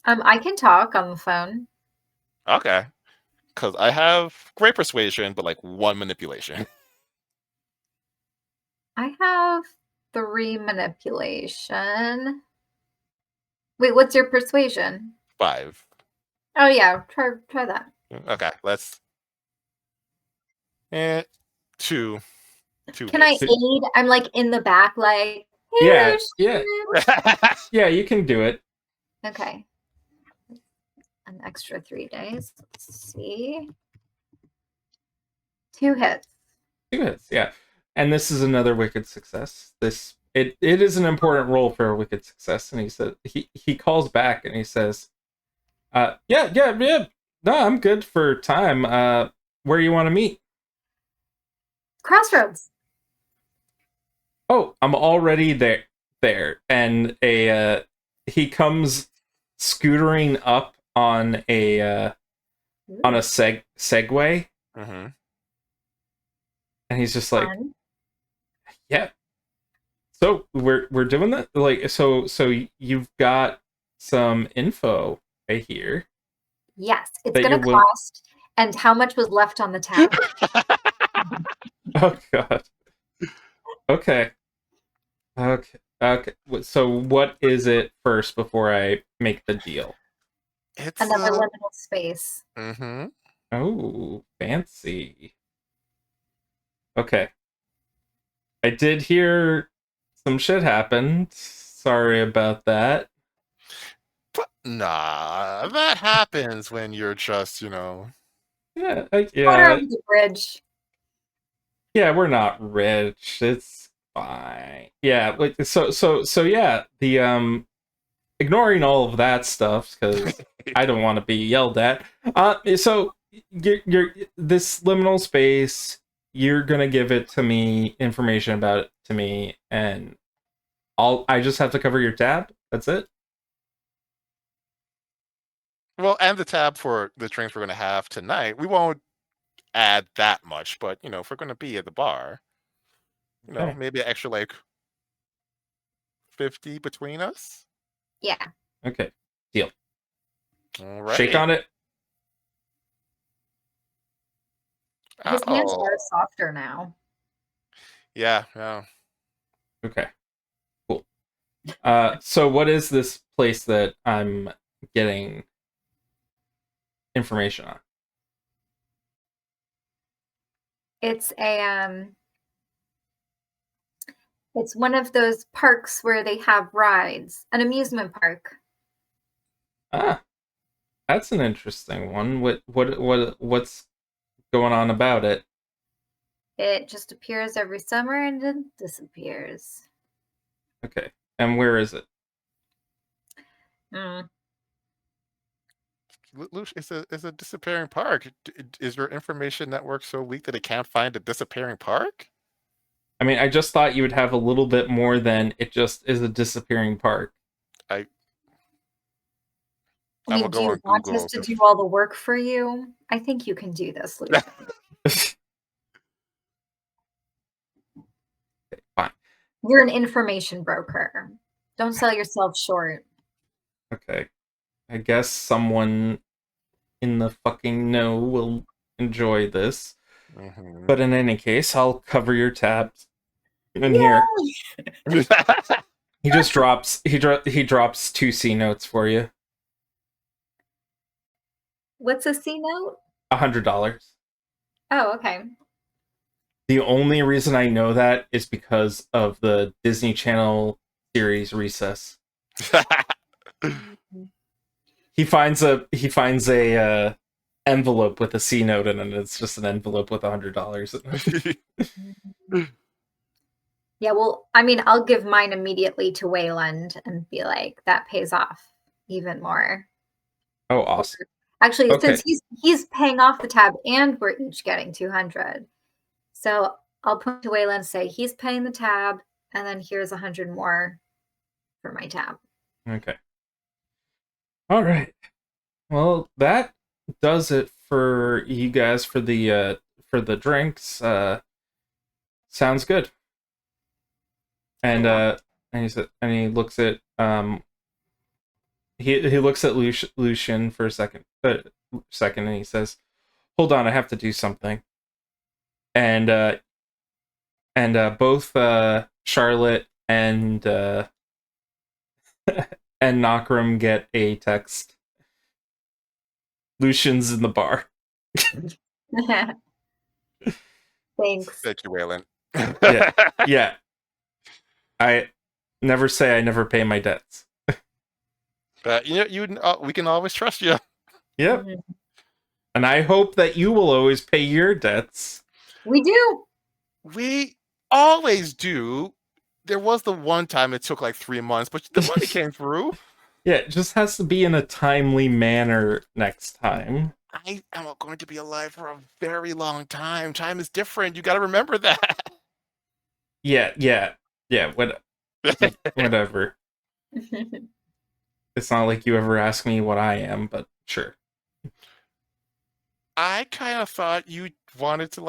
I can talk on the phone. Okay. Because I have great persuasion, but 1 manipulation. I have 3 manipulation. Wait, what's your persuasion? 5. Oh yeah, try that. Okay, let's. 2. Can I aid? I'm in the back, hey, yeah. Yeah, you can do it. Okay. An extra 3 days. Let's see. 2 hits. 2 hits, yeah. And this is another wicked success. It is an important roll for a wicked success. And he said he calls back and he says, yeah. No, I'm good for time. Where you want to meet? Crossroads. Oh, I'm already there. And he comes scootering up on a Segway. Mm-hmm. And he's just like, Yeah. So we're doing that. Like, so you've got some info right here Yes, it's that going you're to cost. And how much was left on the tab? Oh god. Okay. Okay. Okay. So what is it first before I make the deal? It's Another liminal space. mm-hmm. Oh, fancy. Okay. I did hear some shit happened. Sorry about that. But nah, that happens when you're just, Yeah, Water yeah, under the bridge. yeah. We're not rich. It's fine. Yeah. So yeah. The ignoring all of that stuff because I don't want to be yelled at. So you're this liminal space. You're gonna give it to me, information about it to me, and I just have to cover your tab. That's it. Well, and the tab for the drinks we're going to have tonight, we won't add that much, but, if we're going to be at the bar, Okay. maybe an extra like 50 between us. Yeah. Okay. Deal. All Shake right. on it. His hands Oh, are softer now. yeah, yeah. Okay. Cool. So what is this place that I'm getting information on? It's it's one of those parks where they have rides, an amusement park. Ah, that's an interesting one. What's going on about it? It just appears every summer and then disappears. Okay. And where is it? Mm. Lush, it's a disappearing park. Is your information network so weak that it can't find a disappearing park? I mean, I just thought you would have a little bit more than it just is a disappearing park. I'm You gonna go do on want us Google. to do all the work for you? I think you can do this, Luke. Fine. You're an information broker. Don't sell yourself short. Okay. I guess someone in the fucking know will enjoy this. Mhm. But in any case, I'll cover your tabs in here. He just drops he drops 2 C notes for you. What's a C note? $100. Oh, okay. The only reason I know that is because of the Disney Channel series Recess. He finds a envelope with a C note in it, and it's just an envelope with $100 in it. Yeah, well, I mean, I'll give mine immediately to Wayland and be like, that pays off even more. Oh, awesome. Actually, Okay. since he's paying off the tab and we're each getting 200. So I'll put to Wayland and say he's paying the tab, and then here's 100 more for my tab. Okay. All right. Well, that does it for you guys for the drinks. Sounds good. And he looks at he looks at Lucian for a second, and he says, "Hold on, I have to do something." And both Charlotte and and Nokrem get a text. Lucian's in the bar. Thanks. Thank you, Waylon. Yeah, yeah. I never say I never pay my debts. But we can always trust you. Yep. And I hope that you will always pay your debts. We do. We always do. There was the one time it took like 3 months, but the money came through. Yeah, it just has to be in a timely manner next time. I am going to be alive for a very long time. Time is different. You got to remember that. Yeah. Whatever. It's not like you ever ask me what I am, but sure. I kind of thought you wanted to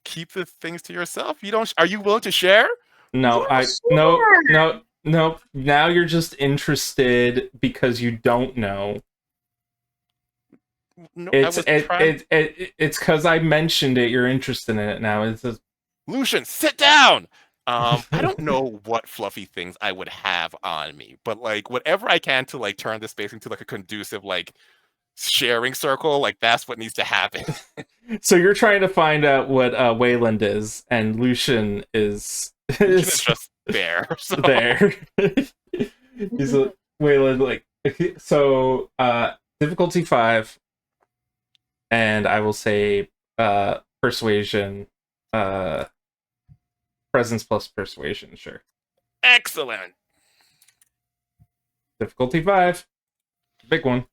keep the things to yourself? You don't. Are you willing to share? No, Yeah, no, sure. no, no. Now you're just interested because you don't know. No, I It's was trying. it's because I mentioned it. You're interested in it now. It's just... Lucian, sit down. I don't know what fluffy things I would have on me, but like whatever I can to like turn this space into like a conducive like sharing circle, like that's what needs to happen. So you're trying to find out what Wayland is, and Lucian is Lucian is just there. So there. He's a Wayland like so. Difficulty 5, and I will say persuasion, presence plus persuasion. Sure. excellent. Difficulty 5, big one.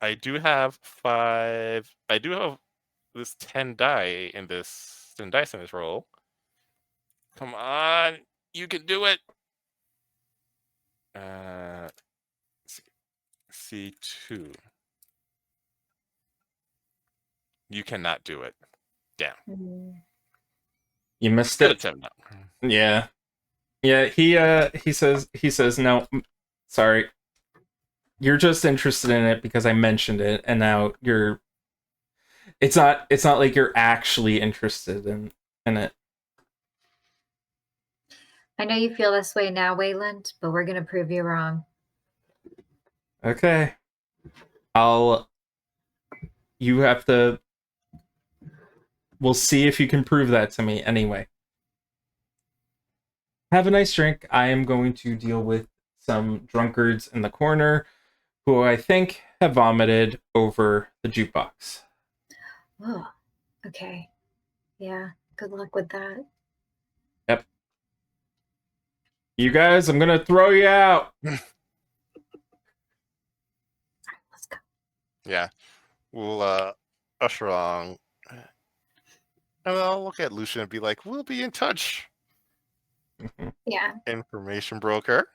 I do have 5. I do have this 10 die in this 10 dice in this roll. Come on, you can do it. C2. You cannot do it. Damn. You missed Good it. attempt. No. Yeah. Yeah, he says no, sorry. You're just interested in it because I mentioned it, and now you're it's not like you're actually interested in it. I know you feel this way now, Wayland, but we're gonna prove you wrong. Okay. You have to we'll see if you can prove that to me anyway. Have a nice drink. I am going to deal with some drunkards in the corner who I think have vomited over the jukebox. Oh, okay. Yeah, good luck with that. Yep. You guys, I'm gonna throw you out. Let's go. Yeah. We'll usher on. And I'll look at Lucian and be like, we'll be in touch. Yeah. Information broker.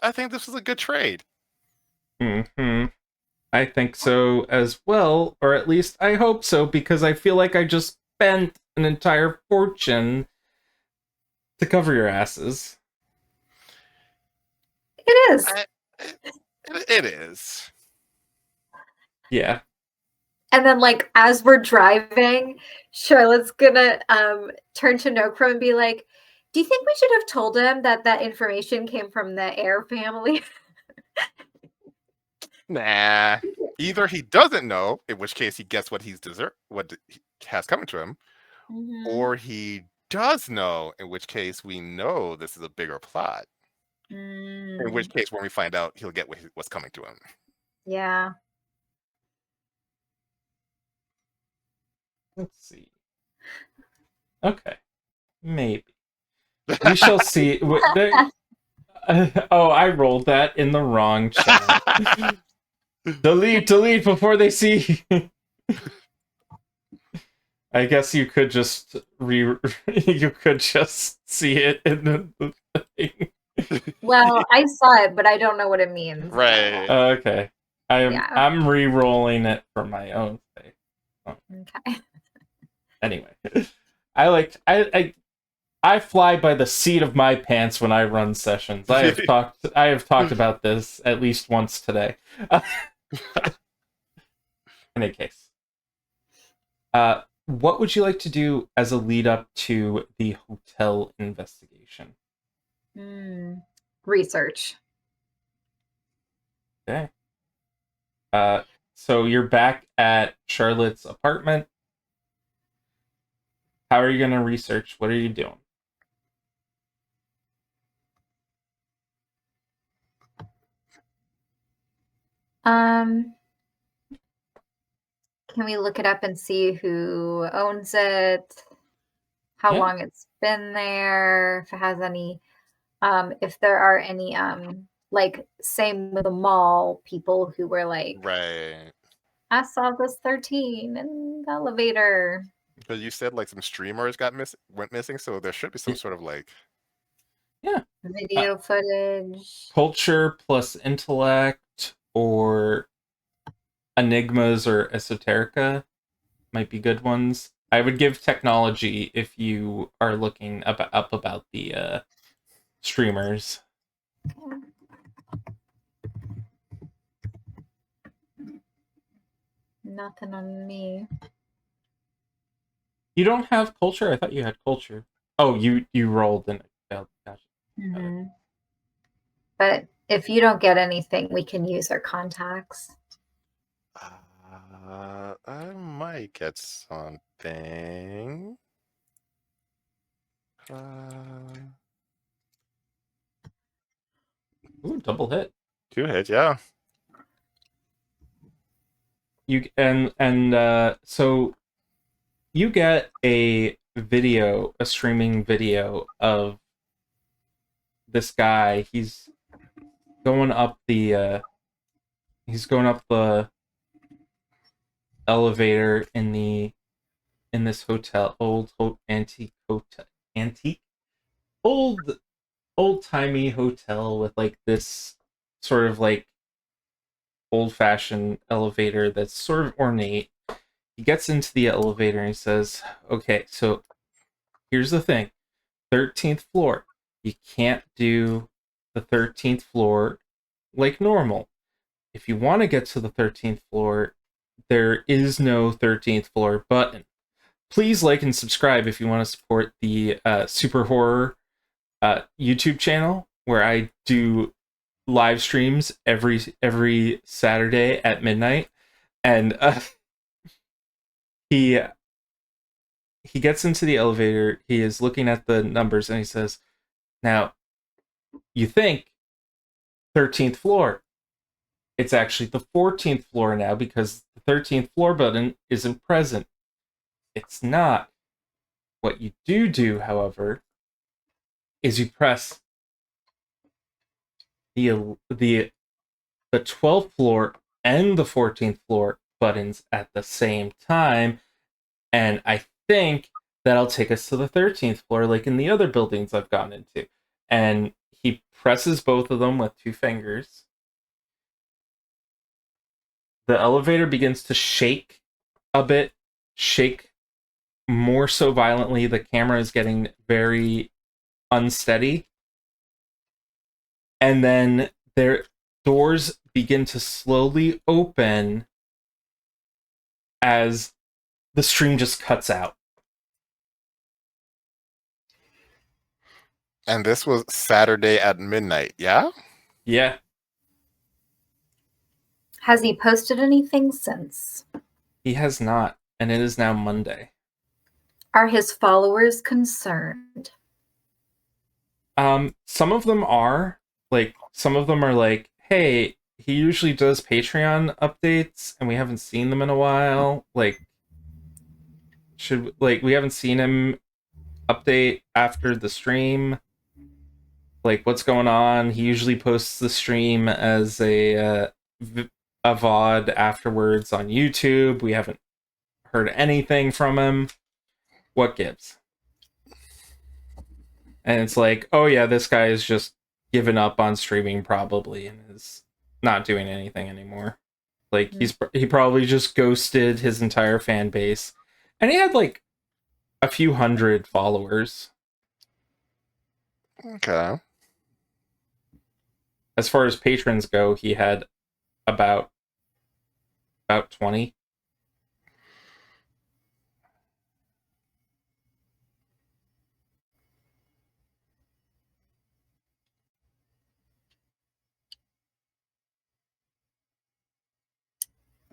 I think this was a good trade. I think so as well, or at least I hope so, because I feel like I just spent an entire fortune to cover your asses. It is. It is. Yeah. And then, like, as we're driving, Charlotte's gonna turn to Nokrem and be like, do you think we should have told him that information came from the Air family? Nah. Either he doesn't know, in which case he gets what what has coming to him, or he does know, in which case we know this is a bigger plot. In which case, when we find out, he'll get what's coming to him. Yeah. Let's see. Okay. Maybe. We shall see. Oh, I rolled that in the wrong chat. Delete before they see. I guess you could just you could just see it in the thing. Well, I saw it, but I don't know what it means. Right. Okay. I'm re-rolling it for my own sake. Okay. Anyway, I fly by the seat of my pants when I run sessions. I have talked about this at least once today. In any case, what would you like to do as a lead up to the hotel investigation? Research. Okay. So you're back at Charlotte's apartment. How are you going to research? What are you doing? Can we look it up and see who owns it? How long it's been there? If it has any, if there are any, like, same with the mall people who were like, Right. I saw this 13 in the elevator. Because you said like some streamers went missing, so there should be some sort of like video footage. Culture plus intellect or enigmas or esoterica might be good ones. I would give technology if you are looking up about the streamers. Nothing on me. You don't have culture? I thought you had culture. Oh, you rolled and it failed. Gotcha. Mm-hmm. But if you don't get anything, we can use our contacts. I might get something. Ooh, double hit. 2 hits, yeah. You so you get a streaming video of this guy. Going up the he's going up the elevator in this hotel, antique hotel, antique, old timey hotel with like this sort of like old fashioned elevator that's sort of ornate. He gets into the elevator and he says, "Okay, so here's the thing: 13th floor. You can't do the 13th floor like normal. If you want to get to the 13th floor, there is no 13th floor button. Please like and subscribe if you want to support the Super Horror YouTube channel, where I do live streams every Saturday at midnight." And he gets into the elevator. He is looking at the numbers and he says, "Now, you think 13th floor. It's actually the 14th floor now because the 13th floor button isn't present. It's not. What you do, however, is you press the 12th floor and the 14th floor buttons at the same time, and I think that'll take us to the 13th floor like in the other buildings I've gone into." And he presses both of them with 2 fingers. The elevator begins to shake a bit, shake more so violently. The camera is getting very unsteady. And then their doors begin to slowly open as the stream just cuts out. And this was Saturday at midnight, yeah? Yeah. Has he posted anything since? He has not, and it is now Monday. Are his followers concerned? Some of them are. Like, some of them are like, "Hey, he usually does Patreon updates, and we haven't seen them in a while. Like, we haven't seen him update after the stream. Like, what's going on? He usually posts the stream as a VOD afterwards on YouTube. We haven't heard anything from him. What gives?" And it's like, oh yeah, this guy is just given up on streaming probably and is not doing anything anymore. Like, he probably just ghosted his entire fan base. And he had like a few hundred followers. Okay. As far as patrons go, he had about 20.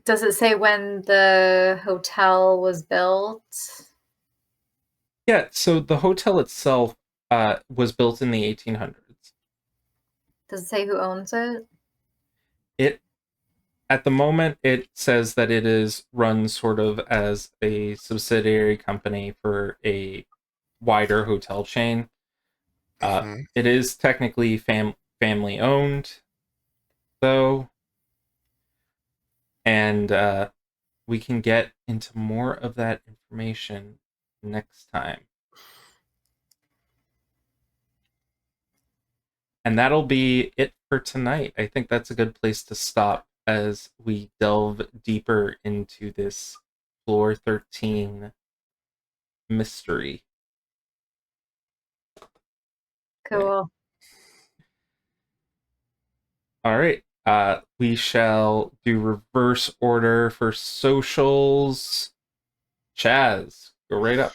Does it say when the hotel was built? Yeah, so the hotel itself was built in the 1800s. Does it say who owns it? At the moment, it says that it is run sort of as a subsidiary company for a wider hotel chain. It is technically family owned, though, and we can get into more of that information next time. And that'll be it for tonight. I think that's a good place to stop as we delve deeper into this Floor 13 mystery. Cool. All right. We shall do reverse order for socials. Chaz, go right up.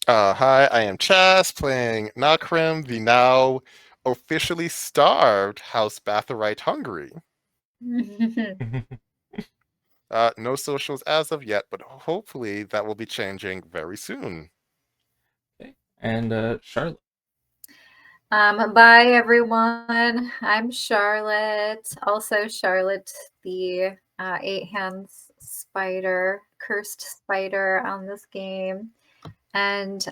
Hi, I am Chaz playing Nokrem, the now officially starved House Bathory Hungry. No socials as of yet, but hopefully that will be changing very soon. Okay. And Charlotte. Bye everyone. I'm Charlotte. Also Charlotte, the 8 hands spider, cursed spider on this game. And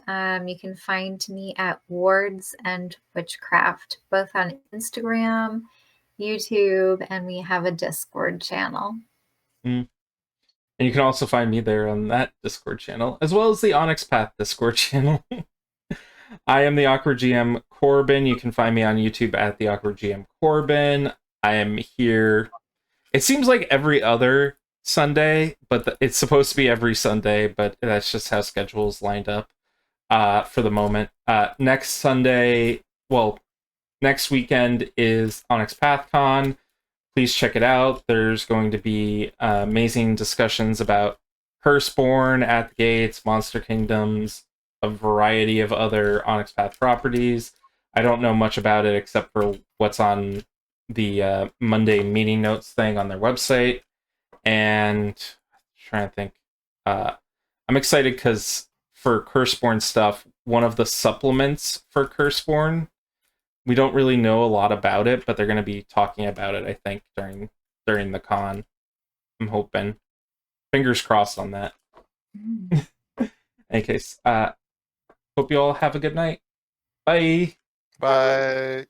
you can find me at Wards and Witchcraft, both on Instagram, YouTube, and we have a Discord channel. And you can also find me there on that Discord channel, as well as the Onyx Path Discord channel. I am the Awkward GM Corbin. You can find me on YouTube at the Awkward GM Corbin. I am here. It seems like every other Sunday, but it's supposed to be every Sunday, but that's just how schedules lined up for the moment. Next Sunday, well, next weekend is Onyx PathCon. Please check it out. There's going to be amazing discussions about Curseborne at the Gates, Monster Kingdoms, a variety of other Onyx Path properties. I don't know much about it except for what's on the Monday meeting notes thing on their website. And I'm trying to think. I'm excited because for Curseborne stuff, one of the supplements for Curseborne, we don't really know a lot about it, but they're going to be talking about it, I think, during the con. I'm hoping. Fingers crossed on that. In any case, hope you all have a good night. Bye. Bye.